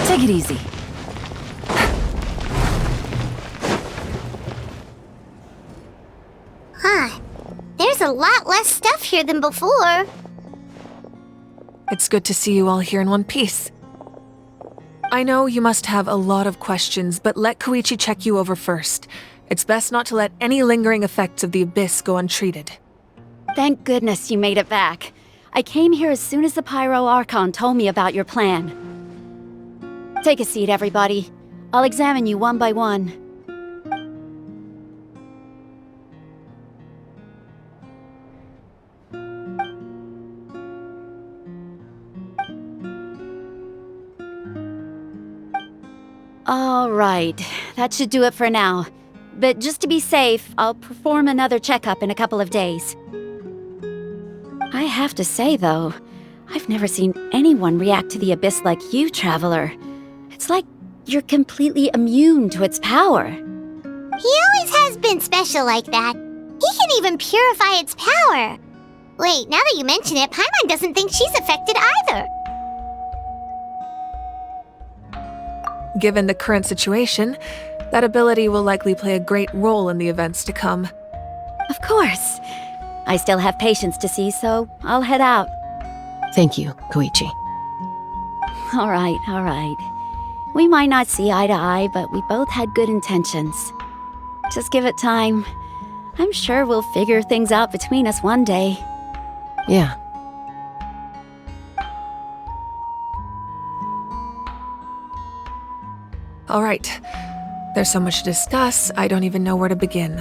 Take it easy.
Huh. There's a lot less stuff here than before.
It's good to see you all here in one piece. I know you must have a lot of questions, but let Koichi check you over first. It's best not to let any lingering effects of the Abyss go untreated.
Thank goodness you made it back. I came here as soon as the Pyro Archon told me about your plan. Take a seat, everybody. I'll examine you one by one. All right, that should do it for now. But just to be safe, I'll perform another checkup in a couple of days. I have to say, though, I've never seen anyone react to the Abyss like you, Traveler. It's like you're completely immune to its power.
He always has been special like that. He can even purify its power. Wait, now that you mention it, Paimon doesn't think she's affected either.
Given the current situation, that ability will likely play a great role in the events to come.
Of course. I still have patients to see, so I'll head out.
Thank you, Koichi.
All right. We might not see eye to eye, but we both had good intentions. Just give it time. I'm sure we'll figure things out between us one day.
Yeah.
All right. There's so much to discuss, I don't even know where to begin.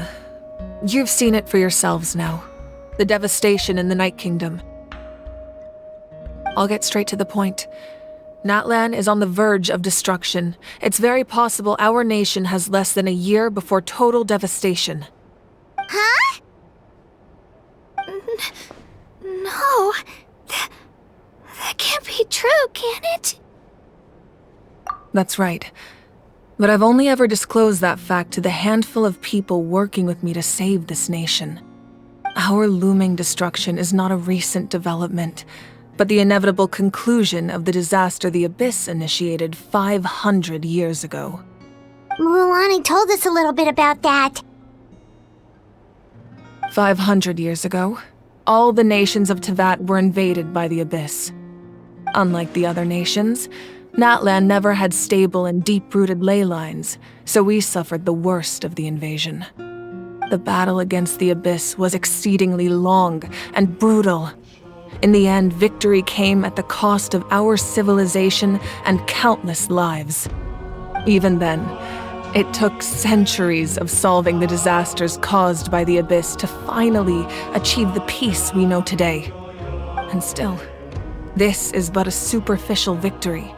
You've seen it for yourselves now. The devastation in the Night Kingdom. I'll get straight to the point. Natlan is on the verge of destruction. It's very possible our nation has less than a year before total devastation.
Huh?
No. That, That can't be true, can it?
That's right. But I've only ever disclosed that fact to the handful of people working with me to save this nation. Our looming destruction is not a recent development, but the inevitable conclusion of the disaster the Abyss initiated 500 years ago.
Mulani told us a little bit about that.
500 years ago, all the nations of Teyvat were invaded by the Abyss. Unlike the other nations, Natlan never had stable and deep-rooted ley lines, so we suffered the worst of the invasion. The battle against the Abyss was exceedingly long and brutal. In the end, victory came at the cost of our civilization and countless lives. Even then, it took centuries of solving the disasters caused by the Abyss to finally achieve the peace we know today. And still, this is but a superficial victory.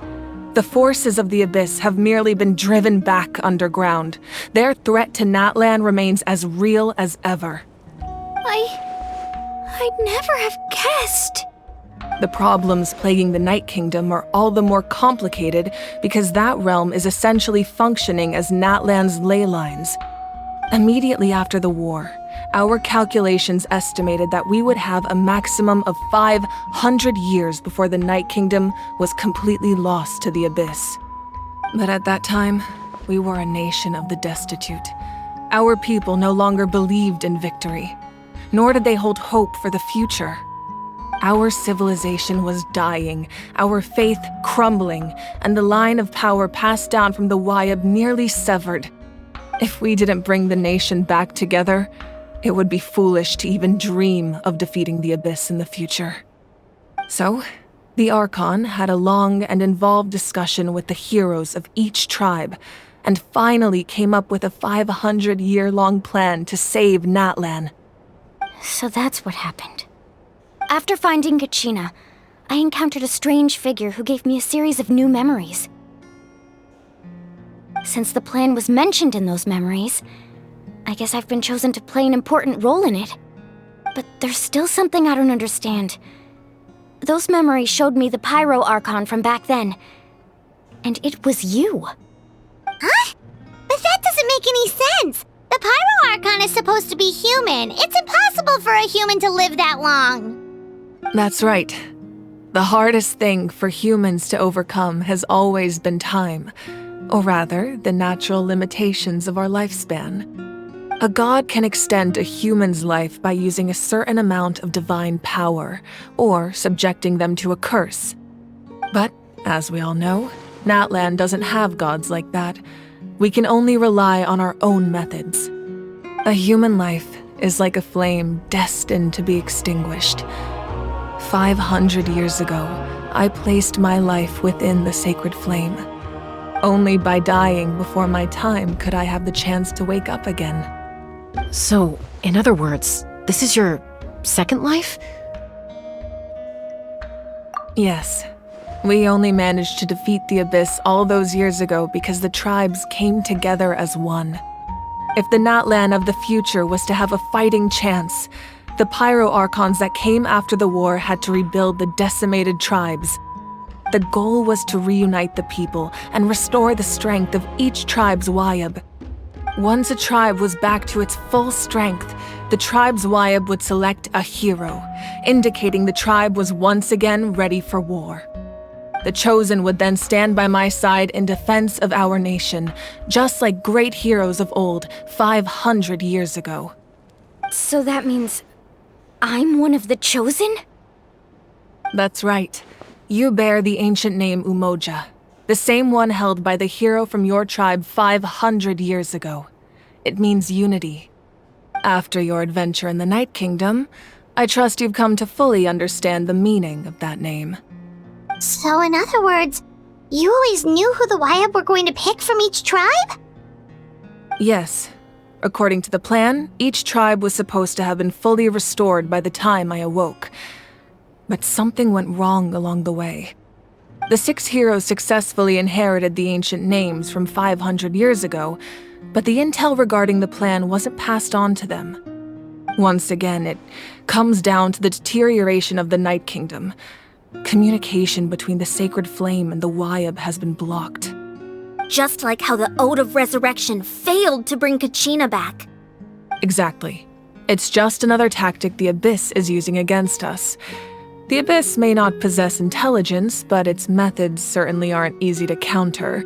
The forces of the Abyss have merely been driven back underground. Their threat to Natlan remains as real as ever.
I'd never have guessed.
The problems plaguing the Night Kingdom are all the more complicated because that realm is essentially functioning as Natlan's ley lines. Immediately after the war, our calculations estimated that we would have a maximum of 500 years before the Night Kingdom was completely lost to the Abyss. But at that time, we were a nation of the destitute. Our people no longer believed in victory, nor did they hold hope for the future. Our civilization was dying, our faith crumbling, and the line of power passed down from the Wayob nearly severed. If we didn't bring the nation back together, it would be foolish to even dream of defeating the Abyss in the future. So, the Archon had a long and involved discussion with the heroes of each tribe, and finally came up with a 500-year-long plan to save Natlan.
So that's what happened. After finding Kachina, I encountered a strange figure who gave me a series of new memories. Since the plan was mentioned in those memories, I guess I've been chosen to play an important role in it. But there's still something I don't understand. Those memories showed me the Pyro Archon from back then, and it was you.
Huh? But that doesn't make any sense! The Pyro Archon is supposed to be human. It's impossible for a human to live that long.
That's right. The hardest thing for humans to overcome has always been time, or rather, the natural limitations of our lifespan. A god can extend a human's life by using a certain amount of divine power, or subjecting them to a curse. But, as we all know, Natlan doesn't have gods like that. We can only rely on our own methods. A human life is like a flame destined to be extinguished. 500 years ago, I placed my life within the sacred flame. Only by dying before my time could I have the chance to wake up again.
So, in other words, this is your second life?
Yes. We only managed to defeat the Abyss all those years ago because the tribes came together as one. If the Natlan of the future was to have a fighting chance, the Pyro Archons that came after the war had to rebuild the decimated tribes. The goal was to reunite the people and restore the strength of each tribe's Wayob. Once a tribe was back to its full strength, the tribe's Wayob would select a hero, indicating the tribe was once again ready for war. The Chosen would then stand by my side in defense of our nation, just like great heroes of old 500 years ago.
So that means I'm one of the Chosen?
That's right. You bear the ancient name Umoja, the same one held by the hero from your tribe 500 years ago. It means unity. After your adventure in the Night Kingdom, I trust you've come to fully understand the meaning of that name.
So in other words, you always knew who the Wayob were going to pick from each tribe?
Yes. According to the plan, each tribe was supposed to have been fully restored by the time I awoke. But something went wrong along the way. The 6 heroes successfully inherited the ancient names from 500 years ago, but the intel regarding the plan wasn't passed on to them. Once again, it comes down to the deterioration of the Night Kingdom. Communication between the sacred flame and the Wayob has been blocked.
Just like how the Ode of Resurrection failed to bring Kachina back.
Exactly. It's just another tactic the Abyss is using against us. The Abyss may not possess intelligence, but its methods certainly aren't easy to counter.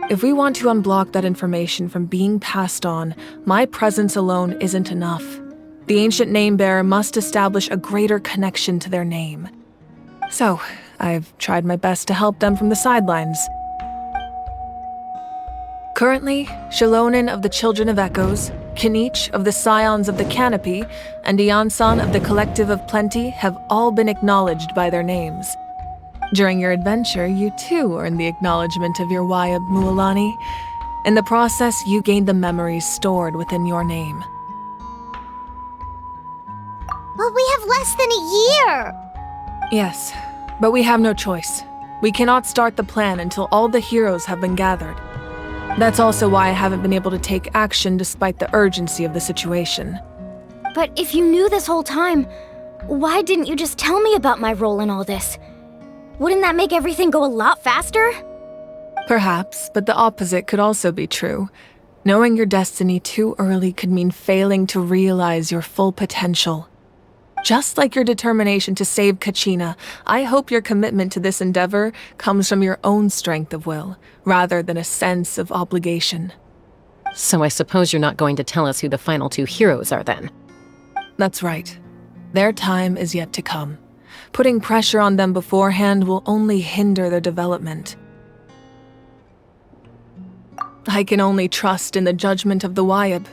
If we want to unblock that information from being passed on, my presence alone isn't enough. The ancient name-bearer must establish a greater connection to their name. So, I've tried my best to help them from the sidelines. Currently, Shilonen of the Children of Echoes, Kinich of the Scions of the Canopy, and Iansan of the Collective of Plenty have all been acknowledged by their names. During your adventure, you too earned the acknowledgement of your Wayob Mualani. In the process, you gained the memories stored within your name.
But we have less than a year!
Yes, but we have no choice. We cannot start the plan until all the heroes have been gathered. That's also why I haven't been able to take action despite the urgency of the situation.
But if you knew this whole time, why didn't you just tell me about my role in all this? Wouldn't that make everything go a lot faster?
Perhaps, but the opposite could also be true. Knowing your destiny too early could mean failing to realize your full potential. Just like your determination to save Kachina, I hope your commitment to this endeavor comes from your own strength of will, rather than a sense of obligation.
So I suppose you're not going to tell us who the final two heroes are then?
That's right. Their time is yet to come. Putting pressure on them beforehand will only hinder their development. I can only trust in the judgment of the Wayob.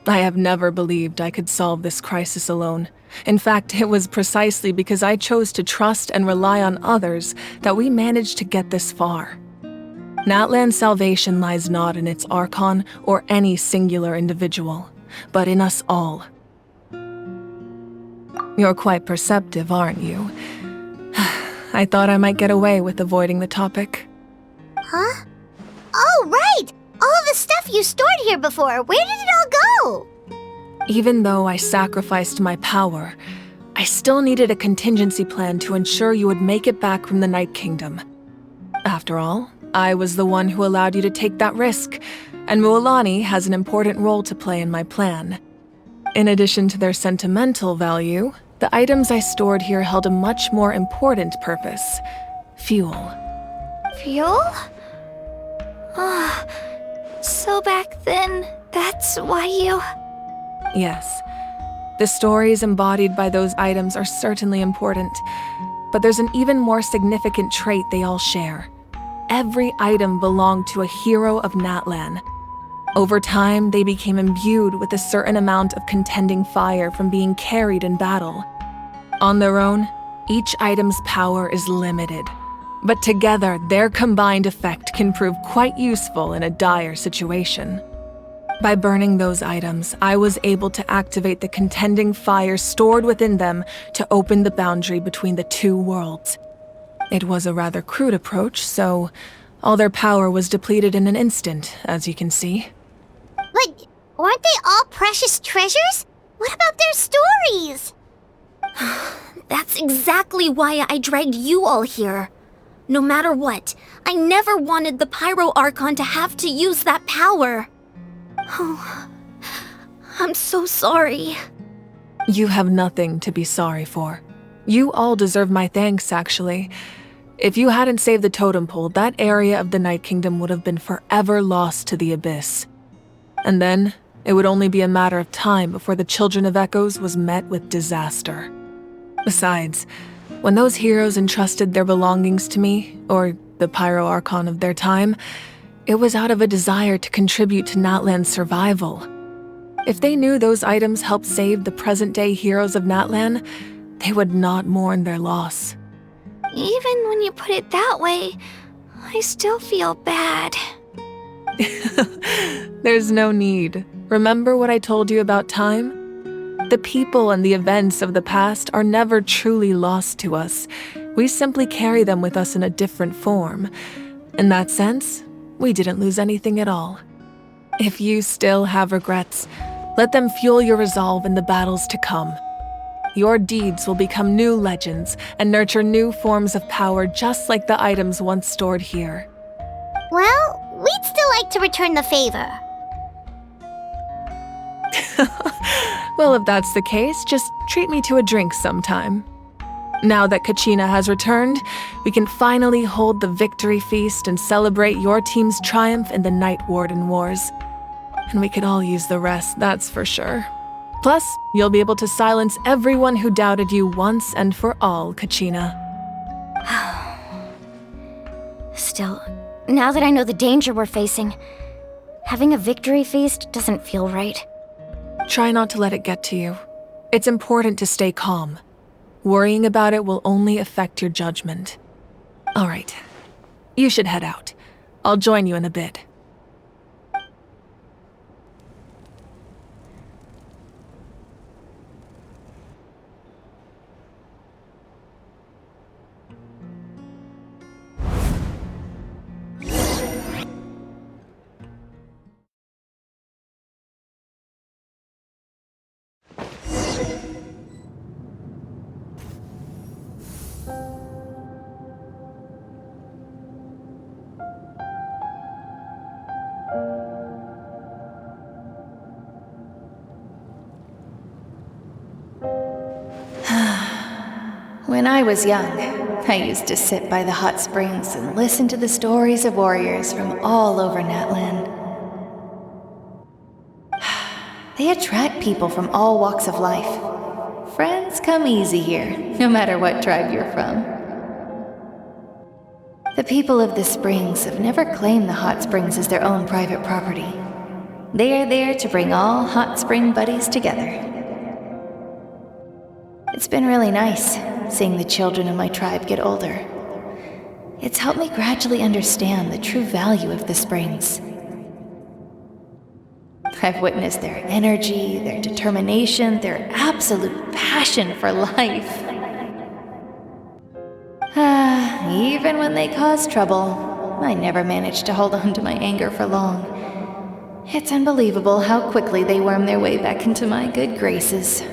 I have never believed I could solve this crisis alone. In fact, it was precisely because I chose to trust and rely on others that we managed to get this far. Natlan's salvation lies not in its Archon or any singular individual, but in us all. You're quite perceptive, aren't you? I thought I might get away with avoiding the topic.
Huh? Oh, right! All the stuff you stored here before, where did it all go?
Even though I sacrificed my power, I still needed a contingency plan to ensure you would make it back from the Night Kingdom. After all, I was the one who allowed you to take that risk, and Mualani has an important role to play in my plan. In addition to their sentimental value, the items I stored here held a much more important purpose: fuel.
Fuel? Ah, so back then, that's why you...
Yes. The stories embodied by those items are certainly important, but there's an even more significant trait they all share. Every item belonged to a hero of Natlan. Over time, they became imbued with a certain amount of contending fire from being carried in battle. On their own, each item's power is limited, but together, their combined effect can prove quite useful in a dire situation. By burning those items, I was able to activate the contending fire stored within them to open the boundary between the two worlds. It was a rather crude approach, so all their power was depleted in an instant, as you can see.
But weren't they all precious treasures? What about their stories?
That's exactly why I dragged you all here. No matter what, I never wanted the Pyro Archon to have to use that power. Oh, I'm so sorry.
You have nothing to be sorry for. You all deserve my thanks, actually. If you hadn't saved the totem pole, that area of the Night Kingdom would have been forever lost to the Abyss. And then, it would only be a matter of time before the Children of Echoes was met with disaster. Besides, when those heroes entrusted their belongings to me, or the Pyro Archon of their time, it was out of a desire to contribute to Natlan's survival. If they knew those items helped save the present-day heroes of Natlan, they would not mourn their loss.
Even when you put it that way, I still feel bad.
There's no need. Remember what I told you about time? The people and the events of the past are never truly lost to us. We simply carry them with us in a different form. In that sense, we didn't lose anything at all. If you still have regrets, let them fuel your resolve in the battles to come. Your deeds will become new legends and nurture new forms of power just like the items once stored here.
Well, we'd still like to return the favor.
Well, if that's the case, just treat me to a drink sometime. Now that Kachina has returned, we can finally hold the victory feast and celebrate your team's triumph in the Night Warden Wars. And we could all use the rest, that's for sure. Plus, you'll be able to silence everyone who doubted you once and for all, Kachina.
Still, now that I know the danger we're facing, having a victory feast doesn't feel right.
Try not to let it get to you. It's important to stay calm. Worrying about it will only affect your judgment. All right. You should head out. I'll join you in a bit.
When I was young, I used to sit by the hot springs and listen to the stories of warriors from all over Natlan. They attract people from all walks of life. Friends come easy here, no matter what tribe you're from. The people of the springs have never claimed the hot springs as their own private property. They are there to bring all hot spring buddies together. It's been really nice, seeing the children of my tribe get older. It's helped me gradually understand the true value of the springs. I've witnessed their energy, their determination, their absolute passion for life. Even when they cause trouble, I never managed to hold on to my anger for long. It's unbelievable how quickly they worm their way back into my good graces.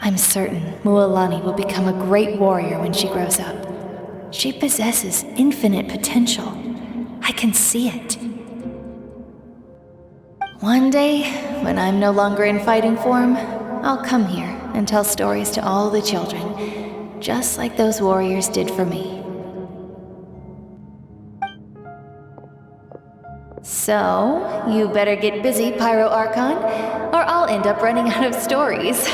I'm certain Mualani will become a great warrior when she grows up. She possesses infinite potential. I can see it. One day, when I'm no longer in fighting form, I'll come here and tell stories to all the children, just like those warriors did for me. So, you better get busy, Pyro Archon, or I'll end up running out of stories.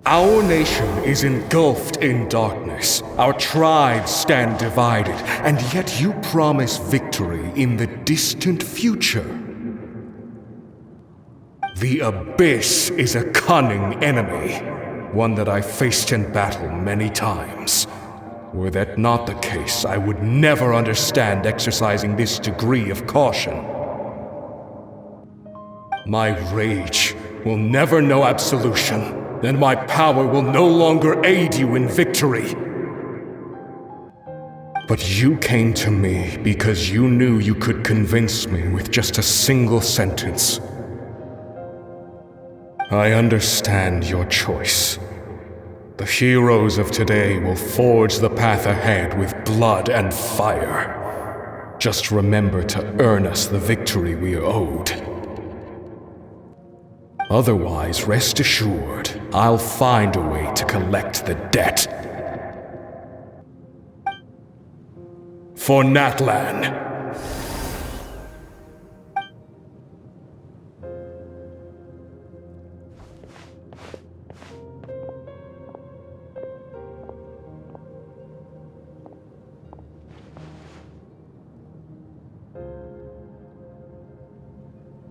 Our nation is engulfed in darkness. Our tribes stand divided, and yet you promise victory in the distant future. The Abyss is a cunning enemy, one that I faced in battle many times. Were that not the case, I would never understand exercising this degree of caution. My rage will never know absolution. Then my power will no longer aid you in victory. But you came to me because you knew you could convince me with just a single sentence. I understand your choice. The heroes of today will forge the path ahead with blood and fire. Just remember to earn us the victory we are owed. Otherwise, rest assured, I'll find a way to collect the debt. For Natlan.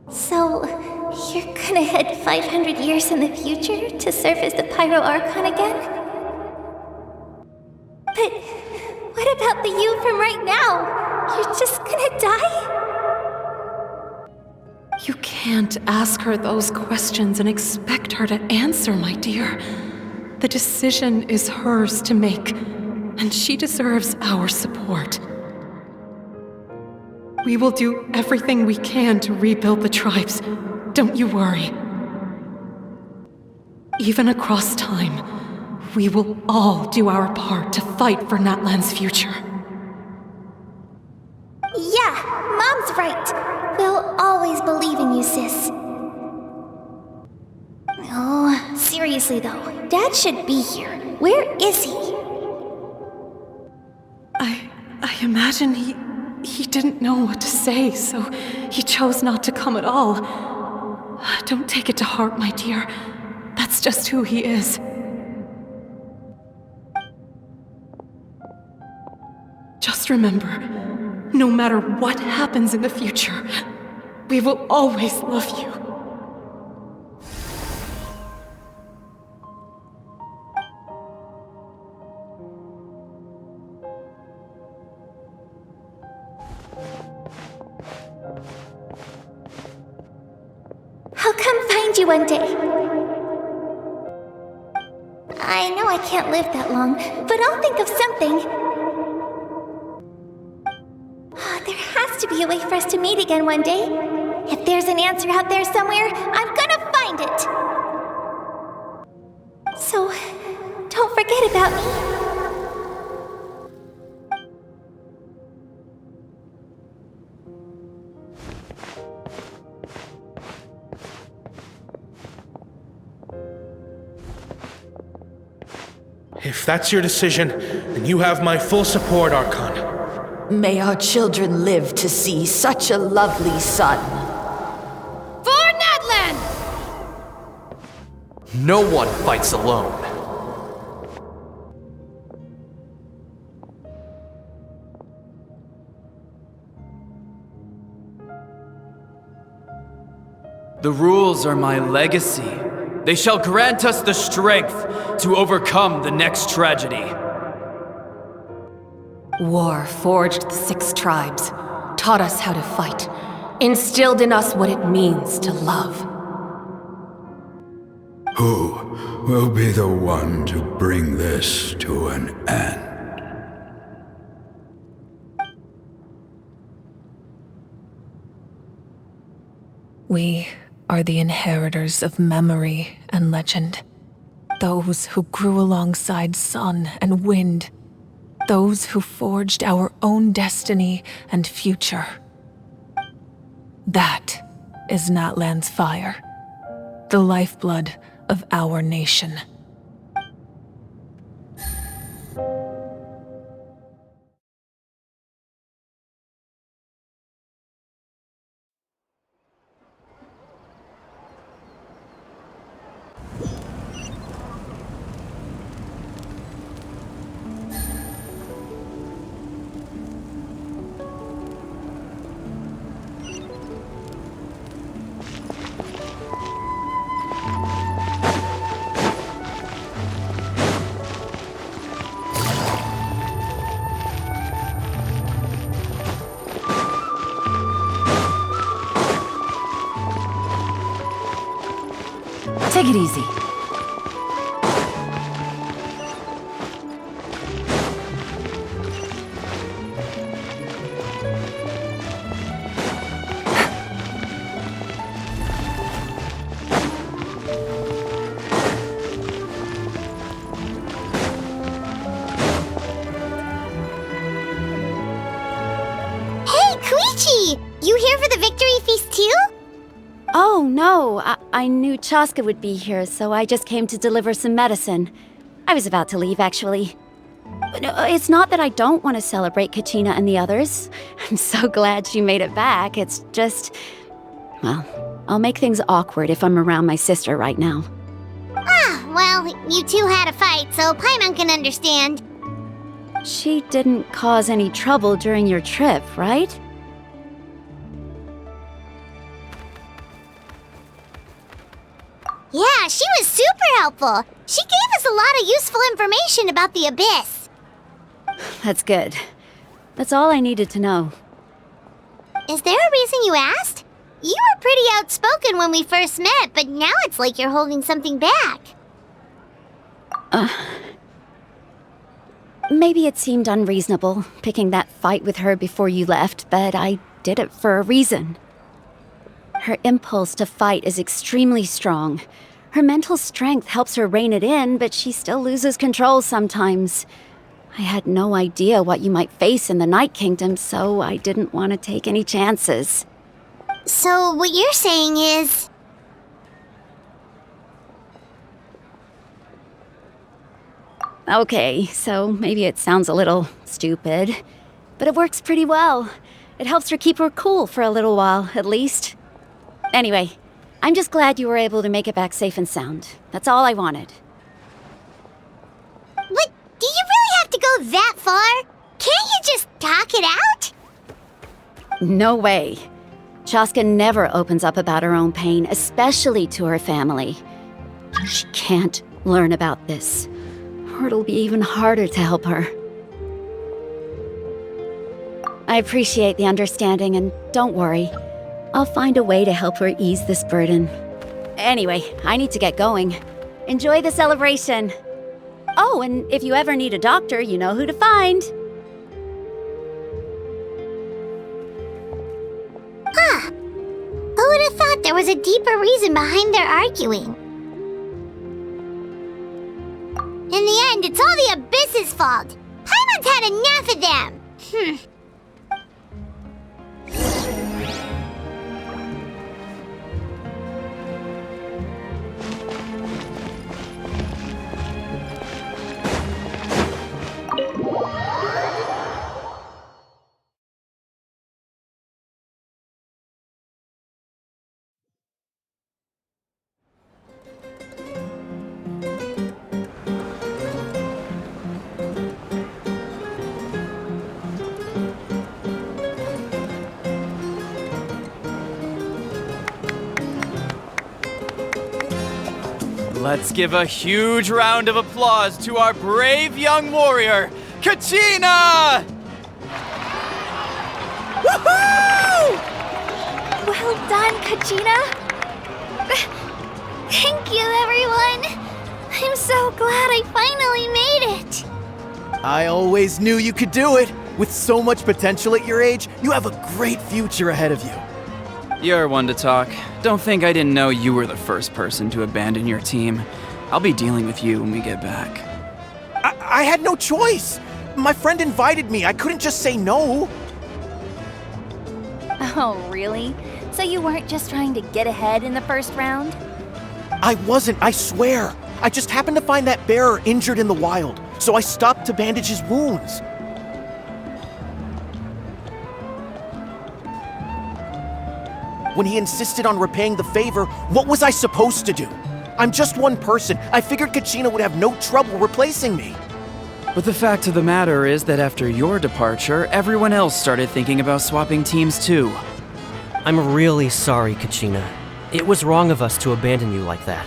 So, you're gonna head 500 years in the future to serve as the Pyro Archon again?
But what about the you from right now? You're just gonna die?
You can't ask her those questions and expect her to answer, my dear. The decision is hers to make, and she deserves our support. We will do everything we can to rebuild the tribes. Don't you worry. Even across time, we will all do our part to fight for Natlan's future.
Yeah, Mom's right. We'll always believe in you, sis. Oh, seriously though, Dad should be here. Where is he?
I imagine he didn't know what to say, so he chose not to come at all. Don't take it to heart, my dear. That's just who he is. Just remember, no matter what happens in the future, we will always love you.
I'll come find you one day. I know I can't live that long, but I'll think of something. There has to be a way for us to meet again one day. If there's an answer out there somewhere, I'm gonna find it. So, don't forget about me.
If that's your decision, then you have my full support, Archon.
May our children live to see such a lovely son.
For Natlan!
No one fights alone.
The rules are my legacy. They shall grant us the strength to overcome the next tragedy.
War forged the 6 tribes, taught us how to fight, instilled in us what it means to love.
Who will be the one to bring this to an end?
We are the inheritors of memory and legend. Those who grew alongside sun and wind. Those who forged our own destiny and future. That is Natlan's fire, the lifeblood of our nation.
Take it easy.
You here for the victory feast too?
Oh, no. I knew Chaska would be here, so I just came to deliver some medicine. I was about to leave, actually. No, it's not that I don't want to celebrate Kachina and the others. I'm so glad she made it back. It's just... well, I'll make things awkward if I'm around my sister right now.
Ah, well, you two had a fight, so Paimon can understand.
She didn't cause any trouble during your trip, right?
Yeah, she was super helpful. She gave us a lot of useful information about the Abyss.
That's good. That's all I needed to know.
Is there a reason you asked? You were pretty outspoken when we first met, but now it's like you're holding something back.
Maybe it seemed unreasonable, picking that fight with her before you left, but I did it for a reason. Her impulse to fight is extremely strong. Her mental strength helps her rein it in, but she still loses control sometimes. I had no idea what you might face in the Night Kingdom, so I didn't want to take any chances.
So what you're saying is...
Okay, so maybe it sounds a little stupid, but it works pretty well. It helps her keep her cool for a little while, at least. Anyway, I'm just glad you were able to make it back safe and sound. That's all I wanted.
But do you really have to go that far? Can't you just talk it out?
No way. Chaska never opens up about her own pain, especially to her family. She can't learn about this, or it'll be even harder to help her. I appreciate the understanding, and don't worry. I'll find a way to help her ease this burden. Anyway, I need to get going. Enjoy the celebration. Oh, and if you ever need a doctor, you know who to find.
Huh. Who would have thought there was a deeper reason behind their arguing? In the end, it's all the Abyss's fault. Paimon's had enough of them.
Let's give a huge round of applause to our brave young warrior, Kachina!
Woohoo! Well done, Kachina. Thank you, everyone. I'm so glad I finally made it.
I always knew you could do it. With so much potential at your age, you have a great future ahead of you.
You're one to talk. Don't think I didn't know you were the first person to abandon your team. I'll be dealing with you when we get back.
I had no choice. My friend invited me. I couldn't just say no.
Oh, really? So you weren't just trying to get ahead in the first round?
I wasn't, I swear. I just happened to find that bearer injured in the wild, so I stopped to bandage his wounds. When he insisted on repaying the favor, what was I supposed to do? I'm just one person. I figured Kachina would have no trouble replacing me.
But the fact of the matter is that after your departure, everyone else started thinking about swapping teams too.
I'm really sorry, Kachina. It was wrong of us to abandon you like that.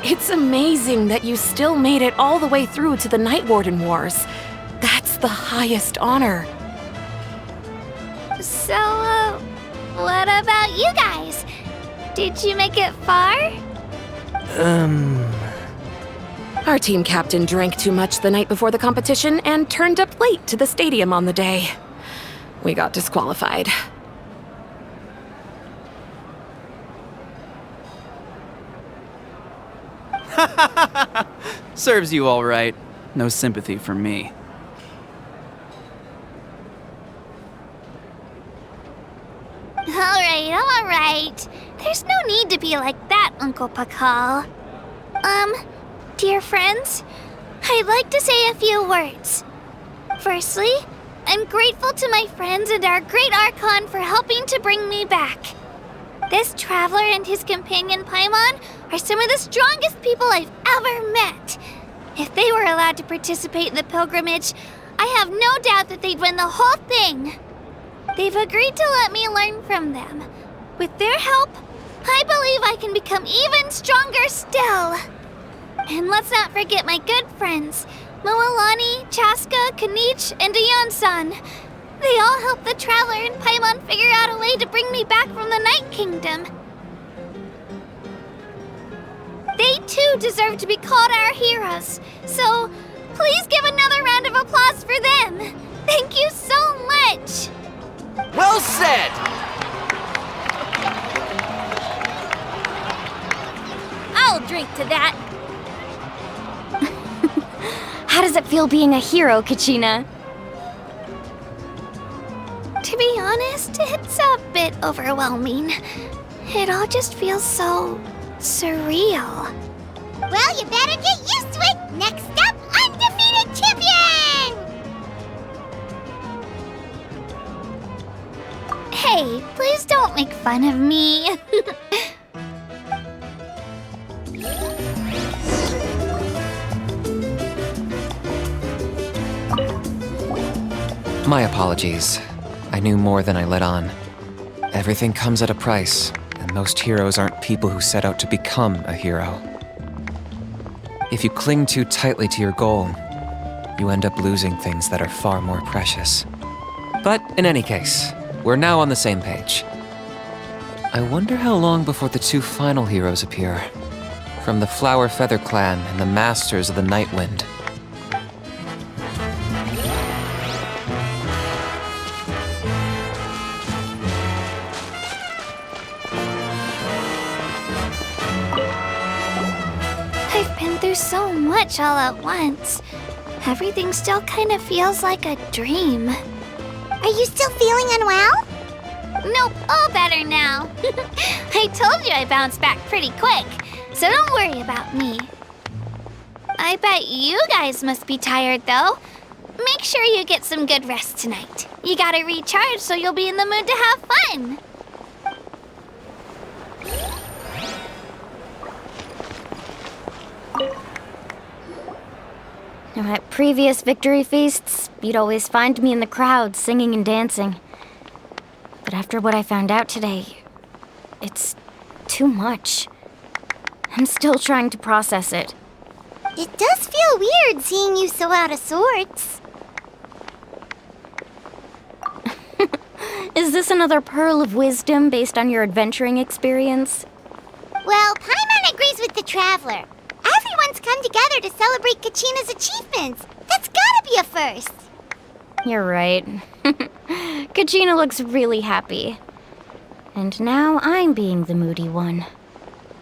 It's amazing that you still made it all the way through to the Night Warden Wars. That's the highest honor.
So, what about you guys? Did you make it far?
Our team captain drank too much the night before the competition and turned up late to the stadium on the day. We got disqualified.
Serves you all right. No sympathy from me.
All right. There's no need to be like that, Uncle Pakal. Dear friends, I'd like to say a few words. Firstly, I'm grateful to my friends and our great Archon for helping to bring me back. This traveler and his companion Paimon are some of the strongest people I've ever met. If they were allowed to participate in the pilgrimage, I have no doubt that they'd win the whole thing. They've agreed to let me learn from them. With their help, I believe I can become even stronger still. And let's not forget my good friends, Moalani, Chaska, Kanich, and Dayon-san. They all helped the Traveler and Paimon figure out a way to bring me back from the Night Kingdom. They too deserve to be called our heroes, so please give another round of applause for them. Thank you so much.
Well said!
I'll drink to that.
How does it feel being a hero, Kachina?
To be honest, it's a bit overwhelming. It all just feels so surreal.
Well, you better get used to it! Next up, undefeated champion!
Hey, please don't make fun of me.
My apologies. I knew more than I let on. Everything comes at a price, and most heroes aren't people who set out to become a hero. If you cling too tightly to your goal, you end up losing things that are far more precious. But in any case, we're now on the same page. I wonder how long before the two final heroes appear. From the Flower Feather Clan and the Masters of the Night Wind.
I've been through so much all at once. Everything still kind of feels like a dream.
Are you still feeling unwell?
Nope, all better now. I told you I bounced back pretty quick, so don't worry about me. I bet you guys must be tired though. Make sure you get some good rest tonight. You gotta recharge so you'll be in the mood to have fun.
Now, at previous victory feasts, you'd always find me in the crowd singing and dancing. But after what I found out today, it's too much. I'm still trying to process it.
It does feel weird seeing you so out of sorts.
Is this another pearl of wisdom based on your adventuring experience?
Well, Paimon agrees with the Traveler. Everyone's come together to celebrate Kachina's achievements. That's gotta be a first.
You're right. Kachina looks really happy. And now I'm being the moody one.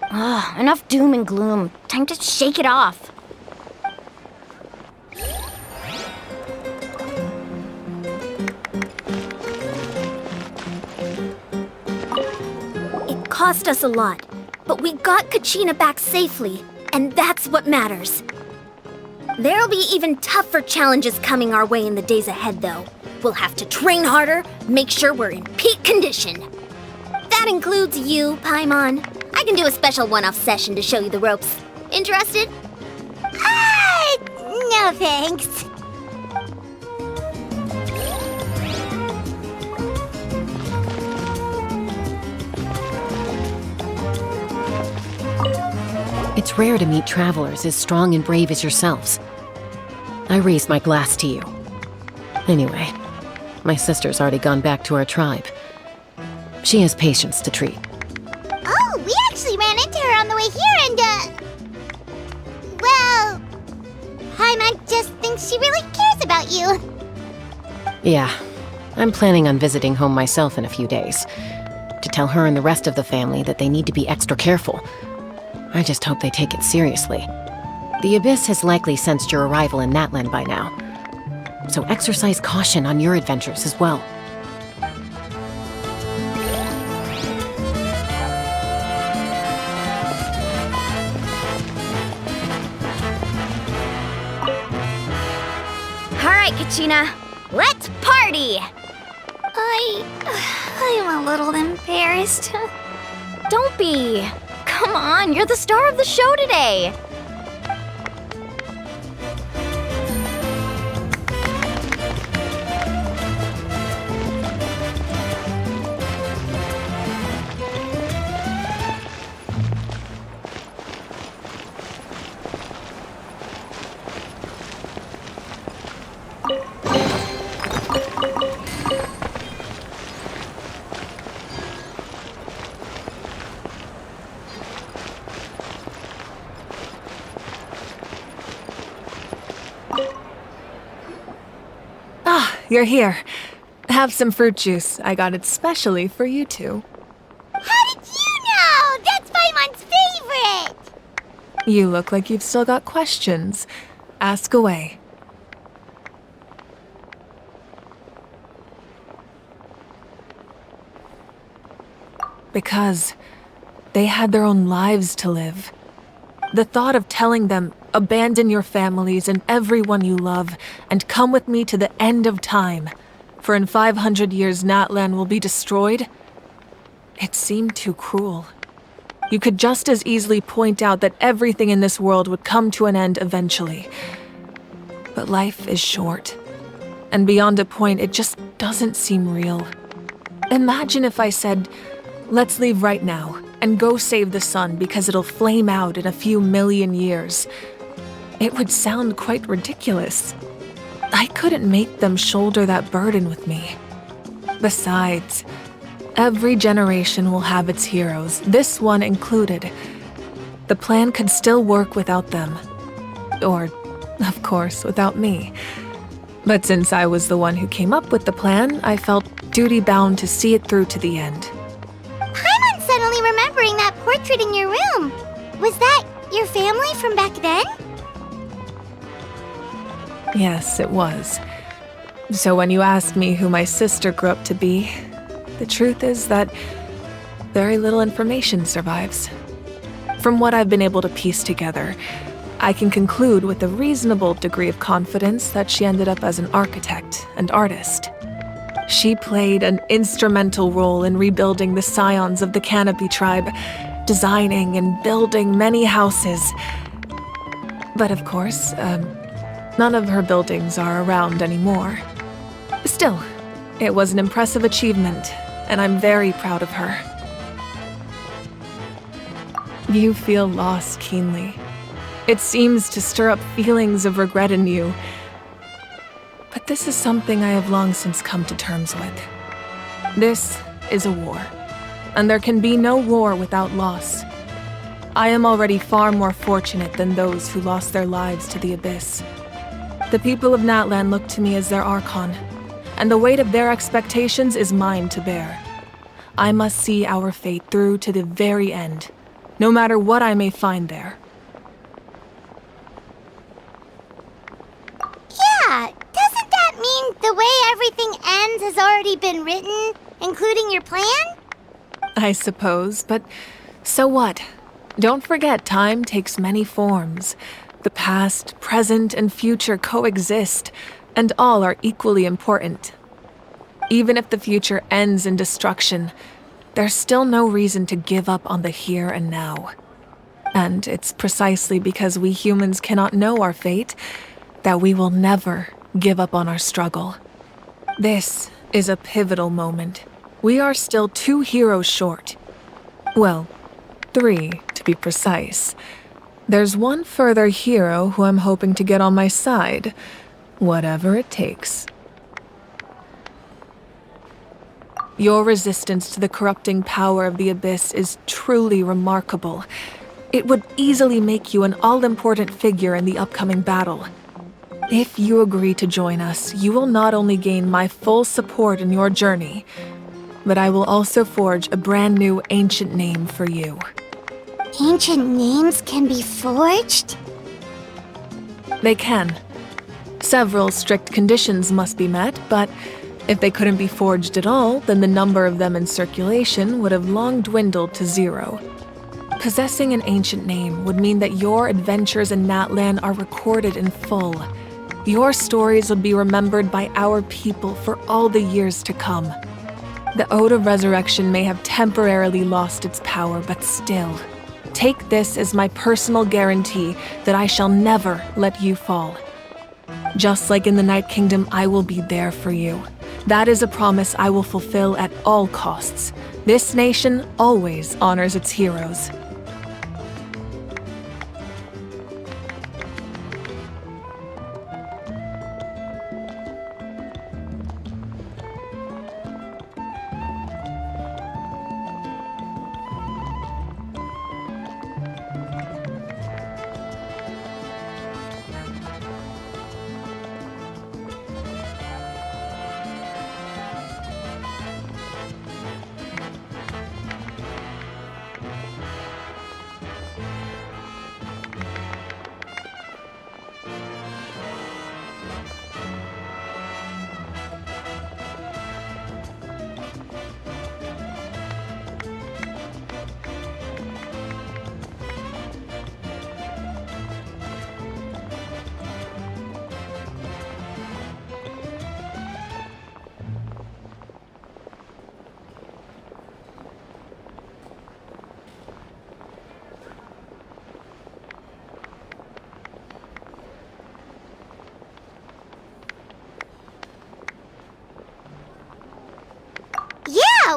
Ugh, enough doom and gloom. Time to shake it off.
It cost us a lot, but we got Kachina back safely, and that's what matters. There'll be even tougher challenges coming our way in the days ahead, though. We'll have to train harder, make sure we're in peak condition. That includes you, Paimon. I can do a special one-off session to show you the ropes. Interested?
No thanks.
It's rare to meet travelers as strong and brave as yourselves. I raise my glass to you. Anyway, my sister's already gone back to our tribe. She has patients to treat.
Oh, we actually ran into her on the way here and, well, Paimon just thinks she really cares about you.
Yeah, I'm planning on visiting home myself in a few days. To tell her and the rest of the family that they need to be extra careful. I just hope they take it seriously. The Abyss has likely sensed your arrival in Natlan by now. So exercise caution on your adventures as well.
Alright, Kachina, let's party!
I'm a little embarrassed.
Don't be. Come on, you're the star of the show today.
you're here. Have some fruit juice. I got it specially for you two.
How did you know? That's Paimon's favorite!
You look like you've still got questions. Ask away. Because they had their own lives to live. The thought of telling them, abandon your families and everyone you love, and come with me to the end of time, for in 500 years Natlan will be destroyed, it seemed too cruel. You could just as easily point out that everything in this world would come to an end eventually. But life is short, and beyond a point, it just doesn't seem real. Imagine if I said, let's leave right now, and go save the sun because it'll flame out in a few million years. It would sound quite ridiculous. I couldn't make them shoulder that burden with me. Besides, every generation will have its heroes, this one included. The plan could still work without them. Or, of course, without me. But since I was the one who came up with the plan, I felt duty-bound to see it through to the end.
Paimon's suddenly remembering that portrait in your room. Was that your family from back then?
Yes, it was. So when you asked me who my sister grew up to be, the truth is that very little information survives. From what I've been able to piece together, I can conclude with a reasonable degree of confidence that she ended up as an architect and artist. She played an instrumental role in rebuilding the scions of the Canopy tribe, designing and building many houses. But of course, none of her buildings are around anymore. Still, it was an impressive achievement, and I'm very proud of her. You feel loss keenly. It seems to stir up feelings of regret in you. But this is something I have long since come to terms with. This is a war, and there can be no war without loss. I am already far more fortunate than those who lost their lives to the abyss. The people of Natlan look to me as their Archon, and the weight of their expectations is mine to bear. I must see our fate through to the very end, no matter what I may find there.
Yeah, doesn't that mean the way everything ends has already been written, including your plan?
I suppose, but so what? Don't forget, time takes many forms. The past, present, and future coexist, and all are equally important. Even if the future ends in destruction, there's still no reason to give up on the here and now. And it's precisely because we humans cannot know our fate that we will never give up on our struggle. This is a pivotal moment. We are still 2 heroes short. Well, 3 to be precise. There's one further hero who I'm hoping to get on my side, whatever it takes. Your resistance to the corrupting power of the Abyss is truly remarkable. It would easily make you an all-important figure in the upcoming battle. If you agree to join us, you will not only gain my full support in your journey, but I will also forge a brand new ancient name for you.
Ancient names can be forged?
They can. Several strict conditions must be met, but if they couldn't be forged at all, then the number of them in circulation would have long dwindled to 0. Possessing an ancient name would mean that your adventures in Natlan are recorded in full. Your stories would be remembered by our people for all the years to come. The Ode of Resurrection may have temporarily lost its power, but still, take this as my personal guarantee that I shall never let you fall. Just like in the Night Kingdom, I will be there for you. That is a promise I will fulfill at all costs. This nation always honors its heroes.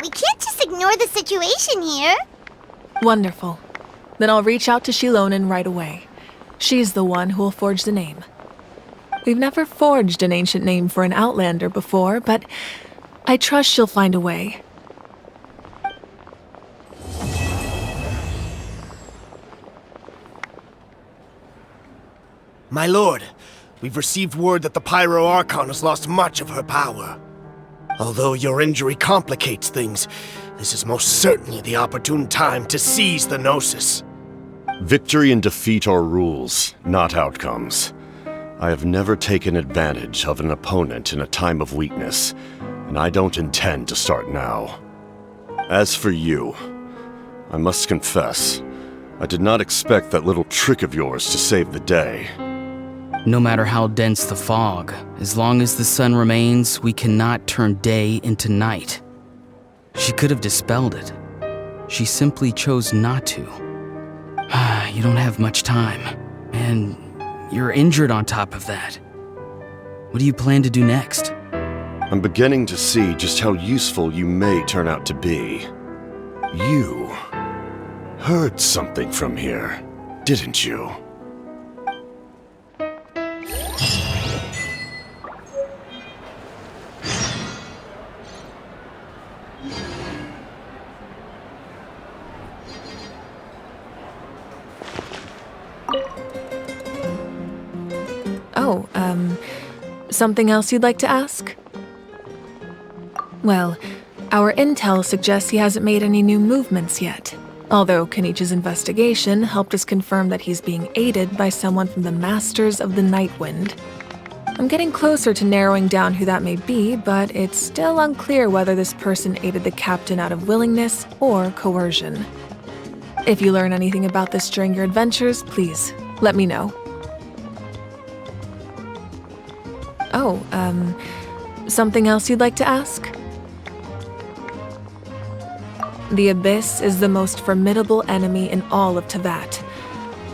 We can't just ignore the situation here.
Wonderful. Then I'll reach out to Shilonen right away. She's the one who will forge the name. We've never forged an ancient name for an Outlander before, but I trust she'll find a way.
My lord, we've received word that the Pyro Archon has lost much of her power. Although your injury complicates things, this is most certainly the opportune time to seize the Gnosis.
Victory and defeat are rules, not outcomes. I have never taken advantage of an opponent in a time of weakness, and I don't intend to start now. As for you, I must confess, I did not expect that little trick of yours to save the day.
No matter how dense the fog, as long as the sun remains, we cannot turn day into night. She could have dispelled it. She simply chose not to. You don't have much time, and you're injured on top of that. What do you plan to do next?
I'm beginning to see just how useful you may turn out to be. You heard something from here, didn't you?
Something else you'd like to ask? Well, our intel suggests he hasn't made any new movements yet, although Kenichi's investigation helped us confirm that he's being aided by someone from the Masters of the Nightwind. I'm getting closer to narrowing down who that may be, but it's still unclear whether this person aided the captain out of willingness or coercion. If you learn anything about this during your adventures, please let me know. Something else you'd like to ask? The Abyss is the most formidable enemy in all of Teyvat.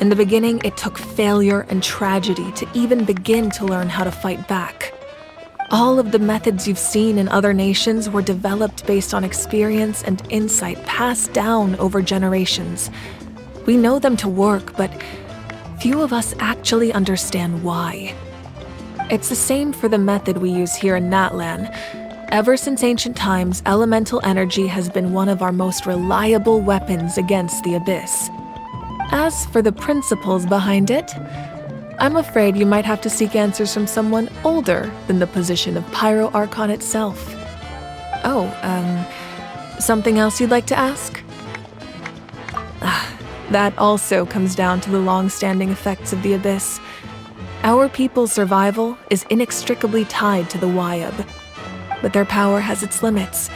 In the beginning, it took failure and tragedy to even begin to learn how to fight back. All of the methods you've seen in other nations were developed based on experience and insight passed down over generations. We know them to work, but few of us actually understand why. It's the same for the method we use here in Natlan. Ever since ancient times, elemental energy has been one of our most reliable weapons against the Abyss. As for the principles behind it, I'm afraid you might have to seek answers from someone older than the position of Pyro Archon itself. Something else you'd like to ask? That also comes down to the long-standing effects of the Abyss. Our people's survival is inextricably tied to the Wayob, but their power has its limits.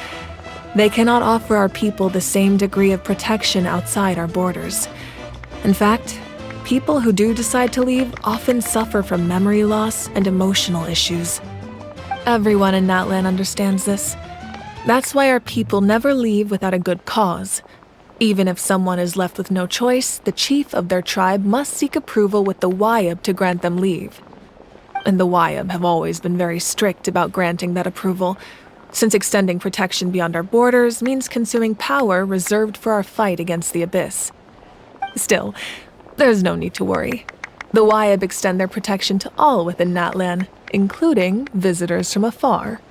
They cannot offer our people the same degree of protection outside our borders. In fact, people who do decide to leave often suffer from memory loss and emotional issues. Everyone in Natlan understands this. That's why our people never leave without a good cause. Even if someone is left with no choice, the chief of their tribe must seek approval with the Wayob to grant them leave. And the Wayob have always been very strict about granting that approval, since extending protection beyond our borders means consuming power reserved for our fight against the Abyss. Still, there's no need to worry. The Wayob extend their protection to all within Natlan, including visitors from afar.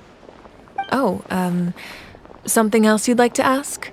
Something else you'd like to ask?